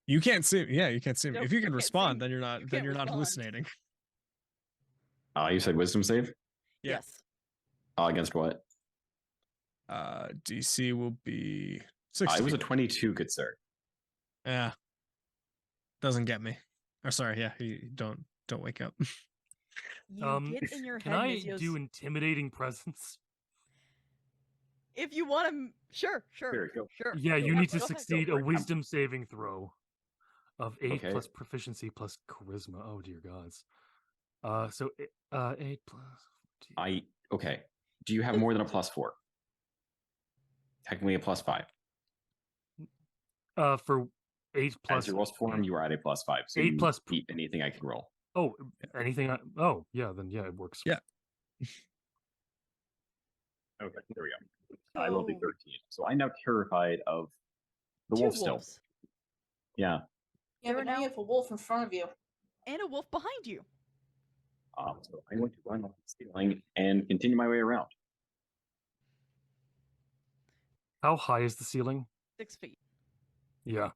You can't see. Yeah, you can't see me. Nope, If you you can can't see respond, me. then you're not. You Then can't you're not respond. hallucinating. You said wisdom save? Yeah. Yes. Against what? DC will be It 16. was a 22, good sir. Yeah. Doesn't get me. Or sorry, yeah. Don't wake up. You get in your Can head, I Mizios. do intimidating presence? If you want to, sure. Here, go. Sure. Yeah, you Go need to ahead. succeed a for it. wisdom saving throw of 8 Okay. plus proficiency plus charisma. Oh dear gods. So 8 plus. Okay. Do you have more than a +4? Technically a +5. For 8 plus As your roll form, you are at a +5. So 8 you plus beat anything I can roll. Oh, anything? Oh, yeah. Then yeah, it works. Yeah. Okay, there we go. I rolled a So- 13. So I'm now terrified of the Two wolf still. wolves Yeah. Yeah, There but are now now- you have a wolf in front of you. and a wolf behind you. So I'm going to run off the ceiling and continue my way around. How high is the ceiling? 6 feet. Yeah.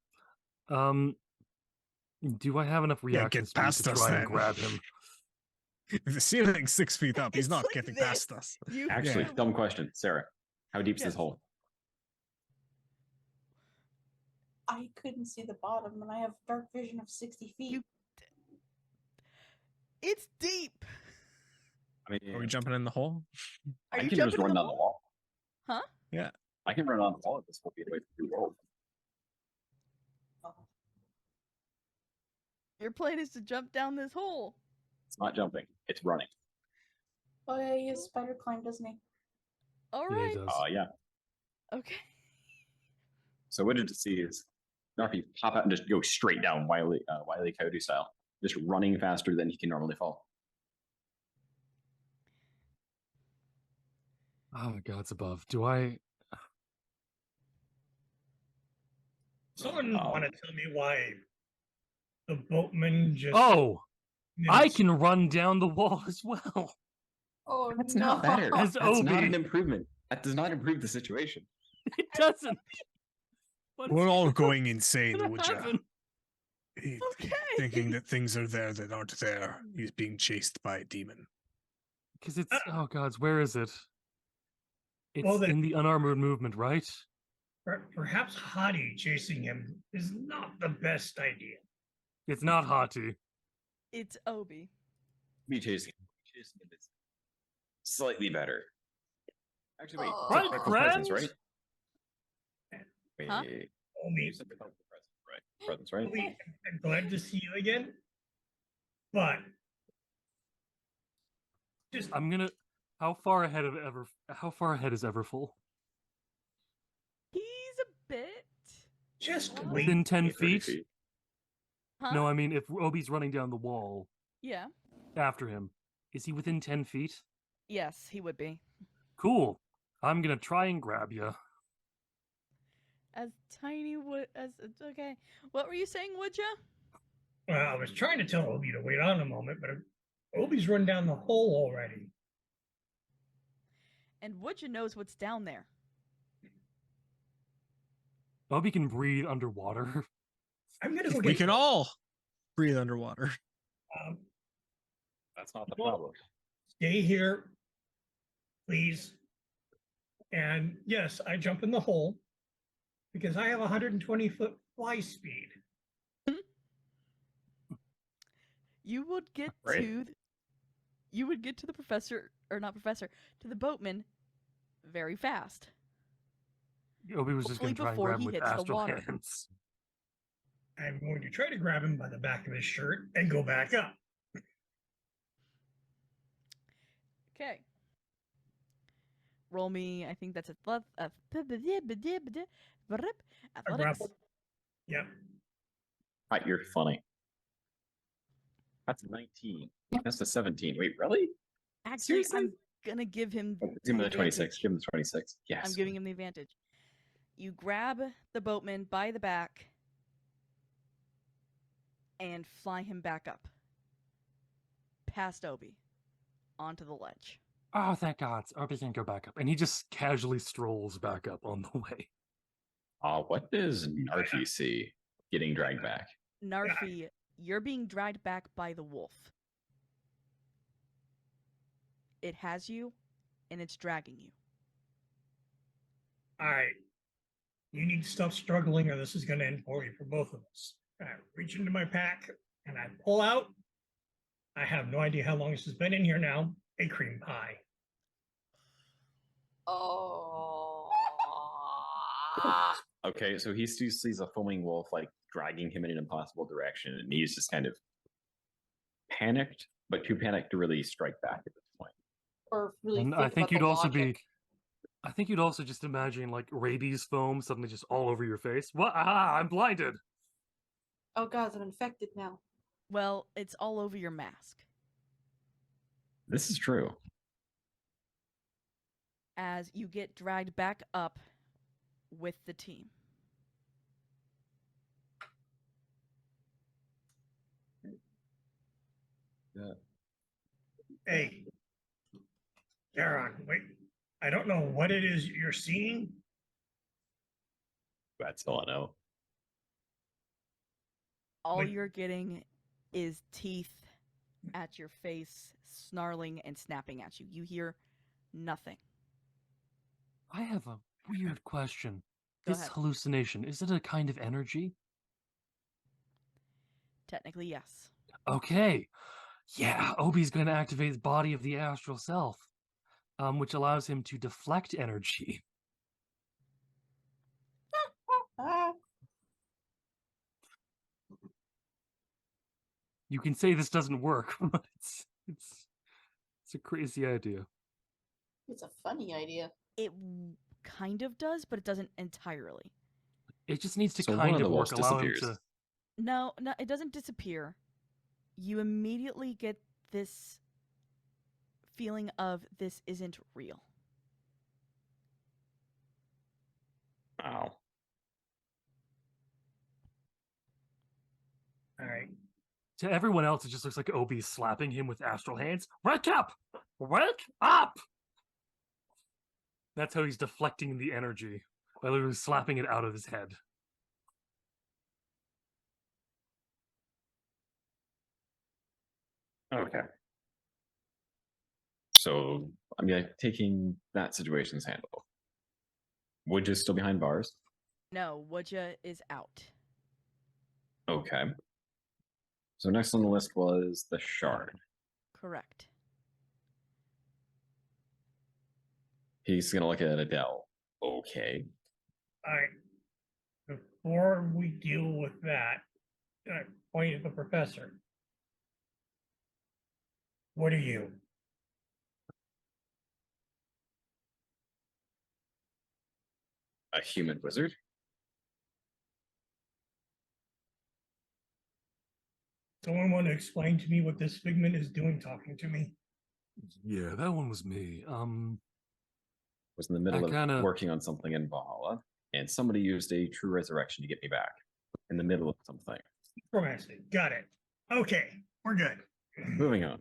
Do I have enough Yeah, reaction get speed past to us try and then. grab him? If the ceiling's 6 feet up, he's It's not like getting this. past us. You Actually, you- dumb question. Sarah, how deep's Yes. this hole? I couldn't see the bottom, and I have dark vision of 60 feet. You- It's deep. I mean, Are we jumping in the hole? Are I you can just jumping in run the down the hole? wall. Huh? Yeah. I can run on the wall at this 4 feet away from the wall. Your plan is to jump down this hole. It's not jumping. It's running. Oh yeah, he has spider climb, doesn't he? All Yeah, right. he does. Yeah. Okay. So what did you see is Narfi pop out and just go straight down Wile E. Coyote style, just running faster than he can normally fall. Oh, God's above. Do I? Someone want to tell me why the boatman just. Oh, I minutes- can run down the wall as well. Oh, That's no. not better. As That's not Obi. an improvement. That does not improve the situation. It doesn't. What's We're all going insane, gonna would ya? happen? Okay. Thinking that things are there that aren't there. He's being chased by a demon. Because it's oh gods, where is it? It's Well, then- in the unarmored movement, right? Perhaps Hadi chasing him is not the best idea. It's not Hati. It's Obi. Me chasing him is slightly better. Actually, wait. Right, it's critical presence, friend? right? Wait, Huh? Omi, you said critical presence, right? Presence, right? Omi, I'm glad to see you again. But just I'm gonna. How far ahead of ever? How far ahead is Everfull? He's a bit. just wait. Within 10 30 feet? Huh? No, I mean if Obi's running down the wall Yeah. after him, is he within 10 feet? Yes, he would be. Cool. I'm gonna try and grab you. as tiny as okay. What were you saying, would you? Well, I was trying to tell Obi to wait on a moment, but Obi's run down the hole already. And Woodja knows what's down there. Obi can breathe underwater. I'm gonna go We get. can all breathe underwater. Um, That's not the Well- problem. Stay here, please. And yes, I jump in the hole because I have 120-foot fly speed. You would get Right. to the professor, or not professor, to the boatman very fast. Obi was just going Hopefully to try and before grab he him with hits the astral water. hands. I'm going to try to grab him by the back of his shirt and go back up. Okay. Roll me, I think that's athletics. grapple. Yep. Right, you're funny. That's 19. That's the 17. Wait, really? Actually, Seriously? I'm gonna give him Oh, give him the 26. advantage. Give him the 26. Yes. I'm giving him the advantage. You grab the boatman by the back and fly him back up. Past Obi. Onto the ledge. Oh, thank God. Obi can go back up. And he just casually strolls back up on the way. What does Narfi see getting dragged back? Narfi, you're being dragged back by the wolf. It has you, and it's dragging you. All right. You need to stop struggling, or this is going to end poorly for both of us. I reach into my pack and I pull out. I have no idea how long this has been in here now. A cream pie. Oh. Okay, so he sees a foaming wolf like dragging him in an impossible direction, and he's just kind of panicked, but too panicked to really strike back at this point. Or really And think I think about you'd the also logic. be. I think you'd also just imagine like rabies foam suddenly just all over your face. What? Ah, I'm blinded. Oh god, I'm infected now. Well, it's all over your mask. This is true. As you get dragged back up with the team. Yeah. Hey, Daron, wait. I don't know what it is you're seeing. That's all I know. All Wait. you're getting is teeth at your face, snarling and snapping at you. You hear nothing. I have a weird question. Go This ahead. hallucination, is it a kind of energy? Technically, yes. Okay. Yeah, Obi's going to activate the body of the astral self, which allows him to deflect energy. You can say this doesn't work, but it's a crazy idea. It's a funny idea. It kind of does, but it doesn't entirely. It just needs to So one kind of of the work, wolves allow him disappears. to. No, it doesn't disappear. You immediately get this feeling of this isn't real. Wow. All right. To everyone else, it just looks like Obi slapping him with astral hands. Wake up! Wake up! That's how he's deflecting the energy by literally slapping it out of his head. Okay. So I'm taking that situation's handle. Wood is still behind bars. No, Woodja is out. Okay. So next on the list was the shard. Correct. He's gonna look at Adele. Okay. All right. Before we deal with that, I point at the professor. What are you? A human wizard? Someone want to explain to me what this figment is doing talking to me? Yeah, that one was me. Was in the middle I kinda- of working on something in Valhalla. and somebody used a true resurrection to get me back in the middle of something. Romantic. Got it. Okay, we're good. Moving on.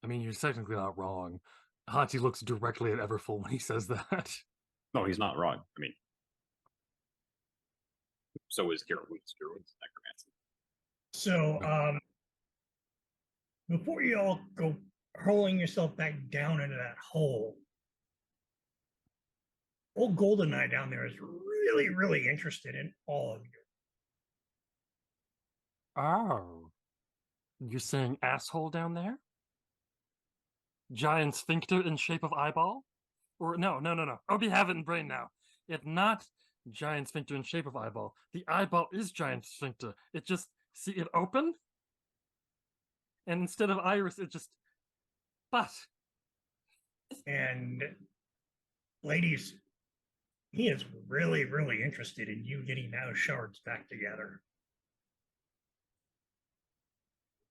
I mean, you're technically not wrong. Hati looks directly at Everfull when he says that. No, he's not wrong. I mean, so is Kira Woods. Kira Woods necromancy. So, before you all go hurling yourself back down into that hole, old Goldeneye down there is really, really interested in all of you. Oh. You're saying asshole down there? Giant sphincter in shape of eyeball? Or no. Obi have it in brain now. If not giant sphincter in shape of eyeball, the eyeball is giant sphincter. It just, see it open? And instead of iris, it just, but. And ladies, he is really, really interested in you getting those shards back together.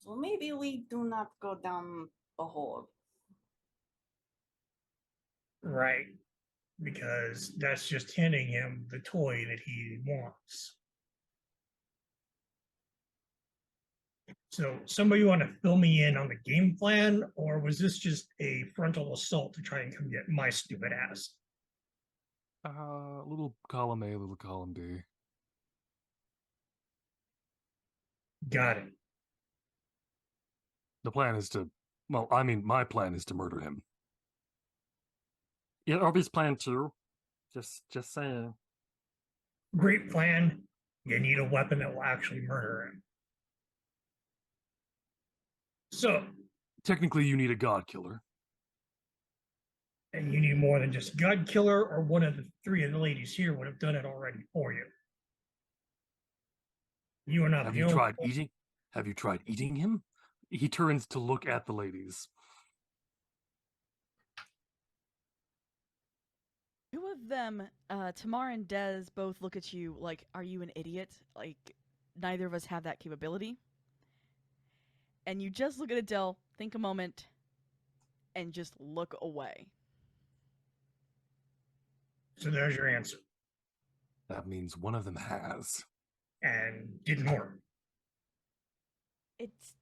So maybe we do not go down the hole. Right. Because that's just handing him the toy that he wants. So somebody want to fill me in on the game plan, or was this just a frontal assault to try and come get my stupid ass? Little column A, little column B. Got it. The plan is to, well, I mean, my plan is to murder him. Yeah, Obi's plan too. Just saying. Great plan. You need a weapon that will actually murder him. So, Technically, you need a god killer. and you need more than just God Killer, or one of the three of the ladies here would have done it already for you. You are not Have the you only tried one. eating? Have you tried eating him? He turns to look at the ladies. Two of them, Tamar and Dez, both look at you like, are you an idiot? Like, neither of us have that capability. And you just look at Adele, think a moment, and just look away. So there's your answer. That means one of them has. And didn't work. It's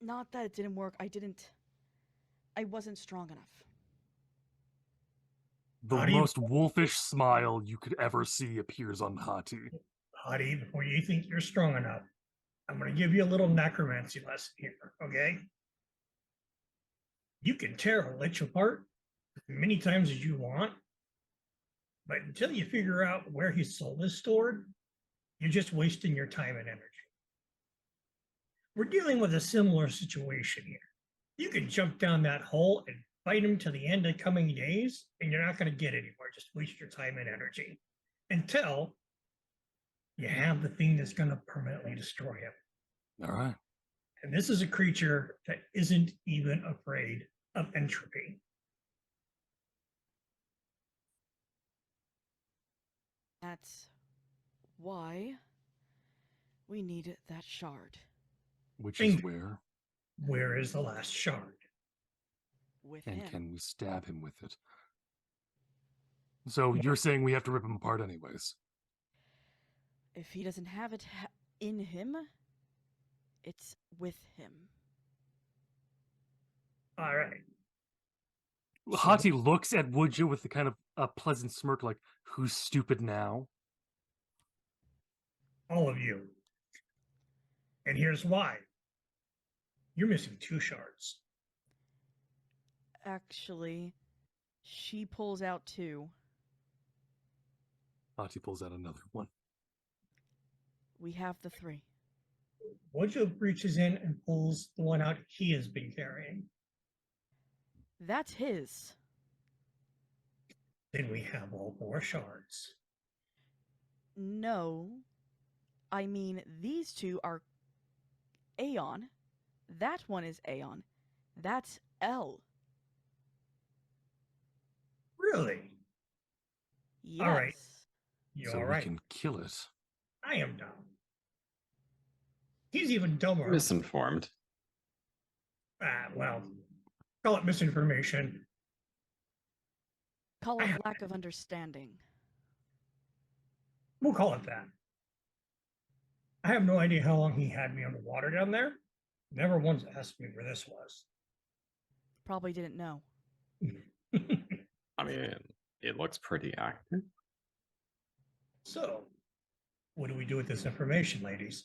not that it didn't work. I wasn't strong enough. The Hati, most wolfish smile you could ever see appears on Hati. Hati, before you think you're strong enough, I'm going to give you a little necromancy lesson here, okay? You can tear a lich apart as many times as you want, but until you figure out where his soul is stored, you're just wasting your time and energy. We're dealing with a similar situation here. You can jump down that hole and fight him to the end of coming days, and you're not going to get anywhere. Just waste your time and energy until you have the thing that's going to permanently destroy him. All right. And this is a creature that isn't even afraid of entropy. That's why we need that shard. Which Bingo. is where? Where is the last shard? With And him. can we stab him with it? So you're saying we have to rip him apart anyways? If he doesn't have it in him, it's with him. All right. Hati looks at Woodja with the kind of a pleasant smirk, like, who's stupid now? All of you. And here's why. You're missing 2 shards. Actually, she pulls out 2. Hati pulls out another one. We have the 3. Woodja reaches in and pulls the one out he has been carrying. That's his. Then we have all 4 shards. No. I mean, these 2 are Aeon. That one is Aeon. That's L. Really? Yes. All right. You So all we right? can kill it. I am dumb. He's even dumber. Misinformed. Well, call it misinformation. Call it lack of understanding. We'll call it that. I have no idea how long he had me underwater down there. Never once asked me where this was. Probably didn't know. I mean, it looks pretty active. So, what do we do with this information, ladies?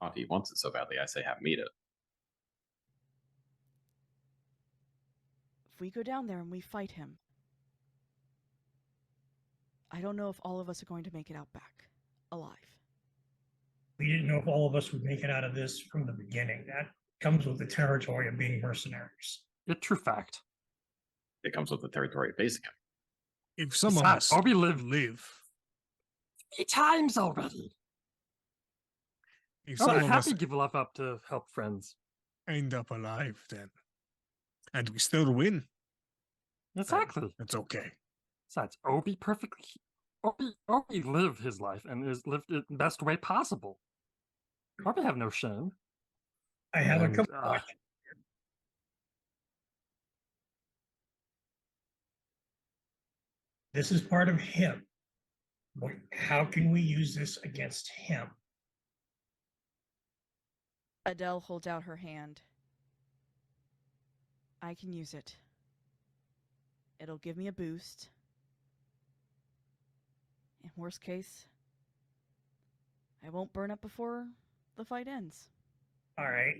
If he wants it so badly, I say have meet it. If we go down there and we fight him, I don't know if all of us are going to make it out back alive. We didn't know if all of us would make it out of this from the beginning. That comes with the territory of being mercenaries. A true fact. It comes with the territory of facing him. If some of Besides, us Obi live, lived 3 times already. if I'll some be of us happy to give life up to help friends. end up alive, then, and we still win, Exactly. it's okay. Besides, Obi lived his life and has lived it the best way possible. Obi have no shame. I have a And, couple questions. This is part of him. How can we use this against him? Adele holds out her hand. I can use it. It'll give me a boost. In worst case, I won't burn up before the fight ends. All right.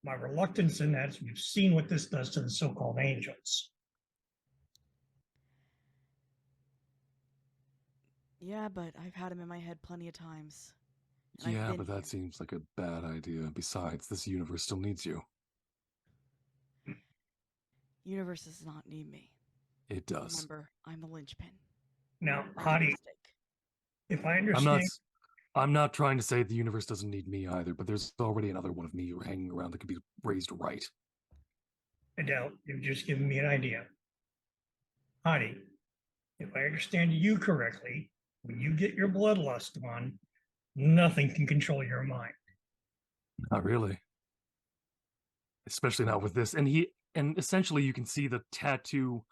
My reluctance in that is we've seen what this does to the so-called angels. Yeah, but I've had him in my head plenty of times. And I've Yeah, been but here. that seems like a bad idea. Besides, this universe still needs you. Universe does not need me. It does. Remember, I'm the linchpin. Now, My Hadi, mistake. if I understand, I'm not trying to say the universe doesn't need me either, but there's already another one of me hanging around that could be raised right. Adele, you've just given me an idea. Hadi, if I understand you correctly, when you get your bloodlust on, nothing can control your mind. Not really. Especially not with this. And essentially you can see the tattoo,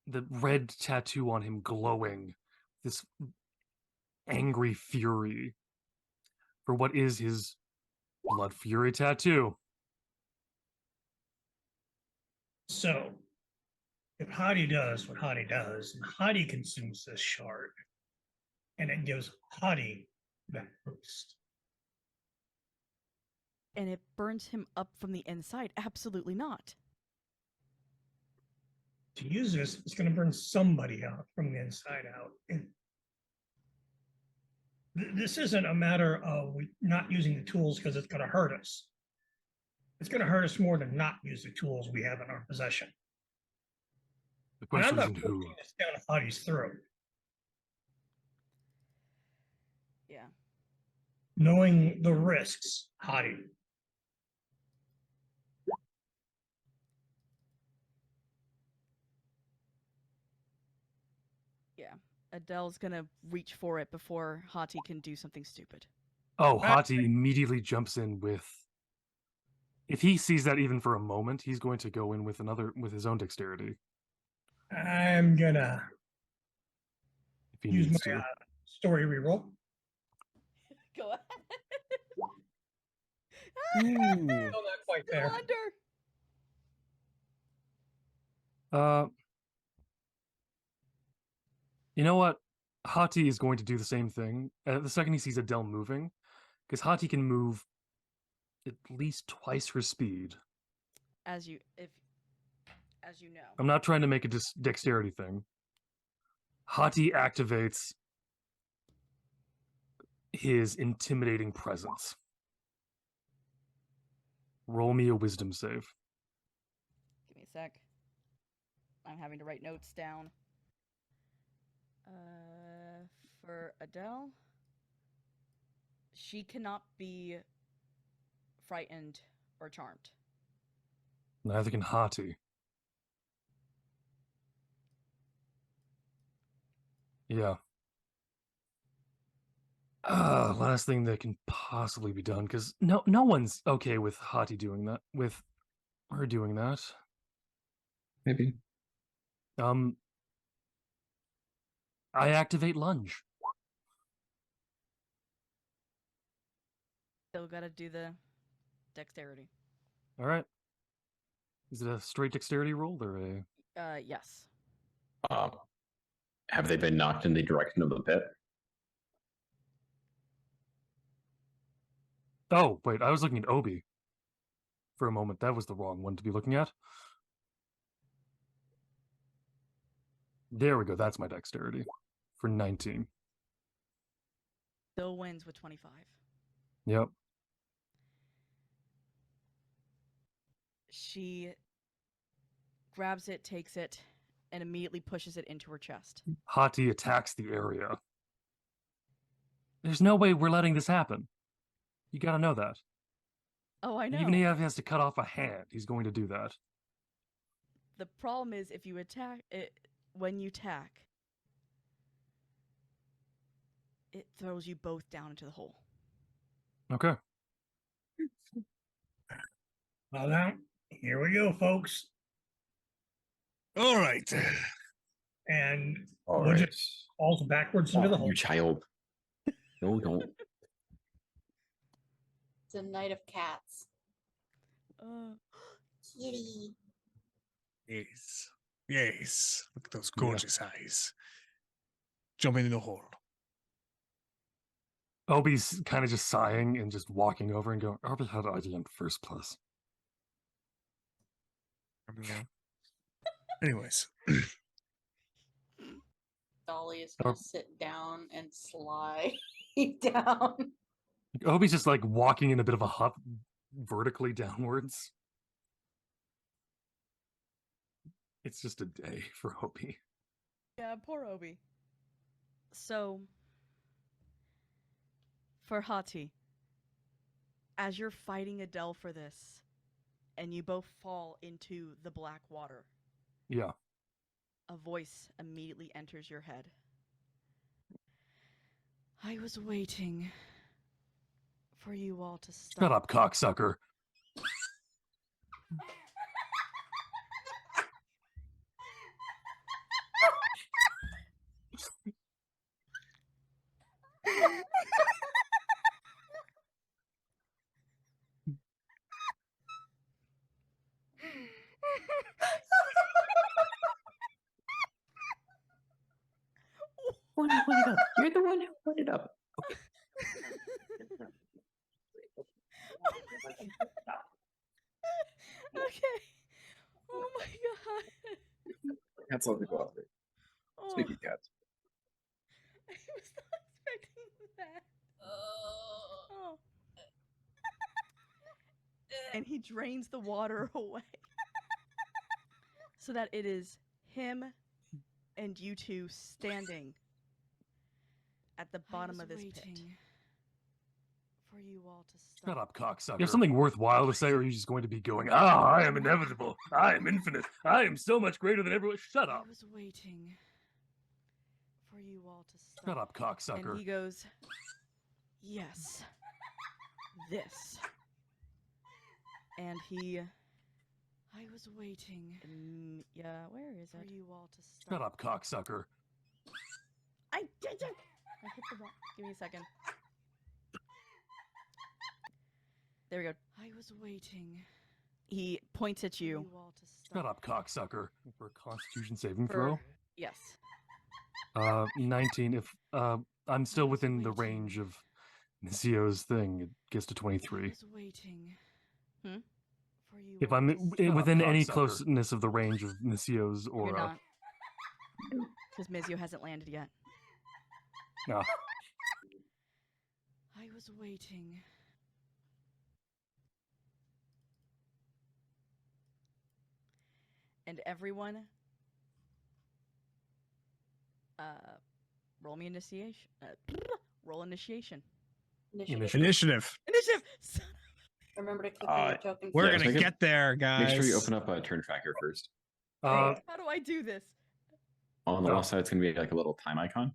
the red tattoo on him glowing, this angry fury for what is his blood fury tattoo. So, if Hadi does what Hadi does, and Hadi consumes this shard, and it gives Hadi that boost. And it burns him up from the inside. Absolutely not. To use this, it's going to burn somebody out from the inside out. This isn't a matter of not using the tools because it's going to hurt us. It's going to hurt us more to not use the tools we have in our possession. The And I'm question not isn't who. forcing this down Hadi's throat. Yeah. Knowing the risks, Hadi. Yeah. Adele's gonna reach for it before Hati can do something stupid. Oh, Hati immediately jumps in with. If he sees that even for a moment, he's going to go in with his own dexterity. I'm gonna If he use needs my to. story reroll. Go ahead. Still not quite Still there. under. You know what? Hati is going to do the same thing. The second he sees Adele moving, because Hati can move at least twice her speed. As you know. I'm not trying to make a dexterity thing. Hati activates his intimidating presence. Roll me a wisdom save. Give me a sec. I'm having to write notes down. For Adele, she cannot be frightened or charmed. Neither can Hati. Yeah. Last thing that can possibly be done, because no one's okay with Hati doing that, with her doing that. Maybe. I activate lunge. Still gotta do the dexterity. All right. Is it a straight dexterity roll or a? Yes. Have they been knocked in the direction of the pit? Oh, wait, I was looking at Obi for a moment. That was the wrong one to be looking at. There we go. That's my dexterity for 19. Still wins with 25. Yep. She grabs it, takes it, and immediately pushes it into her chest. Hati attacks the area. There's no way we're letting this happen. You gotta know that. Oh, I know. Even if he has to cut off a hand, he's going to do that. The problem is if you attack it when you tack, it throws you both down into the hole. Okay. Well, now, here we go, folks. All right. And All Woodger right. falls backwards into the hole. You child. No, don't. It's a night of cats. Kitty. Yes. Yes. Look at those gorgeous eyes. Jumping in the hole. Obi's kind of just sighing and just walking over and going, Obi had an idea in first place. Anyways. Dolly is gonna sit down and slide down. Obi's just like walking in a bit of a hop vertically downwards. It's just a day for Obi. Yeah, poor Obi. So, for Hati, as you're fighting Adele for this, and you both fall into the black water, Yeah. a voice immediately enters your head. I was waiting for you all to stop. Shut up, cocksucker. One who put it up. You're the one who put it up. Okay. Oh my god. Cats love to go out there. Oh, Speaking cats. I was not expecting that. Oh. And he drains the water away. So that it is him and you two standing at the bottom of this pit. For you all to stop. Shut up, cocksucker. You have something worthwhile to say, or are you just going to be going, I am inevitable. I am infinite. I am so much greater than everyone. Shut up. I was waiting for you all to stop. Shut up, cocksucker. And he goes, yes, this. And he, I was waiting. Yeah, where is it? For you all to stop. Shut up, cocksucker. I did it! I hit the wrong. Give me a second. There we go. I was waiting. He points at you. Shut up, cocksucker. For a Constitution saving throw. Yes. 19. If I'm still within the range of Nisio's thing, it gets to 23. I was waiting. Hmm? For you If all I'm to stop. within any cocksucker. closeness of the range of Nisio's You're aura. not. Because Mizio hasn't landed yet. No. I was waiting. And everyone, roll me initiation. Roll initiation. Initiative. Initiative. Remember to click on your tokens. We're Yeah, gonna so get there, guys. Make sure you open up a turn tracker first. How do I do this? On the left side, it's going to be like a little time icon.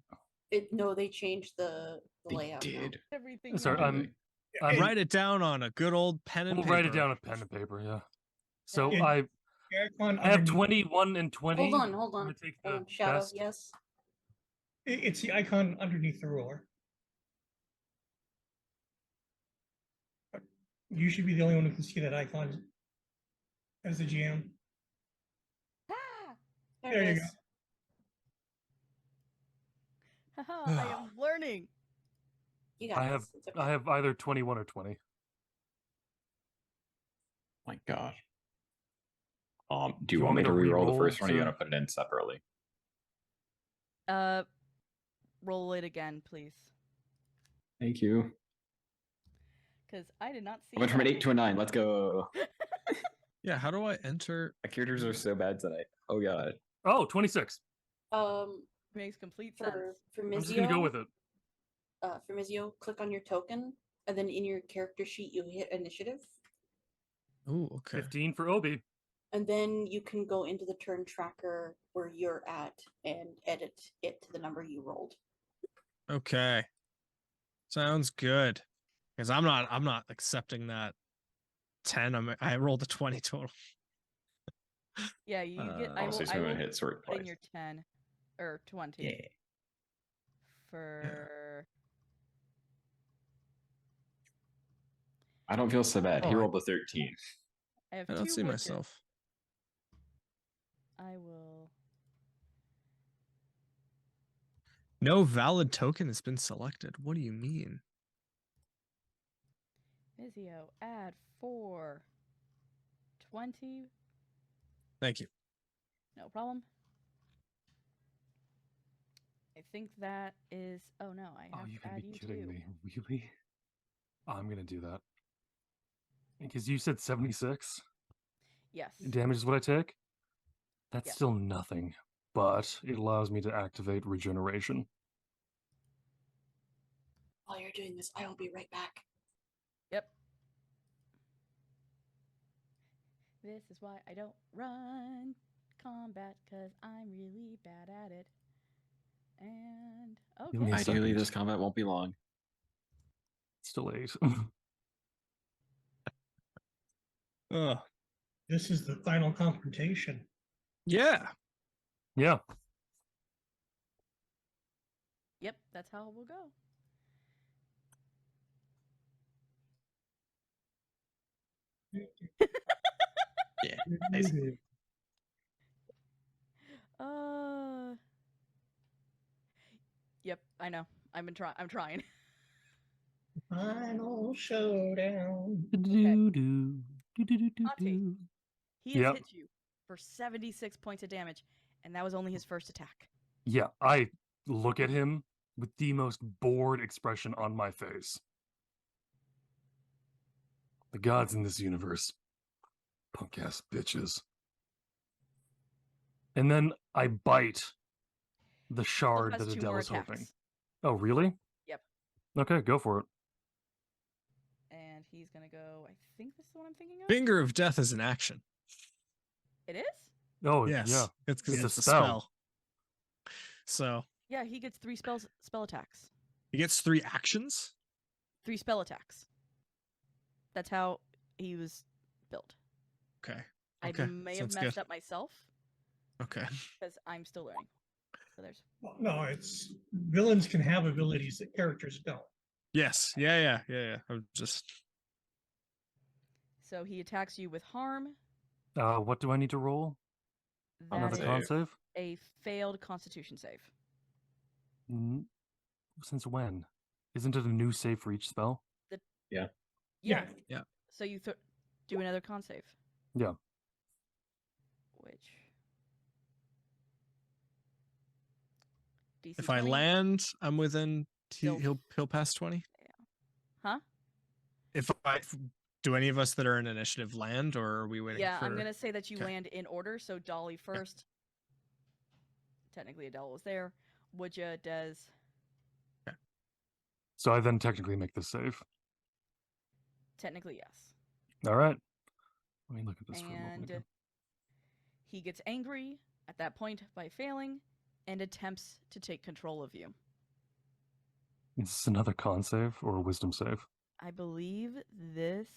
No, they changed the layout. now. Did. Everything. Sorry, now. I'm Write it down on a good old pen and we'll paper. write it down on pen and paper, yeah. So Yeah. I The icon have underneath- 21 and 20. Hold on. I'm hold gonna on. take the Shadow, best. yes. It's the icon underneath the ruler. You should be the only one who can see that icon as the GM. Ah! There you go. Haha, I am learning. You got I have this. It's okay. I have either 21 or 20. My God. Do Do you you want me to re-roll the re-roll first one, or you to- want to put it in separately? Roll it again, please. Thank you. Because I did not see I went from an that. 8 to a 9. Let's go. Yeah, how do I enter? My characters are so bad tonight. Oh God. Oh, 26. Makes complete sense. For I'm just gonna go Mizio, with it. for Mizio, click on your token, and then in your character sheet, you hit initiative, Oh, okay. 15 for Obi. and then you can go into the turn tracker where you're at and edit it to the number you rolled. Okay. Sounds good. Because I'm not accepting that 10. I rolled a 20 total. Yeah, you get. I will. so I I'm gonna will hit sort put in twice. your 10 or 20 Yeah. for. I don't feel so bad. He Oh, rolled a 13. I have I don't two see witches. myself. I will. No valid token has been selected. What do you mean? Vizio, add 4. 20. Thank you. No problem. I think that is. Oh no, I Oh, have you to can add be you kidding too. me. Really? I'm gonna do that. Because you said 76 Yes. damage is what I take? That's Yes. still nothing, but it allows me to activate regeneration. While you're doing this, I will be right back. Yep. This is why I don't run combat, because I'm really bad at it. And Give me a okay. Ideally, second. this combat won't be long. Still 8. Ugh. This is the final confrontation. Yeah. Yeah. Yep, that's how it will go. Yeah. Nice. Yep, I know. I'm trying. Final showdown. Ati, he has Yep. hit you for 76 points of damage, and that was only his first attack. Yeah, I look at him with the most bored expression on my face. The gods in this universe. Punk ass bitches. And then I bite the shard has that 2 Adele more is hoping. attacks. Oh, really? Yep. Okay, go for it. And he's gonna go. I think this is the one I'm thinking of. Finger of Death is an action. It is? Oh, Yes. yeah. It's because It's a it's a spell. spell. So Yeah, he gets 3 spell attacks. he gets 3 actions. 3 spell attacks. That's how he was built. Okay. I Okay. may have Sounds messed good. up myself Okay. because I'm still learning. So there's. Well, no, it's villains can have abilities that characters don't. Yes. Yeah. I'm just. So he attacks you with harm. What do I need to roll? That Another is con save? a failed Constitution save. Since when? Isn't it a new save for each spell? Yeah. Yeah. Yeah. So you do another con save. Yeah. Which. DC If I 20? land, I'm within. Still- He'll pass 20. Huh? Do any of us that are in initiative land, or are we waiting? Yeah, for... I'm gonna say that you Okay. land in order. So Dolly first. Technically, Adele was there. Woodja, Des. So I then technically make this save. Technically, yes. All right. Let me look at this for a moment. And again. he gets angry at that point by failing and attempts to take control of you. Is this another con save or a wisdom save? I believe this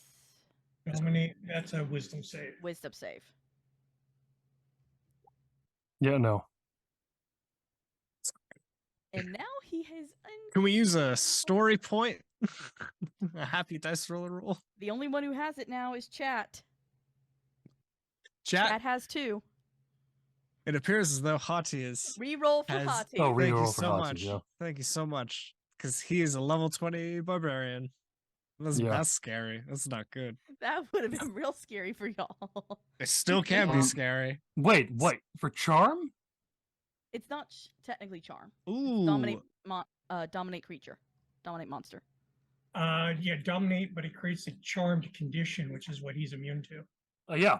Dominate, that's a wisdom save. wisdom save. Yeah, no. And now he has. Can we use a story point? A happy dice roller roll? The only one who has it now is Chat. Chat, Chat has 2. it appears as though Hati is. Reroll for has- Hati. Oh, Thank you reroll for so Hati, much. yeah. Thank you so much. Because he is a level 20 barbarian. Yeah. That's scary. That's not good. That would have been real scary for y'all. It still can be Um, scary. Wait, for charm? It's not technically charm. Ooh. Dominate creature. Dominate monster. Yeah, dominate, but it creates a charmed condition, which is what he's immune to. Yeah.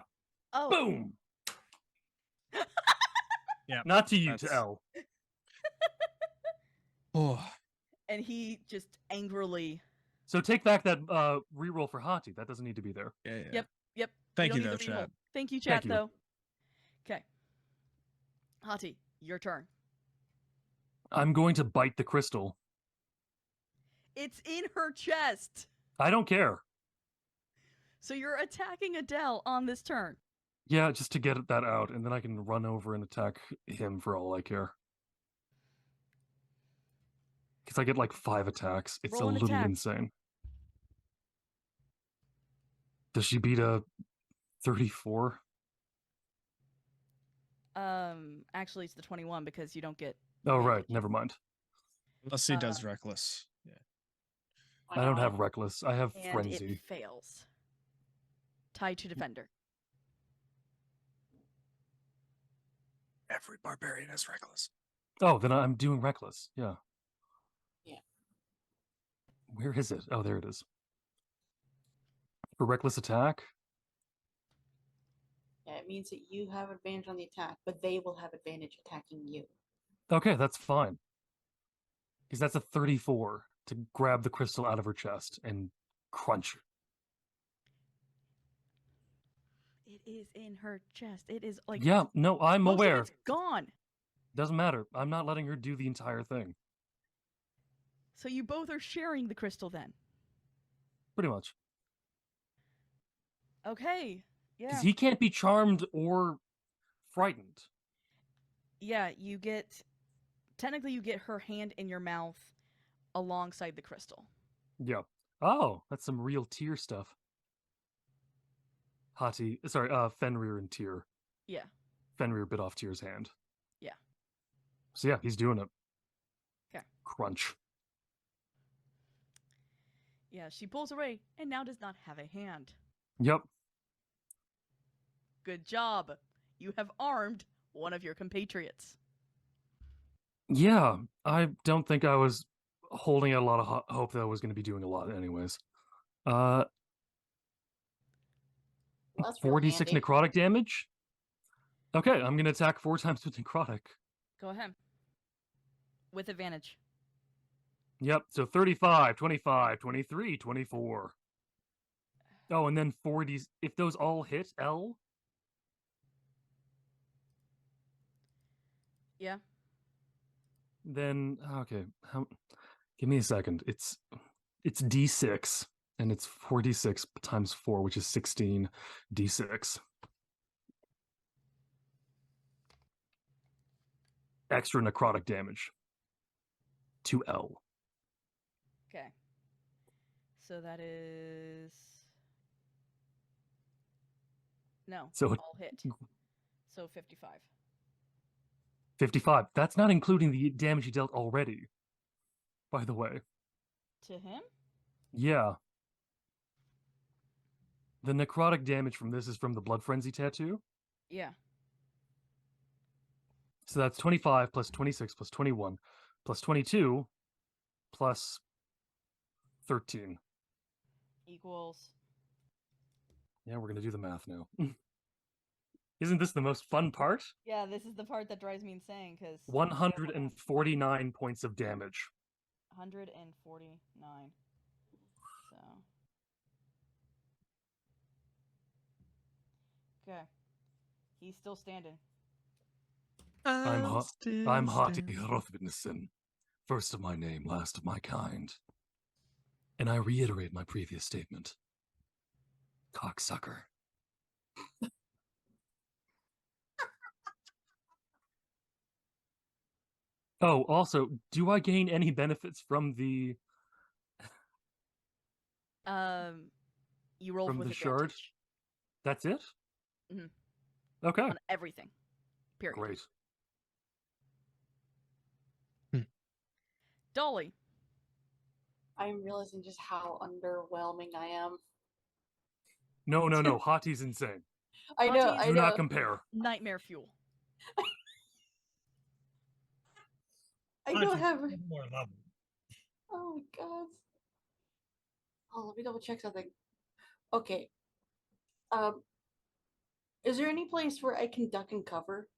Oh. Boom. Yeah. Not to you, to L. Oh. And he just angrily. So take back that reroll for Hati. That doesn't need to be there. Yeah. Yep. Thank you, don't though, need the reroll. Chat. Thank you, Chat, Thank you. though. Okay. Hati, your turn. I'm going to bite the crystal. It's in her chest. I don't care. So you're attacking Adele on this turn. Yeah, just to get that out, and then I can run over and attack him for all I care. Because I get like 5 attacks. It's Roll a an little attack. insane. Does she beat a 34? Actually, it's the 21 because you don't get. Oh, right. advantage. Never mind. Unless he does reckless. Yeah. I don't have reckless. I have And frenzy. it fails. Tied to defender. Every barbarian has reckless. Oh, then I'm doing reckless. Yeah. Yeah. Where is it? Oh, there it is. For reckless attack? Yeah, it means that you have advantage on the attack, but they will have advantage attacking you. Okay, that's fine. Because that's a 34 to grab the crystal out of her chest and crunch. It is in her chest. It is like. Yeah, no, I'm most aware. Of it's gone. Doesn't matter. I'm not letting her do the entire thing. So you both are sharing the crystal then. Pretty much. Okay. Yeah. Because he can't be charmed or frightened. Yeah, you get. Technically, you get her hand in your mouth alongside the crystal. Yeah. Oh, that's some real Tyr stuff. Fenrir and Tyr. Yeah. Fenrir bit off Tyr's hand. Yeah. So yeah, he's doing it. Okay. Crunch. Yeah, she pulls away and now does not have a hand. Yep. Good job. You have armed one of your compatriots. Yeah, I don't think I was holding out a lot of hope that I was going to be doing a lot anyways. Well, that's real 46 handy. necrotic damage? Okay, I'm going to attack 4 times with necrotic. Go ahead. With advantage. Yep, so 35, 25, 23, 24. Oh, and then 40. If those all hit L? Yeah. Then, okay, give me a second. It's D6, and it's 46 times 4, which is 16 D6. Extra necrotic damage to L. Okay. So that is. No. So all hit. So 55. 55. That's not including the damage he dealt already, by the way. To him? Yeah. The necrotic damage from this is from the Blood Frenzy tattoo. Yeah. So that's 25 plus 26 plus 21 plus 22 plus 13. Equals. Yeah, we're going to do the math now. Isn't this the most fun part? Yeah, this is the part that drives me insane because 149 points of damage. 149. So. Okay. He's still standing. I'm Hati Hrothvidnesen, first of my name, last of my kind. And I reiterate my previous statement. Cocksucker. Oh, also, do I gain any benefits from the You roll with shard? advantage That's it? Mhm. Okay, on everything. Period. great. Dolly. I'm realizing just how underwhelming I am. No, no, no. Hati's insane. I know, Hati's I Do know. not compare. nightmare fuel. I don't have. more level. Oh my god. Oh, let me double check something. Okay. Um, is there any place where I can duck and cover?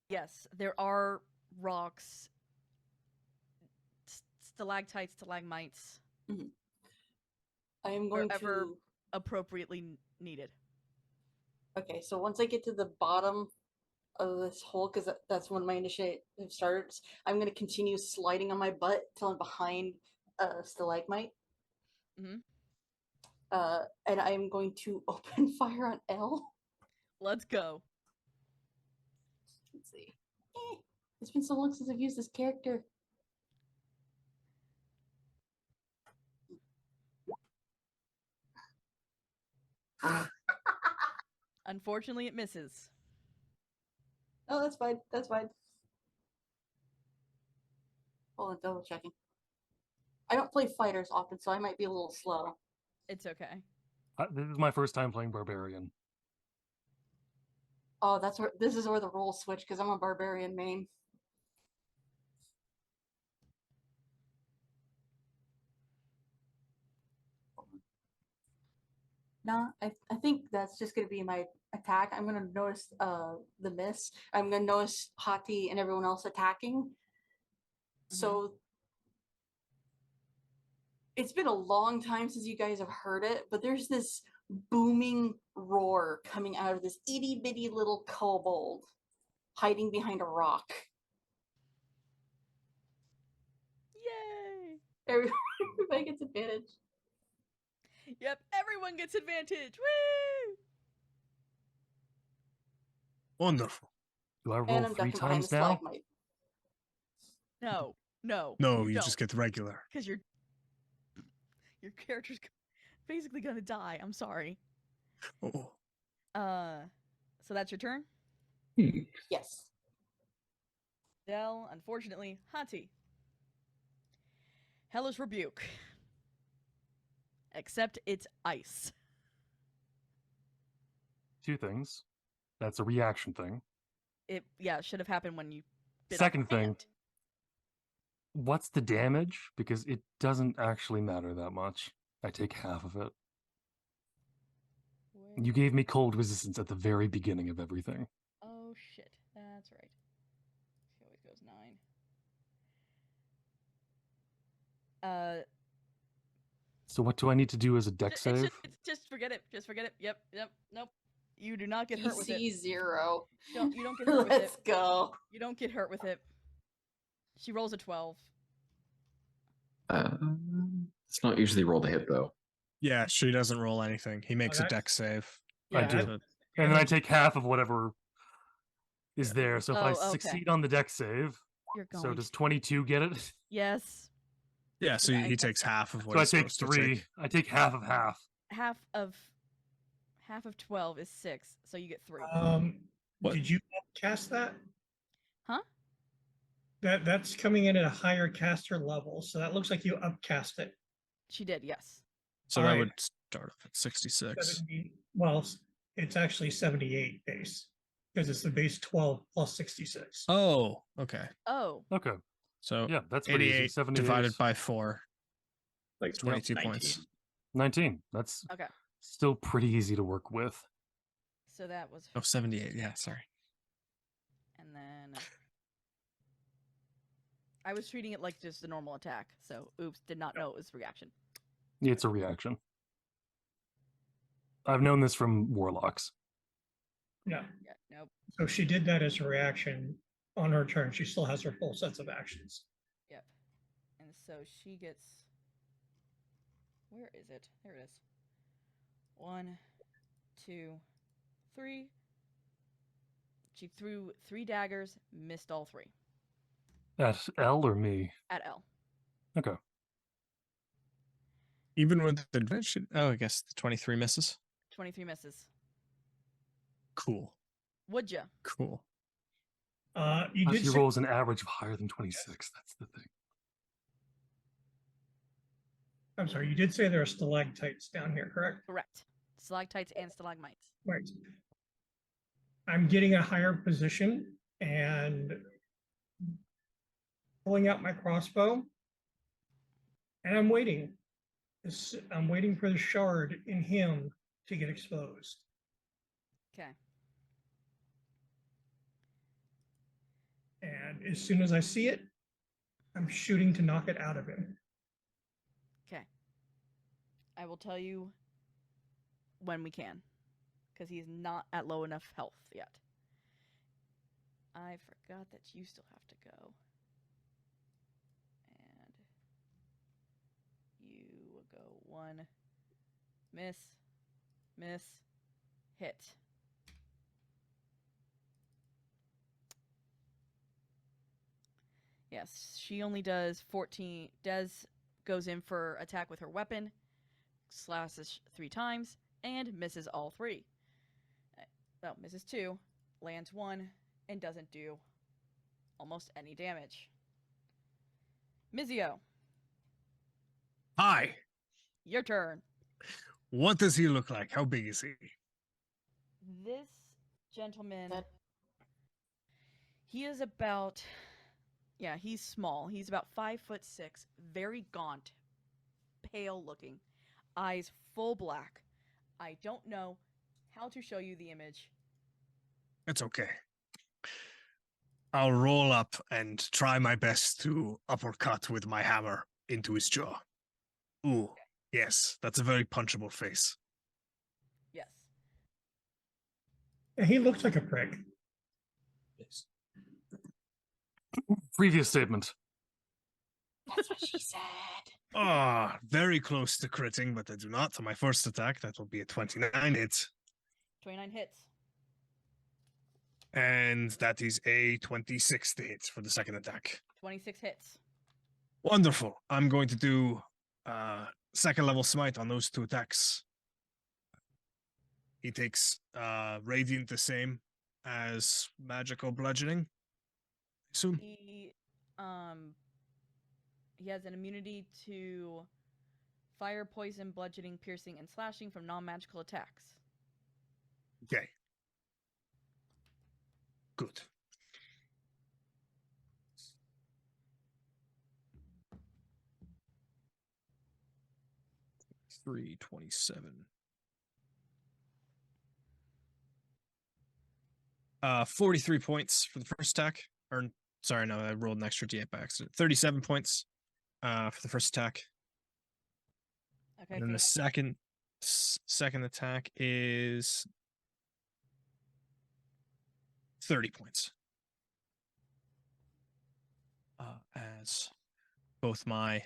Yes, there are rocks, stalactites, stalagmites, I am going wherever to. appropriately needed. Okay, so once I get to the bottom of this hole, because that's when my initiative starts, I'm going to continue sliding on my butt till I'm behind a stalagmite. Mm-hmm. And I am going to open fire on L. Let's go. Let's see. It's been so long since I've used this character. Unfortunately, it misses. Oh, that's fine. That's fine. Hold on, double checking. I don't play fighters often, so I might be a little slow. It's okay. This is my first time playing Barbarian. Oh, that's where this is where the roles switch because I'm a barbarian main. No, I think that's just gonna be my attack. I'm gonna notice the miss. I'm gonna notice Hati and everyone else attacking. So it's been a long time since you guys have heard it, but there's this booming roar coming out of this itty bitty little kobold hiding behind a rock. Yay! Everybody gets advantage. Yep, everyone gets advantage. Woo! Wonderful. Do I And roll I'm 3 ducking behind the times now? stalagmite. No, no, No, you you don't, just get regular. because your character's basically gonna die. I'm sorry. Oh. So that's your turn. Yes. Dell, unfortunately, Hati. Hellish Rebuke. Except it's ice. 2 things. That's a reaction thing. It should have happened when you bit Second off your thing. hand. What's the damage? Because it doesn't actually matter that much. I take half of it. You gave me cold resistance at the very beginning of everything. Oh shit, that's right. She always goes 9. So what do I need to do as a deck save? Just forget it. Just forget it. Yep. Nope. You do not get hurt with it. DC 0. You don't get hurt with it. Let's go. You don't get hurt with it. She rolls a 12. It's not usually roll to hit though. Yeah, she doesn't roll anything. He makes a that's- deck save. I do. So- And then I take half of whatever is there. So if I okay. succeed on the deck save, You're going. so does 22 get it? Yes. yeah, so I- he takes half of what So I he's take supposed to 3. take. I take half of half. Half of 12 is 6, so you get 3. What? Did you cast that? Huh? That's coming in at a higher caster level, so that looks like you upcast it. She did, yes. So that Alright. would start off at 66. 70, well, it's actually 78 base because it's the base 12 plus 66. Oh, okay. Oh. Okay. So Yeah, that's pretty easy. 88 78 divided by 4. Like It's 22 points. 19. That's Okay. still pretty easy to work with. So that was. Oh, 78. Yeah, sorry. And then. I was treating it like just a normal attack, so oops, did not know it was reaction. It's a reaction. I've known this from warlocks. Yeah. Yeah, nope. So she did that as a reaction on her turn. She still has her full sets of actions. Yep. And so she gets. Where is it? There it is. 1, 2, 3. She threw 3 daggers, missed all 3. At L or me? At L. Okay. Even with the advantage, oh, I guess the 23 misses. 23 misses. Cool. Would ya? Cool. You Unless did he say, rolls an average of higher than 26. That's the thing. I'm sorry, you did say there are stalactites down here, correct? Correct. Stalactites and stalagmites. Right. I'm getting a higher position and pulling out my crossbow, and I'm waiting. I'm waiting for the shard in him to get exposed. Okay. And as soon as I see it, I'm shooting to knock it out of him. Okay. I will tell you when we can, because he's not at low enough health yet. I forgot that you still have to go. And you will go 1, miss, hit. Yes, she only does 14. Des goes in for attack with her weapon, slashes 3 times, and misses all 3. Well, misses 2, lands 1, and doesn't do almost any damage. Mizio, Hi. your turn. What does he look like? How big is he? This gentleman, he is about, yeah, he's small. He's about 5'6", very gaunt, pale looking, eyes full black. I don't know how to show you the image. It's okay. I'll roll up and try my best to uppercut with my hammer into his jaw. Ooh, yes, that's a very punchable face. Yes. He looks like a prick. Yes. Previous statement. That's what she said. Ah, very close to critting, but I do not. On my first attack, that will be a 29 hit. 29 hits. And that is a 26 to hit for the second attack. 26 hits. Wonderful. I'm going to do second level smite on those 2 attacks. He takes radiant the same as magical bludgeoning. I assume. He has an immunity to fire, poison, bludgeoning, piercing, and slashing from non-magical attacks. Okay. Good. $327. 43 points for the first attack. Or sorry, no, I rolled an extra D8 by accident. 37 points for the first attack. Okay. And then the second attack is 30 points. As both my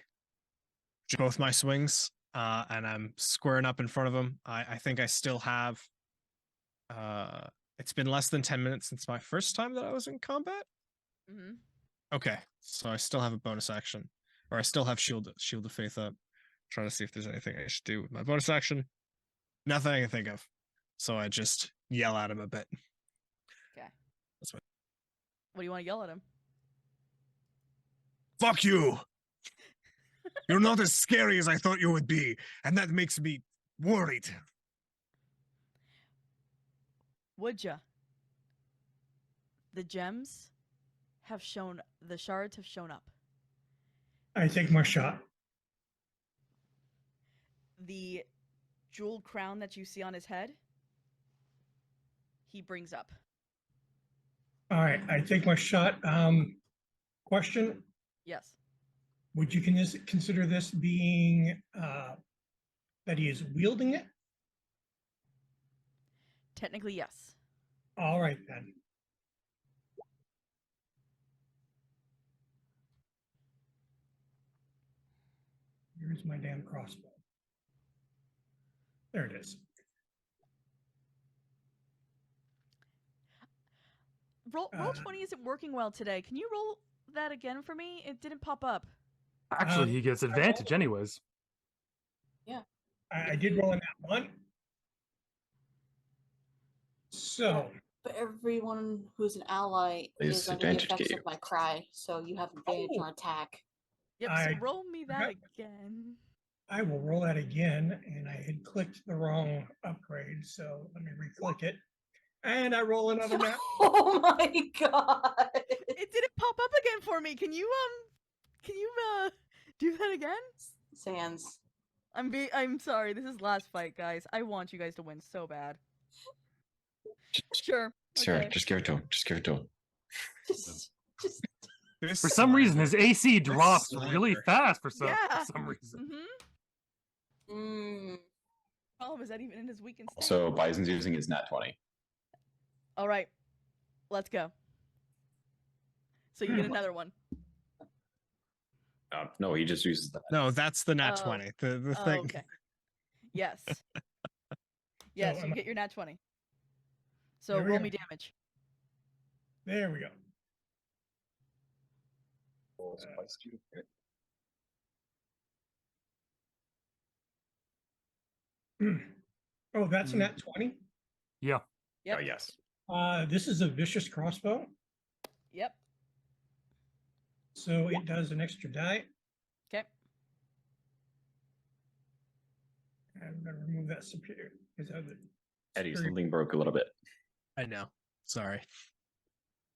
swings, and I'm squaring up in front of him. I think I still have. It's been less than 10 minutes since my first time that I was in combat. Mm-hmm. Okay, so I still have a bonus action, or I still have shield of faith up. Trying to see if there's anything I should do with my bonus action. Nothing I can think of. So I just yell at him a bit. Okay. That's what. What do you want to yell at him? Fuck you! You're not as scary as I thought you would be, and that makes me worried. Would ya? The gems have shown, the shards have shown up. I take my shot. The jeweled crown that you see on his head, he brings up. All right, I take my shot. Question: Yes. would you consider this being that he is wielding it? Technically, yes. All right, then. Here's my damn crossbow. There it is. Roll 20 isn't working well today. Can you roll that again for me? It didn't pop up. Actually, he gets advantage anyways. Yeah. I did roll in that one. So. But everyone who's an ally There's is under the advantage to effects get of my cry, so you have advantage on attack. Yep, so roll me that again. I will roll that again, and I had clicked the wrong upgrade, so let me re-click it. And I roll another map. Oh my god! It didn't pop up again for me. Can you do that again? Sans. I'm sorry. This is last fight, guys. I want you guys to win so bad. Sure. Sure, Okay. just give it to him. Just give it to him. Just For some reason, his AC drops really fast for some reason. Oh, is that even in his weakened state? So Bison's using his nat 20. All right, let's go. So you get another one. No, he just uses that. No, that's the nat 20. The thing. Okay. Yes. Yes, you get your nat 20. So roll me damage. There we go. Oh, that's a nat 20? Yeah. Yep. Oh, yes. This is a vicious crossbow. Yep. So it does an extra die. Okay. I'm going to remove that superior. Eddie, something broke a little bit. I know. Sorry.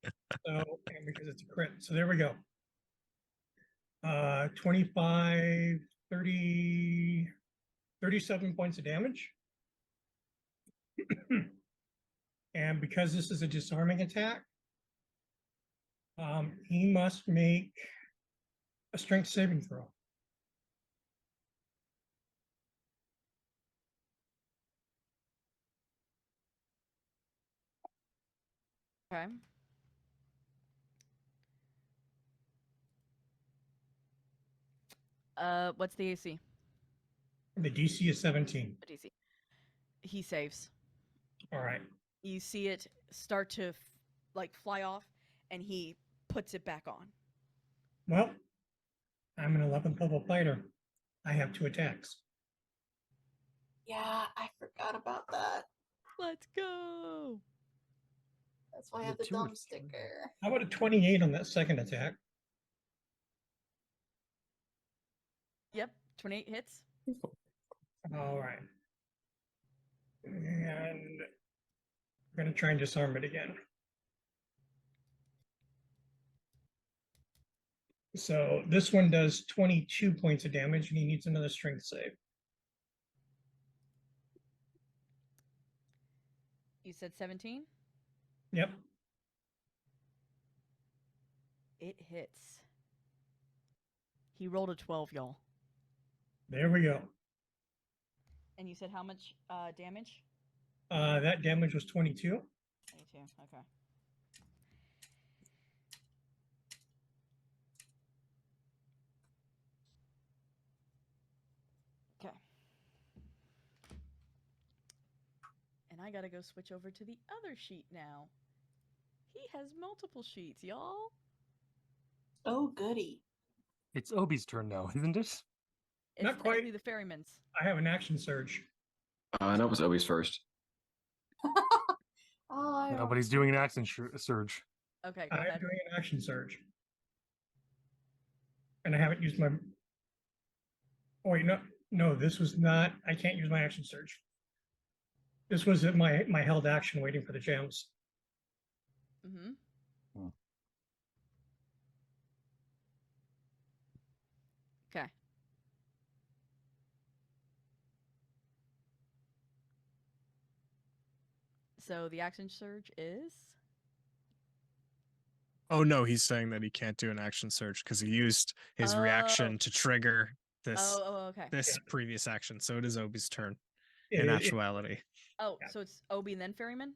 So, and because it's a crit. So there we go. 25, 30, 37 points of damage. And because this is a disarming attack, he must make a strength saving throw. Okay. What's the AC? The DC is 17. The DC. He saves. All right. You see it start to like fly off, and he puts it back on. Well, I'm an 11th level fighter. I have 2 attacks. Yeah, I forgot about that. Let's go. That's why I have the dumb sticker. How about a 28 on that second attack? Yep, 28 hits. All right. And we're going to try and disarm it again. So this one does 22 points of damage, and he needs another strength save. You said 17? Yep. It hits. He rolled a 12, y'all. There we go. And you said how much damage? That damage was 22. 22, okay. Okay. And I gotta go switch over to the other sheet now. He has multiple sheets, y'all. Oh, goody. It's Obi's turn now, isn't it? It's Not quite. the ferryman's. I have an action surge. No, it was Obi's first. Oh, No, but he's doing an action surge. Okay, go I'm ahead. doing an action surge. And I haven't used my... Oh, wait, no, this was not... I can't use my action surge. This was my held action waiting for the gems. Mm-hmm. Okay. So the action surge is? Oh no, he's saying that he can't do an action surge because he used his reaction to trigger this okay. this previous action. So it is Obi's turn It- in it- actuality. Oh, so it's Obi and then ferryman?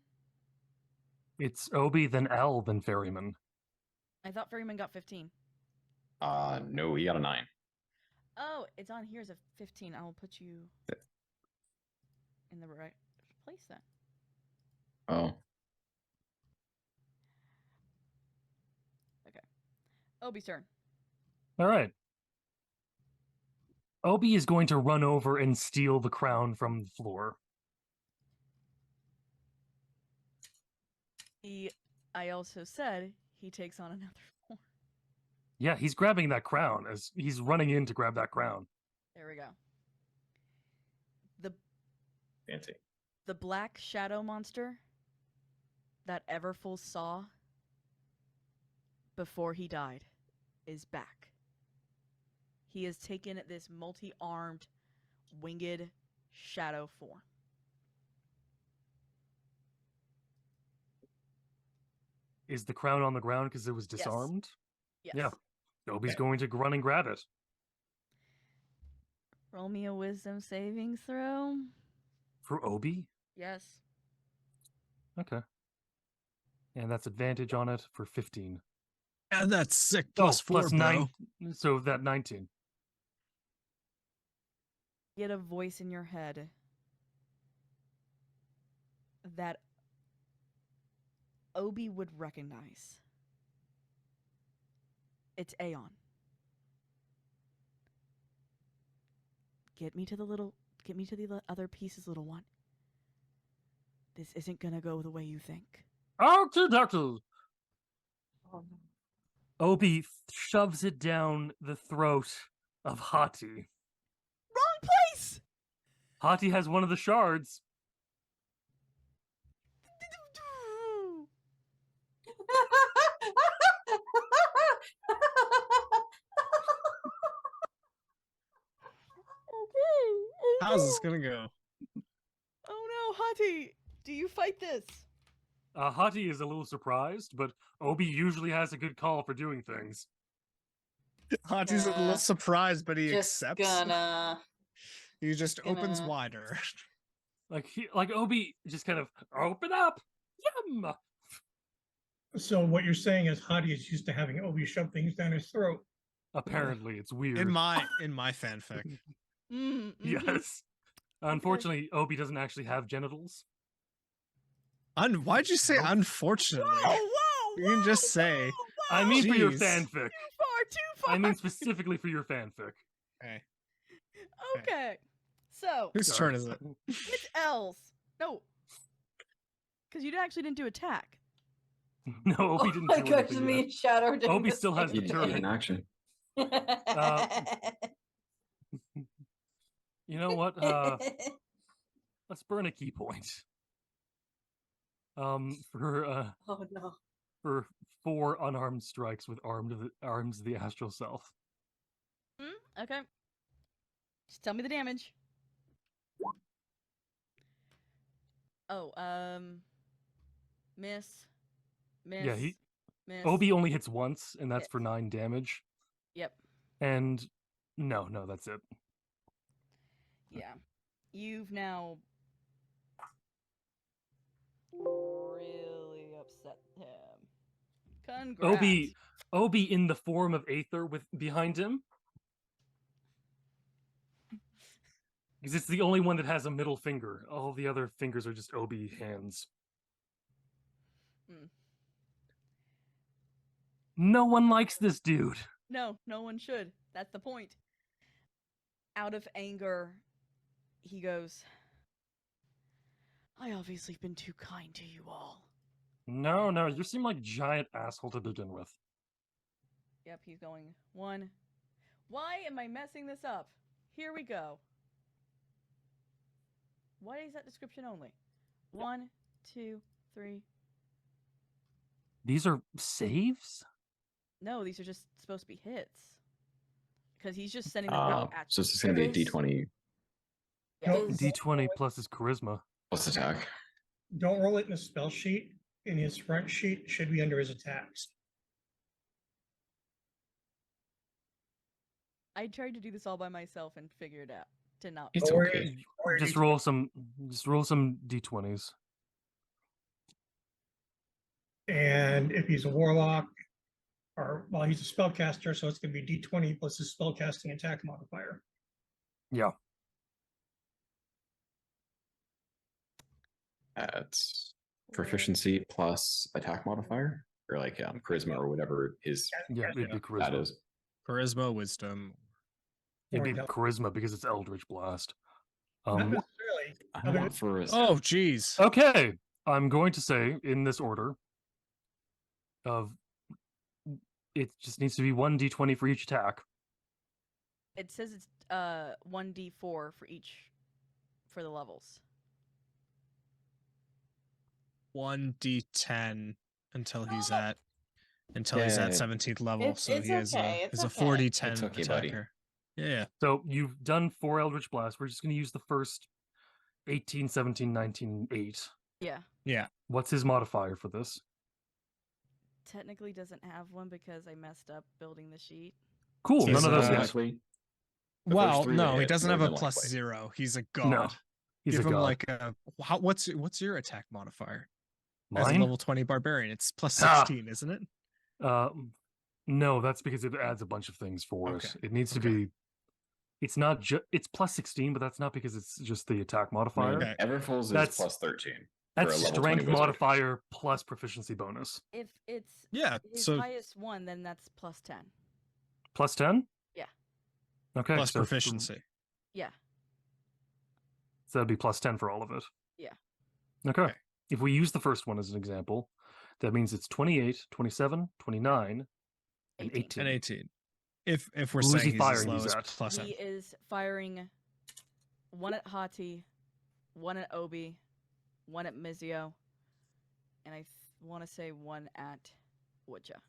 It's Obi, then L, then Ferryman. I thought ferryman got 15. No, he got a 9. Oh, it's on here as a 15. I will put you in the right place then. Oh. Okay. Obi's turn. All right. Obi is going to run over and steal the crown from the floor. I also said he takes on another form. Yeah, he's grabbing that crown as he's running in to grab that crown. There we go. The Fancy. The black shadow monster that Everfull saw before he died is back. He has taken this multi-armed, winged shadow form. Is the crown on the ground because it was disarmed? Yes. Yeah. Obi's going to run and grab it. Roll me a wisdom saving throw. For Obi? Yes. Okay. And that's advantage on it for 15. And that's sick plus 4, plus bro. 9. So that 19. Get a voice in your head that Obi would recognize. It's Aeon. Get me to the other pieces, little one. This isn't gonna go the way you think. Okay, doctor. Oh, no. Obi shoves it down the throat of Hati. Wrong place! Hati has one of the shards. Okay. How's this gonna go? Oh no, Hati! Do you fight this? Hati is a little surprised, but Obi usually has a good call for doing things. Hati's a little surprised, but he Just accepts. gonna. He just opens gonna- wider. Like Obi just kind of open up. Yum. So what you're saying is Hadi is used to having Obi shove things down his throat. Apparently, it's weird. In my fanfic. Yes. Unfortunately, Obi doesn't actually have genitals. Why'd you say unfortunately? Whoa! You can just say. I mean for your Jeez. fanfic. Too far! I mean specifically for your fanfic. Okay. Okay. So Whose turn is it? it's L's. No. Because you actually didn't do attack. No, Obi didn't Oh my do gosh, anything me yet. and Shadow did Obi the still has same the He's turn. in action. You know what? Let's burn a key point. For Oh no. for 4 unarmed strikes with arms of the astral self. Okay. Just tell me the damage. Oh, miss. Yeah, Miss. Obi only hits once, and that's for 9 damage. Yep. And no, that's it. Yeah. You've now really upset him. Congrats. Obi in the form of Aether behind him. Because it's the only one that has a middle finger. All the other fingers are just Obi hands. No one likes this dude. No one should. That's the point. Out of anger, he goes, I obviously been too kind to you all. No, you seem like a giant asshole to begin with. Yep, he's going 1. Why am I messing this up? Here we go. Why is that description only? 1, 2, 3. These are saves? No, these are just supposed to be hits. Because he's just sending them out at So it's going to be a D20 D20 plus his charisma. plus attack. Don't roll it in a spell sheet. In his front sheet, should be under his attacks. I tried to do this all by myself and figured out to not. It's okay. Just roll some D20s. And if he's a warlock, he's a spellcaster, so it's going to be D20 plus his spellcasting attack modifier. Yeah. That's proficiency plus attack modifier. or like charisma or whatever his Yeah, it'd be that charisma. is. Charisma, wisdom. It'd Or be del- charisma because it's Eldritch Blast. Not necessarily. I Other- want for Oh, geez. Okay, I'm going to say in this order of it just needs to be 1d20 for each attack. It says it's 1d4 for each for the levels. 1d10 until he's Oh. at Yeah. 17th level. It's- So it's he has okay, a it's is a okay. 40-10 It's okay, buddy. attacker. Yeah. So you've done 4 Eldritch Blasts. We're just going to use the first 18, 17, 19, 8. Yeah. Yeah. What's his modifier for this? Technically doesn't have one because I messed up building the sheet. Cool, He's, none of those uh, hit. Likely. The first Well, three no, to he hit, doesn't more have a than plus likely. 0. He's a god. No, he's Give a him god. like a what's your attack modifier? As a Mine? level 20 barbarian, it's plus Ah. 16, isn't it? No, that's because it adds a bunch of things for Okay, it. It needs to okay. be. It's not just. It's plus 16, but that's not because it's just the attack modifier. Okay. Everfools is That's- plus 13. That's for a level 20 strength wizard. modifier plus proficiency bonus. If it's Yeah, his so highest one, then that's plus 10. Plus 10? Yeah. Okay. plus so proficiency. Yeah. So that'd be plus 10 for all of it. Yeah. Okay. Okay. If we use the first one as an example, that means it's 28, 27, 29, and 18. 18. And 18. If we're Who's saying he he's as firing low these as at? plus He 10. is firing one at Hati, one at Obi, one at Mizio, and I want to say one at Woodja.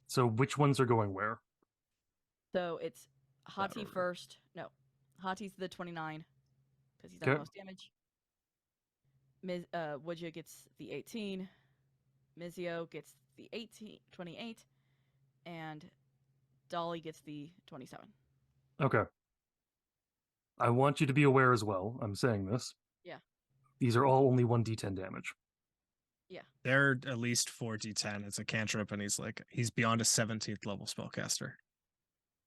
So which ones are going where? So it's Hati order. first. No, Hati's the 29 because he's done the Okay. most damage. Woodja gets the 18. Mizio gets the 28, and Dolly gets the 27. Okay. I want you to be aware as well. I'm saying this. Yeah. These are all only 1d10 damage. They're at least 4d10. It's a cantrip, and he's beyond a 17th level spellcaster.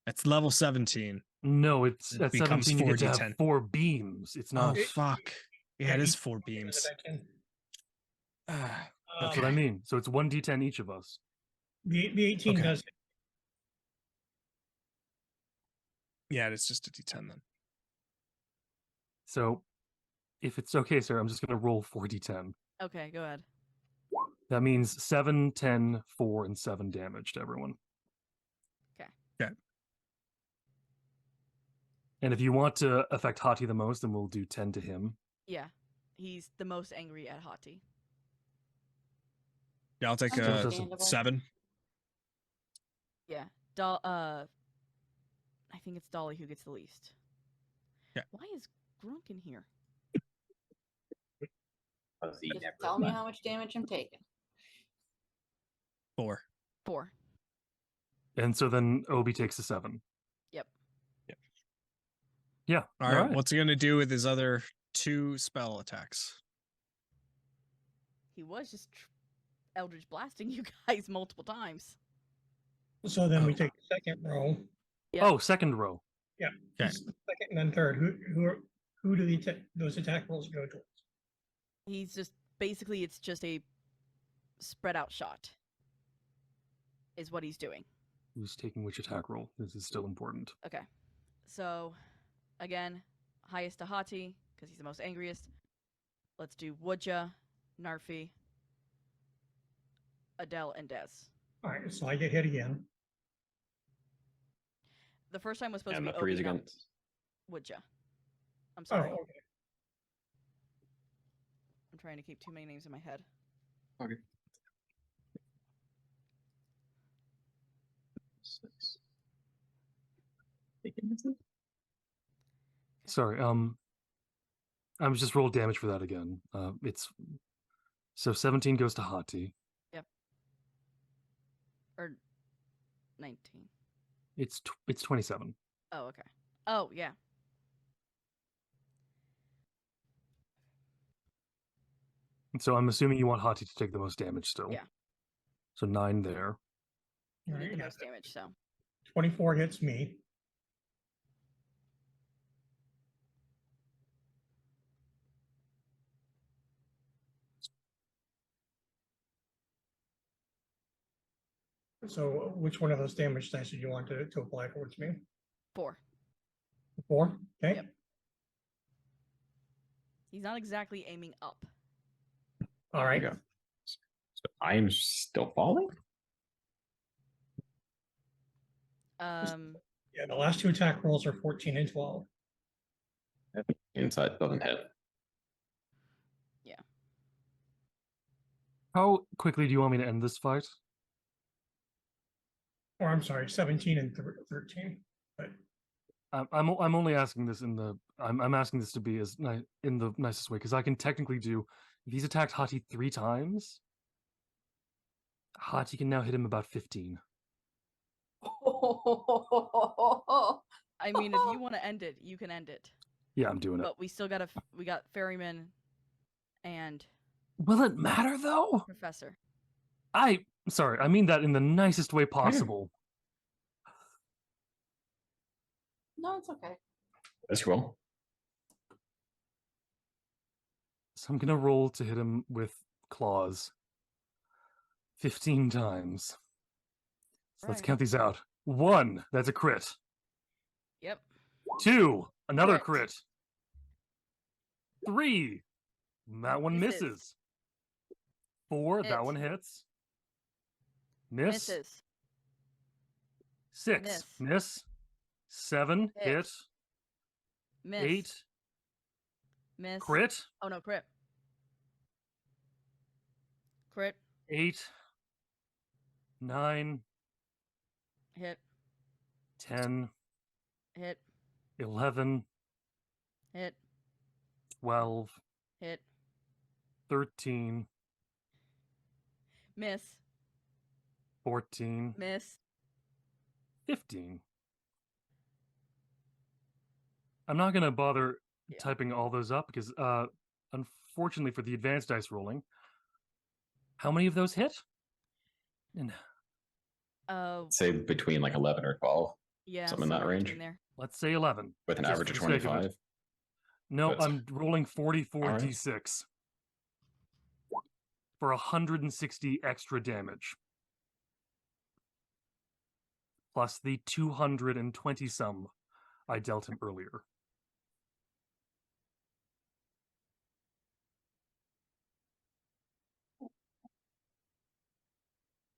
It's level 17. No, it's It at becomes 17 you get to 4d10. have 4 beams. It's not. Oh, fuck. Yeah, it is 4 that beams. I can- That's what I mean. So it's 1d10 each of us. The 18 Okay. does. Yeah, it's just a d10 then. So if it's okay, sir, I'm just going to roll 4d10. Okay, go ahead. That means 7, 10, 4, and 7 damage to everyone. Okay. Okay. And if you want to affect Hati the most, then we'll do 10 to him. Yeah, he's the most angry at Hati. Yeah, I'll take Understandable. 7. Yeah, I think it's Dolly who gets the least. Yeah. Why is Grunk in here? Just tell me how much damage I'm taking. 4. 4. And so then Obi takes a 7. Yep. Yeah. All right. What's he going to do with his other 2 spell attacks? He was just Eldritch blasting you guys multiple times. So then we Oh. take the second row. Yeah. Oh, second row. Yeah. Okay. Second and then third. Who do those attack rolls go towards? He's just basically it's just a spread out shot. Is what he's doing. Who's taking which attack roll? This is still important. Okay. So again, highest to Hati, because he's the most angriest. Let's do Woodja, Narfi, Adele, and Dez. All right, so I get hit again. The first time was supposed And to the be freeze Obi, not again. Woodja. I'm Oh, sorry. okay. I'm trying to keep too many names in my head. Okay. Sorry. I was just roll damage for that again. It's so 17 goes to Hati. Or 19. It's 27. Oh, okay. Oh, yeah. And so I'm assuming you want Hati to take the most damage still. Yeah. So 9 there. You All did right, the yeah. most damage, so 24 hits me. So which one of those damage dice do you want to apply towards me? 4. 4? Okay. Yep. He's not exactly aiming up. All right. So I am still falling? Yeah, the last 2 attack rolls are 14 and 12. Inside doesn't hit. Yeah. How quickly do you want me to end this fight? Or I'm sorry, 17 and 13. But I'm only asking this in the I'm asking this to be as in the nicest way because I can technically do if he's attacked Hati 3 times, Hati can now hit him about 15. I mean, if you want to end it, you can end it. Yeah, I'm doing it. But we still got we got Ferryman and Will it matter though? Professor. Sorry, I mean that in the nicest way possible. No, it's okay. That's cool. So I'm gonna roll to hit him with claws 15 times. So let's count these out. 1, that's a crit. Yep. 2, another Crit. crit. 3, that one misses. 4, that one hits. Miss. Misses. 6, miss. 7, hit. Miss. 8, miss. crit. Oh no, crit. Crit. 8, 9, Hit. 10, Hit. 11, Hit. 12, Hit. 13, Miss. 14, Miss. 15. I'm not going to bother typing all those up because, unfortunately for the advanced dice rolling, how many of those hit? And say between like 11 or 12. Yeah, something in that range. There. Let's say 11. With an just average of for the sake 25. it. No, But- I'm rolling 44 All right. d6 for 160 extra damage. Plus the 220 some I dealt him earlier.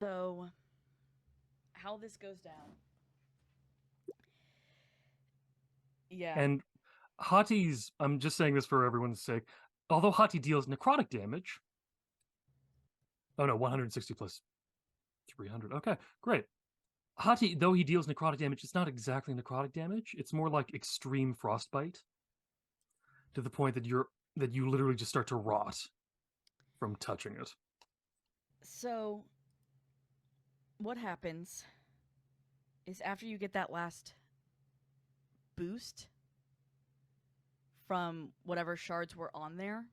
So, how this goes down. Yeah. And Hati's, I'm just saying this for everyone's sake, although Hati deals necrotic damage. Oh no, 160 plus 300. Okay, great. Hati, though he deals necrotic damage, it's not exactly necrotic damage. It's more like extreme frostbite. To the point that you literally just start to rot from touching it. So, what happens is after you get that last boost from whatever shards were on there,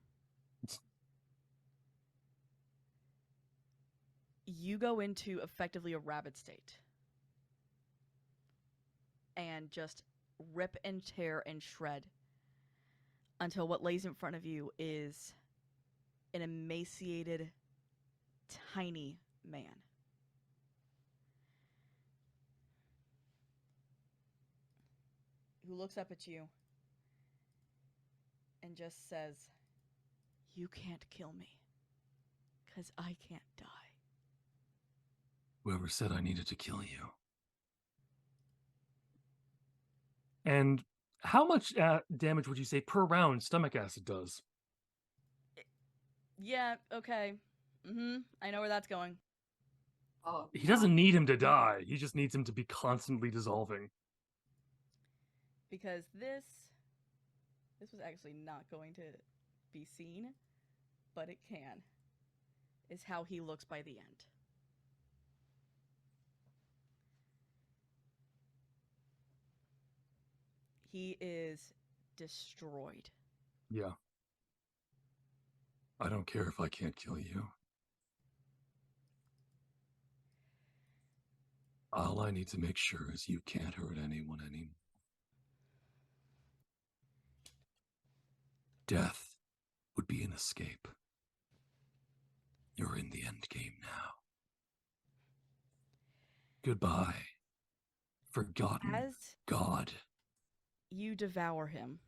you go into effectively a rabid state and just rip and tear and shred until what lays in front of you is an emaciated, tiny man. Who looks up at you and just says, "You can't kill me, 'cause I can't die." Whoever said I needed to kill you. And how much damage would you say per round stomach acid does? Yeah, okay. I know where that's going. Oh, He doesn't need him to die. He just needs him to be constantly dissolving. Because this was actually not going to be seen, but it can, is how he looks by the end. He is destroyed. Yeah. I don't care if I can't kill you. All I need to make sure is you can't hurt anyone anymore. Death would be an escape. You're in the end game now. Goodbye, forgotten As God. you devour him,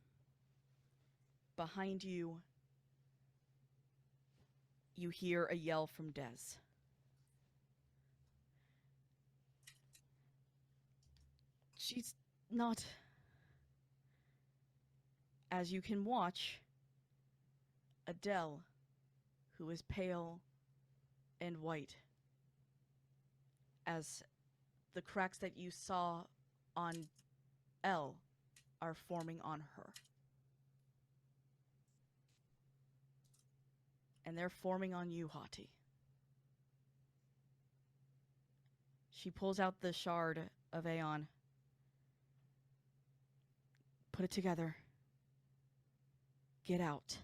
behind you, you hear a yell from Dez. She's not. As you can watch, Adele, who is pale and white, as the cracks that you saw on Elle are forming on her. And they're forming on you, Hati. She pulls out the shard of Aeon. Put it together. Get out.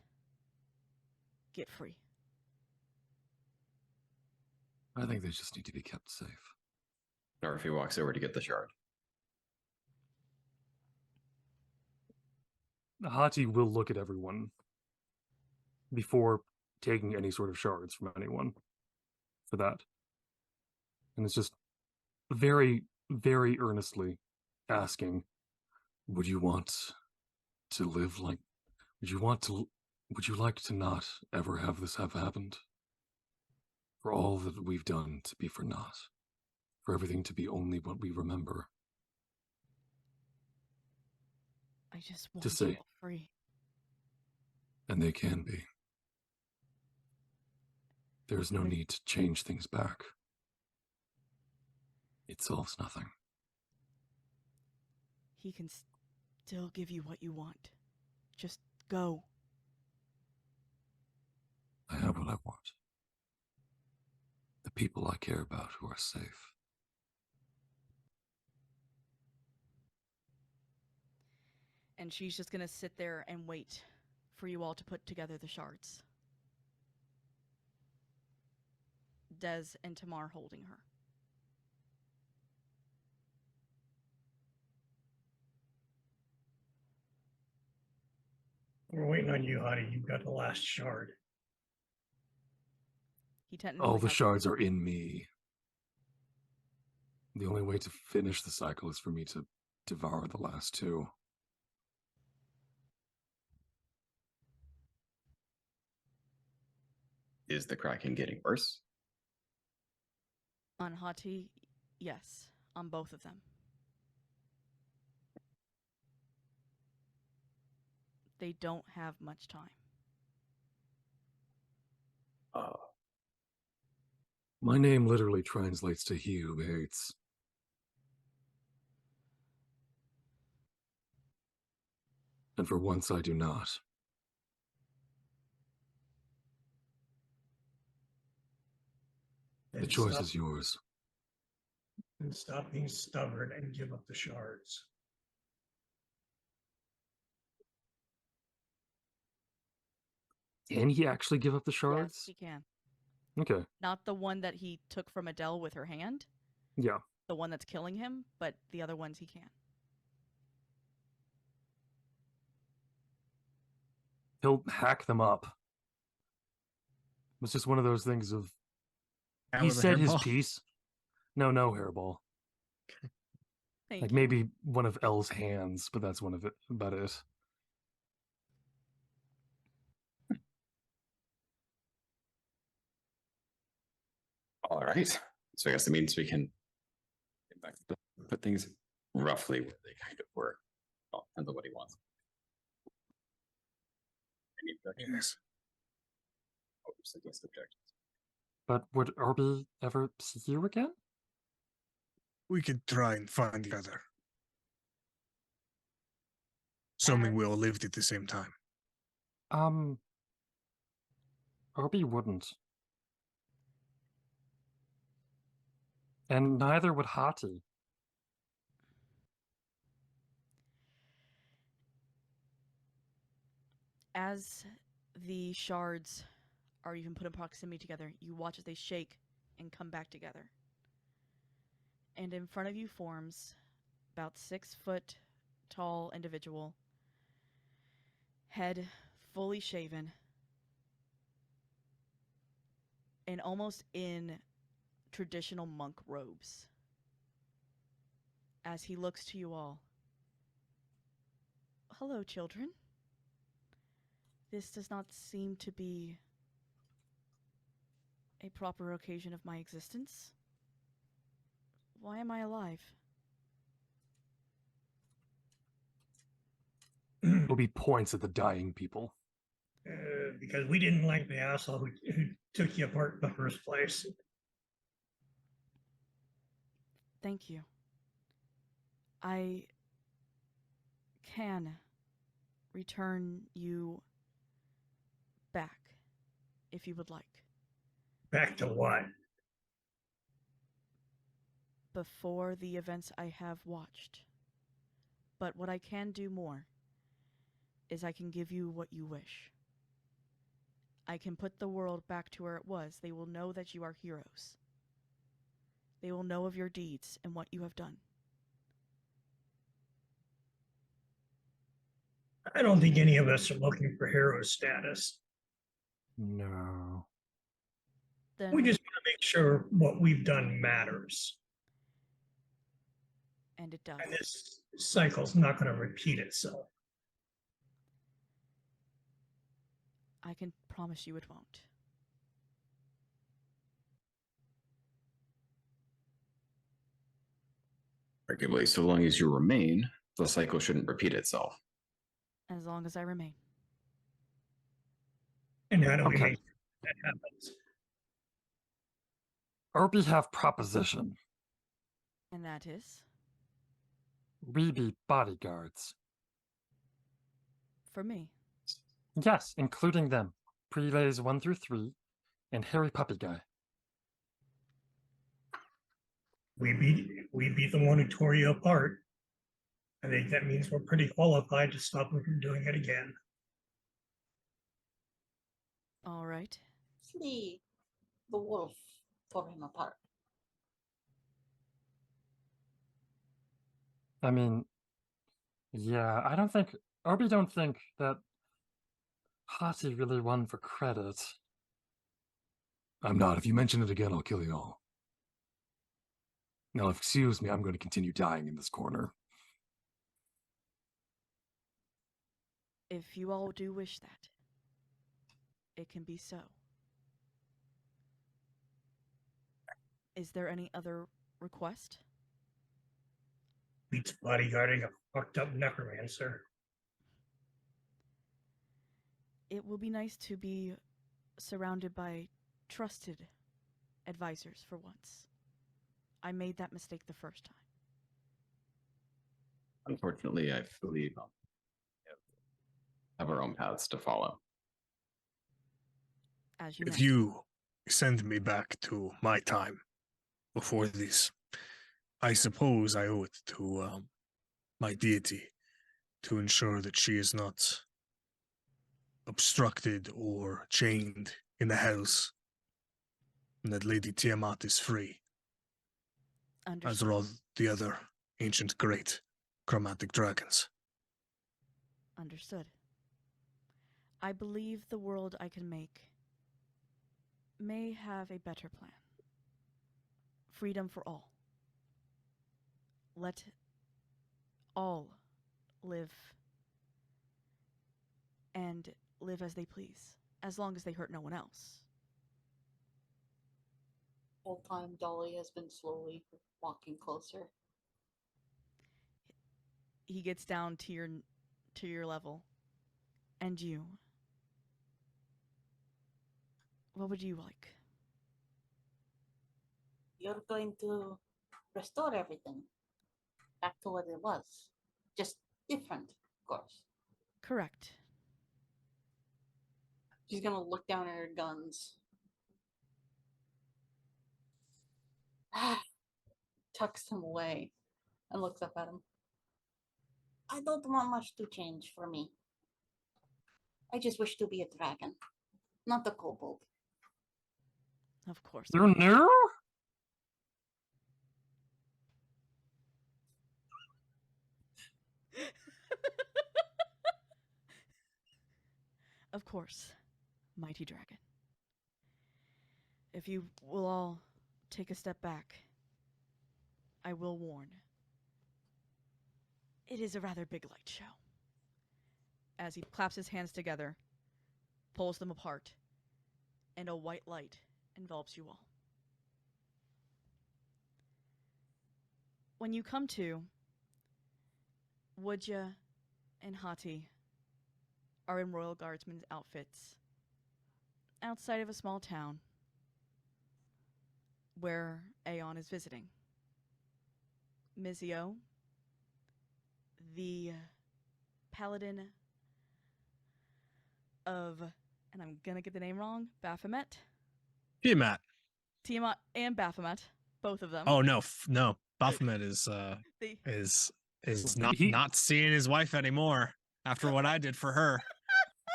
Get free. I think they just need to be kept safe. Or if he walks over to get the shard. Hati will look at everyone before taking any sort of shards from anyone for that. And it's just very, very earnestly asking, would you want to live like, would you like to not ever have this have happened? For all that we've done to be for naught, for everything to be only what we remember. I just want To say, you all free. and they can be. There is no need to change things back. It solves nothing. He can still give you what you want. Just go. I have what I want. The people I care about who are safe. And she's just gonna sit there and wait for you all to put together the shards. Dez and Tamar holding her. We're waiting on you, Hadi. You've got the last shard. He technically All the has- shards are in me. The only way to finish the cycle is for me to devour the last two. Is the Kraken getting worse? On Hati, yes. On both of them. They don't have much time. My name literally translates to he who hates. And for once I do not. The choice is yours. And stop being stubborn and give up the shards. Can he actually give up the shards? Yes, he can. Okay. Not the one that he took from Adele with her hand. Yeah. The one that's killing him, but the other ones he can. He'll hack them up. It's just one of those things of Out he with a said his hairball. piece. No hairball. Thank Like you. maybe one of Elle's hands, but that's about it. All right. So I guess it means we can get back to put things roughly where they kind of were. Well, depends on what he wants. Any objections? Yes. Oh, suggest objections. But would Irby ever see you again? We could try and find each other. Assuming we all lived at the same time. Irby wouldn't. And neither would Hati. As the shards are even put in proximity together, you watch as they shake and come back together. And in front of you forms about 6 foot tall individual, head fully shaven, and almost in traditional monk robes. as he looks to you all. Hello, children. This does not seem to be a proper occasion of my existence. Why am I alive? Obi points at the dying people. Because we didn't like the asshole who took you apart in the first place. Thank you. I can return you back if you would like. Back to what? Before the events I have watched. But what I can do more is I can give you what you wish. I can put the world back to where it was. They will know that you are heroes. They will know of your deeds and what you have done. I don't think any of us are looking for hero status. No. Then We just want to make sure what we've done matters. and it does. And this cycle's not going to repeat itself. I can promise you it won't. Arguably, so long as you remain, the cycle shouldn't repeat itself. As long as I remain. And how do we Okay. make that happens? Obi have proposition. And that is? We be bodyguards. For me. Yes, including them. Prelays 1 through 3, and Harry Puppy Guy. We beat the one who tore you apart. I think that means we're pretty qualified to stop him from doing it again. All right. See, the wolf tore him apart. I mean, yeah, I don't think Obi don't think that Hati really won for credit. I'm not. If you mention it again, I'll kill you all. Now, excuse me, I'm going to continue dying in this corner. If you all do wish that, it can be so. Is there any other request? Beats bodyguarding a fucked up necromancer. It will be nice to be surrounded by trusted advisors for once. I made that mistake the first time. Unfortunately, I believe have our own paths to follow. As you If mentioned. you send me back to my time before this, I suppose I owe it to my deity to ensure that she is not obstructed or chained in the house, and that Lady Tiamat is free, as are all the other ancient great chromatic dragons. Understood. I believe the world I can make may have a better plan. Freedom for all. Let all live and live as they please, as long as they hurt no one else. Whole time Dolly has been slowly walking closer. He gets down to your level. And you? What would you like? You're going to restore everything back to what it was. Just different, of course. Correct. She's gonna look down at her guns. Tucks them away and looks up at him. I don't want much to change for me. I just wish to be a dragon, not a kobold. Of course. You're new? Of course, mighty dragon. If you will all take a step back, I will warn. It is a rather big light show. As he claps his hands together, pulls them apart, and a white light envelops you all. When you come to, Woodja and Hati are in Royal Guardsmen's outfits outside of a small town where Aeon is visiting. Mizio, the paladin of, and I'm gonna get the name wrong, Baphomet. Tiamat. Tiamat and Baphomet, both of them. Oh no, no. Baphomet is not seeing his wife anymore after what I did for her.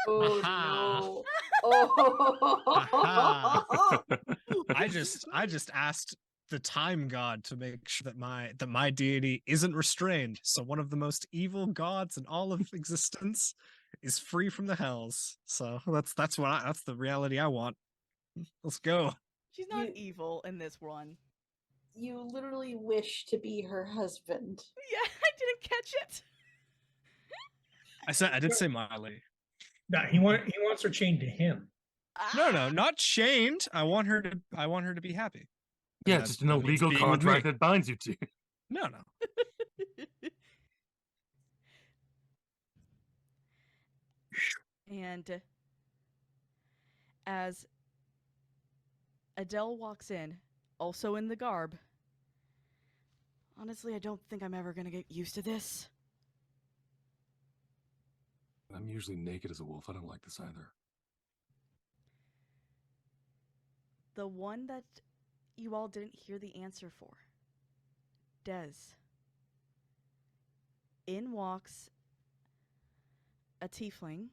Oh no. Oh. I just asked the time god to make sure that my deity isn't restrained. So one of the most evil gods in all of existence is free from the hells. So that's the reality I want. Let's go. She's not evil in this one. You literally wish to be her husband. Yeah, I didn't catch it. I did say Miley. No, he wants her chained to him. No, not chained. I want her to be happy. Yeah, just an illegal contract that binds you to. No. And as Adele walks in, also in the garb, honestly, I don't think I'm ever gonna get used to this. I'm usually naked as a wolf. I don't like this either. The one that you all didn't hear the answer for. Dez. In walks a tiefling,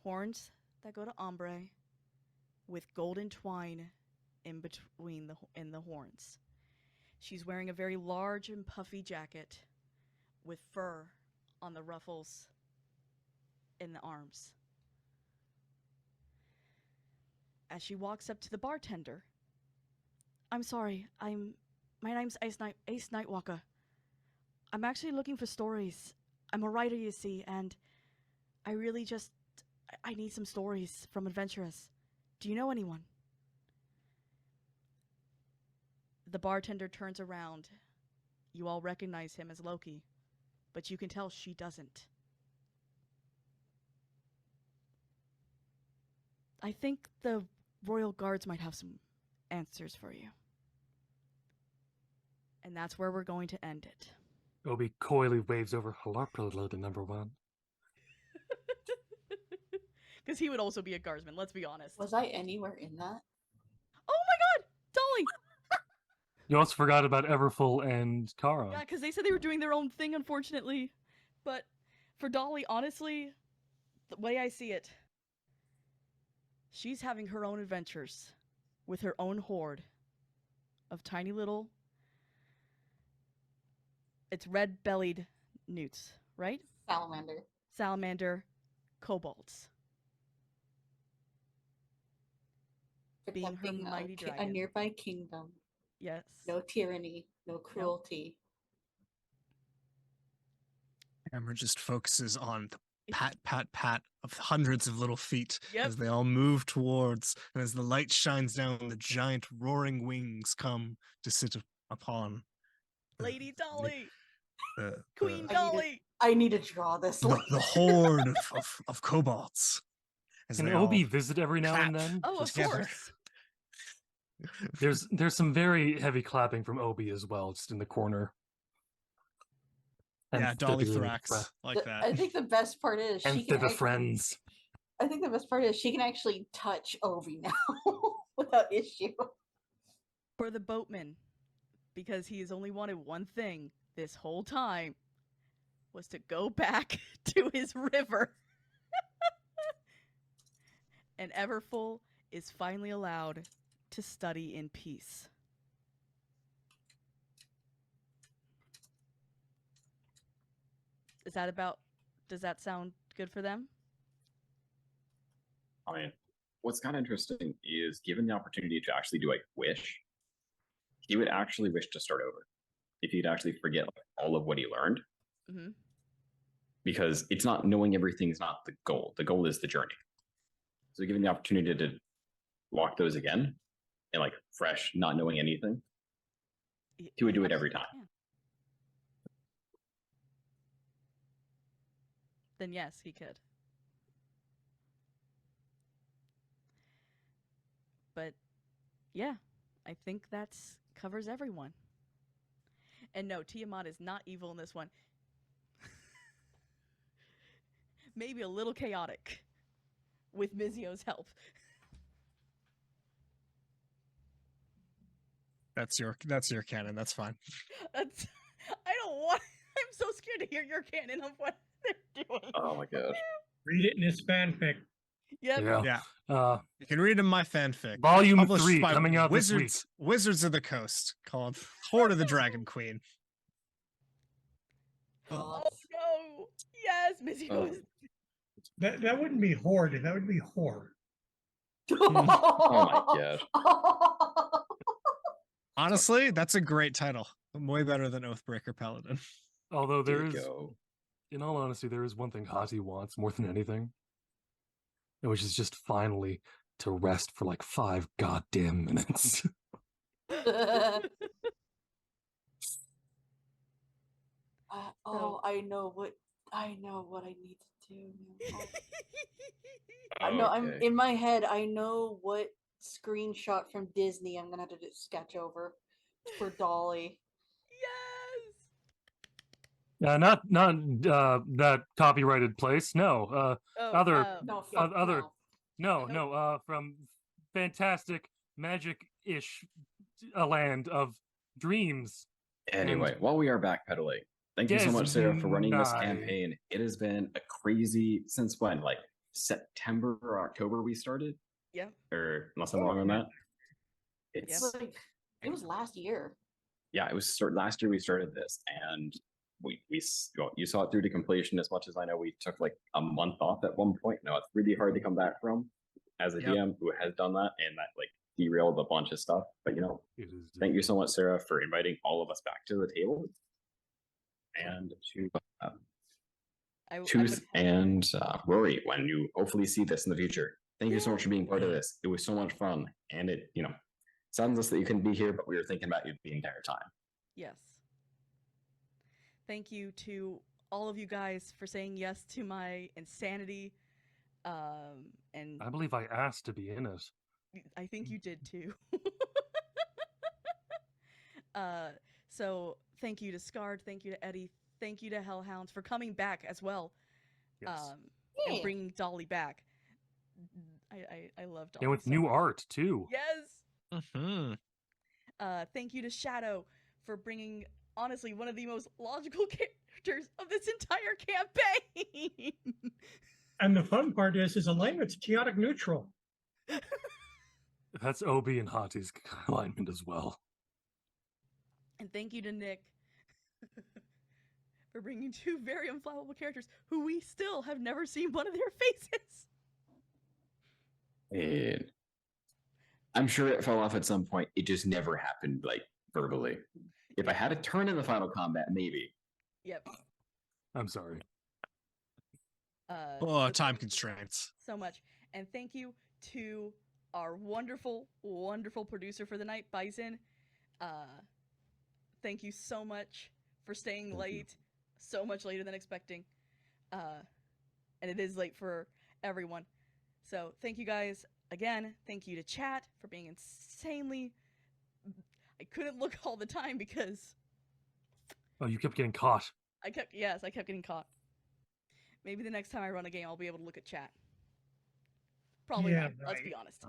horns that go to ombre, with golden twine in between the horns. She's wearing a very large and puffy jacket with fur on the ruffles in the arms. As she walks up to the bartender, I'm sorry, my name's Ace Nightwalker. I'm actually looking for stories. I'm a writer, you see, and I really I need some stories from adventurers. Do you know anyone? The bartender turns around. You all recognize him as Loki, but you can tell she doesn't. I think the Royal Guards might have some answers for you. And that's where we're going to end it. Obi coyly waves over Halarpala to number one. Because he would also be a guardsman, let's be honest. Was I anywhere in that? Oh my god! Dolly! You also forgot about Everfull and Kara. Yeah, because they said they were doing their own thing, unfortunately. But for Dolly, honestly, the way I see it, she's having her own adventures with her own horde of tiny little... It's red-bellied newts, right? Salamander kobolds. Being her mighty dragon. A nearby kingdom. Yes. No tyranny, no cruelty. Camera just focuses on the pat, pat, pat of hundreds of little feet Yep. as they all move towards, and as the light shines down, the giant roaring wings come to sit upon Lady Dolly! Queen I Dolly! I need to draw this. The horde of kobolds. Can Obi visit every now and then? Oh, of course. There's some very heavy clapping from Obi as well, just in the corner. Yeah, Dolly Thrax, like that. I think the best part is and the friends. I think the best part is she can actually touch Obi now without issue. For the boatman, because he has only wanted one thing this whole time, was to go back to his river. And Everfull is finally allowed to study in peace. Does that sound good for them? I mean, what's kind of interesting is given the opportunity to actually do a wish, he would actually wish to start over. if you'd actually forget like, all of what he learned. Mm-hmm. Because it's not knowing everything is not the goal. The goal is the journey. So given the opportunity to lock those again and like fresh, not knowing anything, he would do it every time. Then yes, he could. But yeah, I think that's covers everyone. And no, Tiamat is not evil in this one. Maybe a little chaotic with Mizio's help. That's your canon. That's fine. I don't want. I'm so scared to hear your canon of what they're doing. Oh my god! Read it in his fanfic. Yep. Yeah. You can read in my fanfic. Volume published 3 by coming out this week. Wizards of the Coast, called Horde of the Dragon Queen. Oh no! Yes, Mizio is. That wouldn't be horde. That would be whore. Oh my god! Honestly, that's a great title. Way better than Oathbreaker Paladin. Although there is, in all honesty, there is one thing Hati wants more than anything, which is just finally to rest for like 5 goddamn minutes. I know what I need to do. now. I know I'm in my head. I know what screenshot from Disney I'm gonna have to sketch over for Dolly. Yes. Not that copyrighted place. No. Other. No. From fantastic magic-ish land of dreams. Anyway, while we are backpedaling, thank you so much, Sarah, for running this campaign. It has been a crazy since when? Like September or October we started? Yeah. Or unless I'm wrong on that. It's like it was last year. Yeah, it was last year we started this, and you saw it through to completion. As much as I know, we took like a month off at one point. No, it's really hard to come back from as a DM who has done that, and that like derailed a bunch of stuff. But thank you so much, Sarah, for inviting all of us back to the table. And to Tooth and Rory, when you hopefully see this in the future, thank you so much for being part of this. It was so much fun, and it sounds us that you couldn't be here, but we were thinking about you the entire time. Yes. Thank you to all of you guys for saying yes to my insanity. And I believe I asked to be in it. I think you did too. So thank you to Scarred, thank you to Eddie, thank you to Hellhounds for coming back as well. Yes. And bringing Dolly back. I love Dolly. And with new art too. Yes. Mm-hmm. Thank you to Shadow for bringing, honestly, one of the most logical characters of this entire campaign. And the fun part is his alignment's chaotic neutral. That's Obi and Hati's alignment as well. And thank you to Nick for bringing 2 very unflappable characters who we still have never seen one of their faces. And I'm sure it fell off at some point. It just never happened, like verbally. If I had a turn in the final combat, maybe. Yep. I'm sorry. Time constraints. So much. And thank you to our wonderful, wonderful producer for the night, Bison. Thank you so much for staying late, so much later than expecting. And it is late for everyone. So thank you guys again. Thank you to chat for being insanely... I couldn't look all the time because... Oh, you kept getting caught. I kept getting caught. Maybe the next time I run a game, I'll be able to look at chat. Probably not, let's be honest.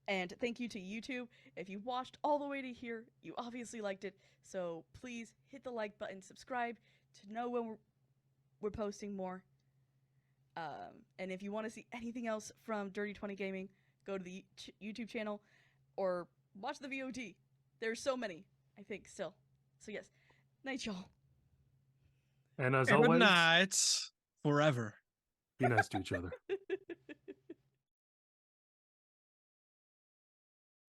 And thank you to YouTube. If you watched all the way to here, you obviously liked it. So please hit the like button, subscribe to know when we're posting more. And if you want to see anything else from Dirty 20 Gaming, go to the YouTube channel or watch the VOD. There's so many, I think, still. So yes, night, y'all. And as always, good night forever. Be nice to each other.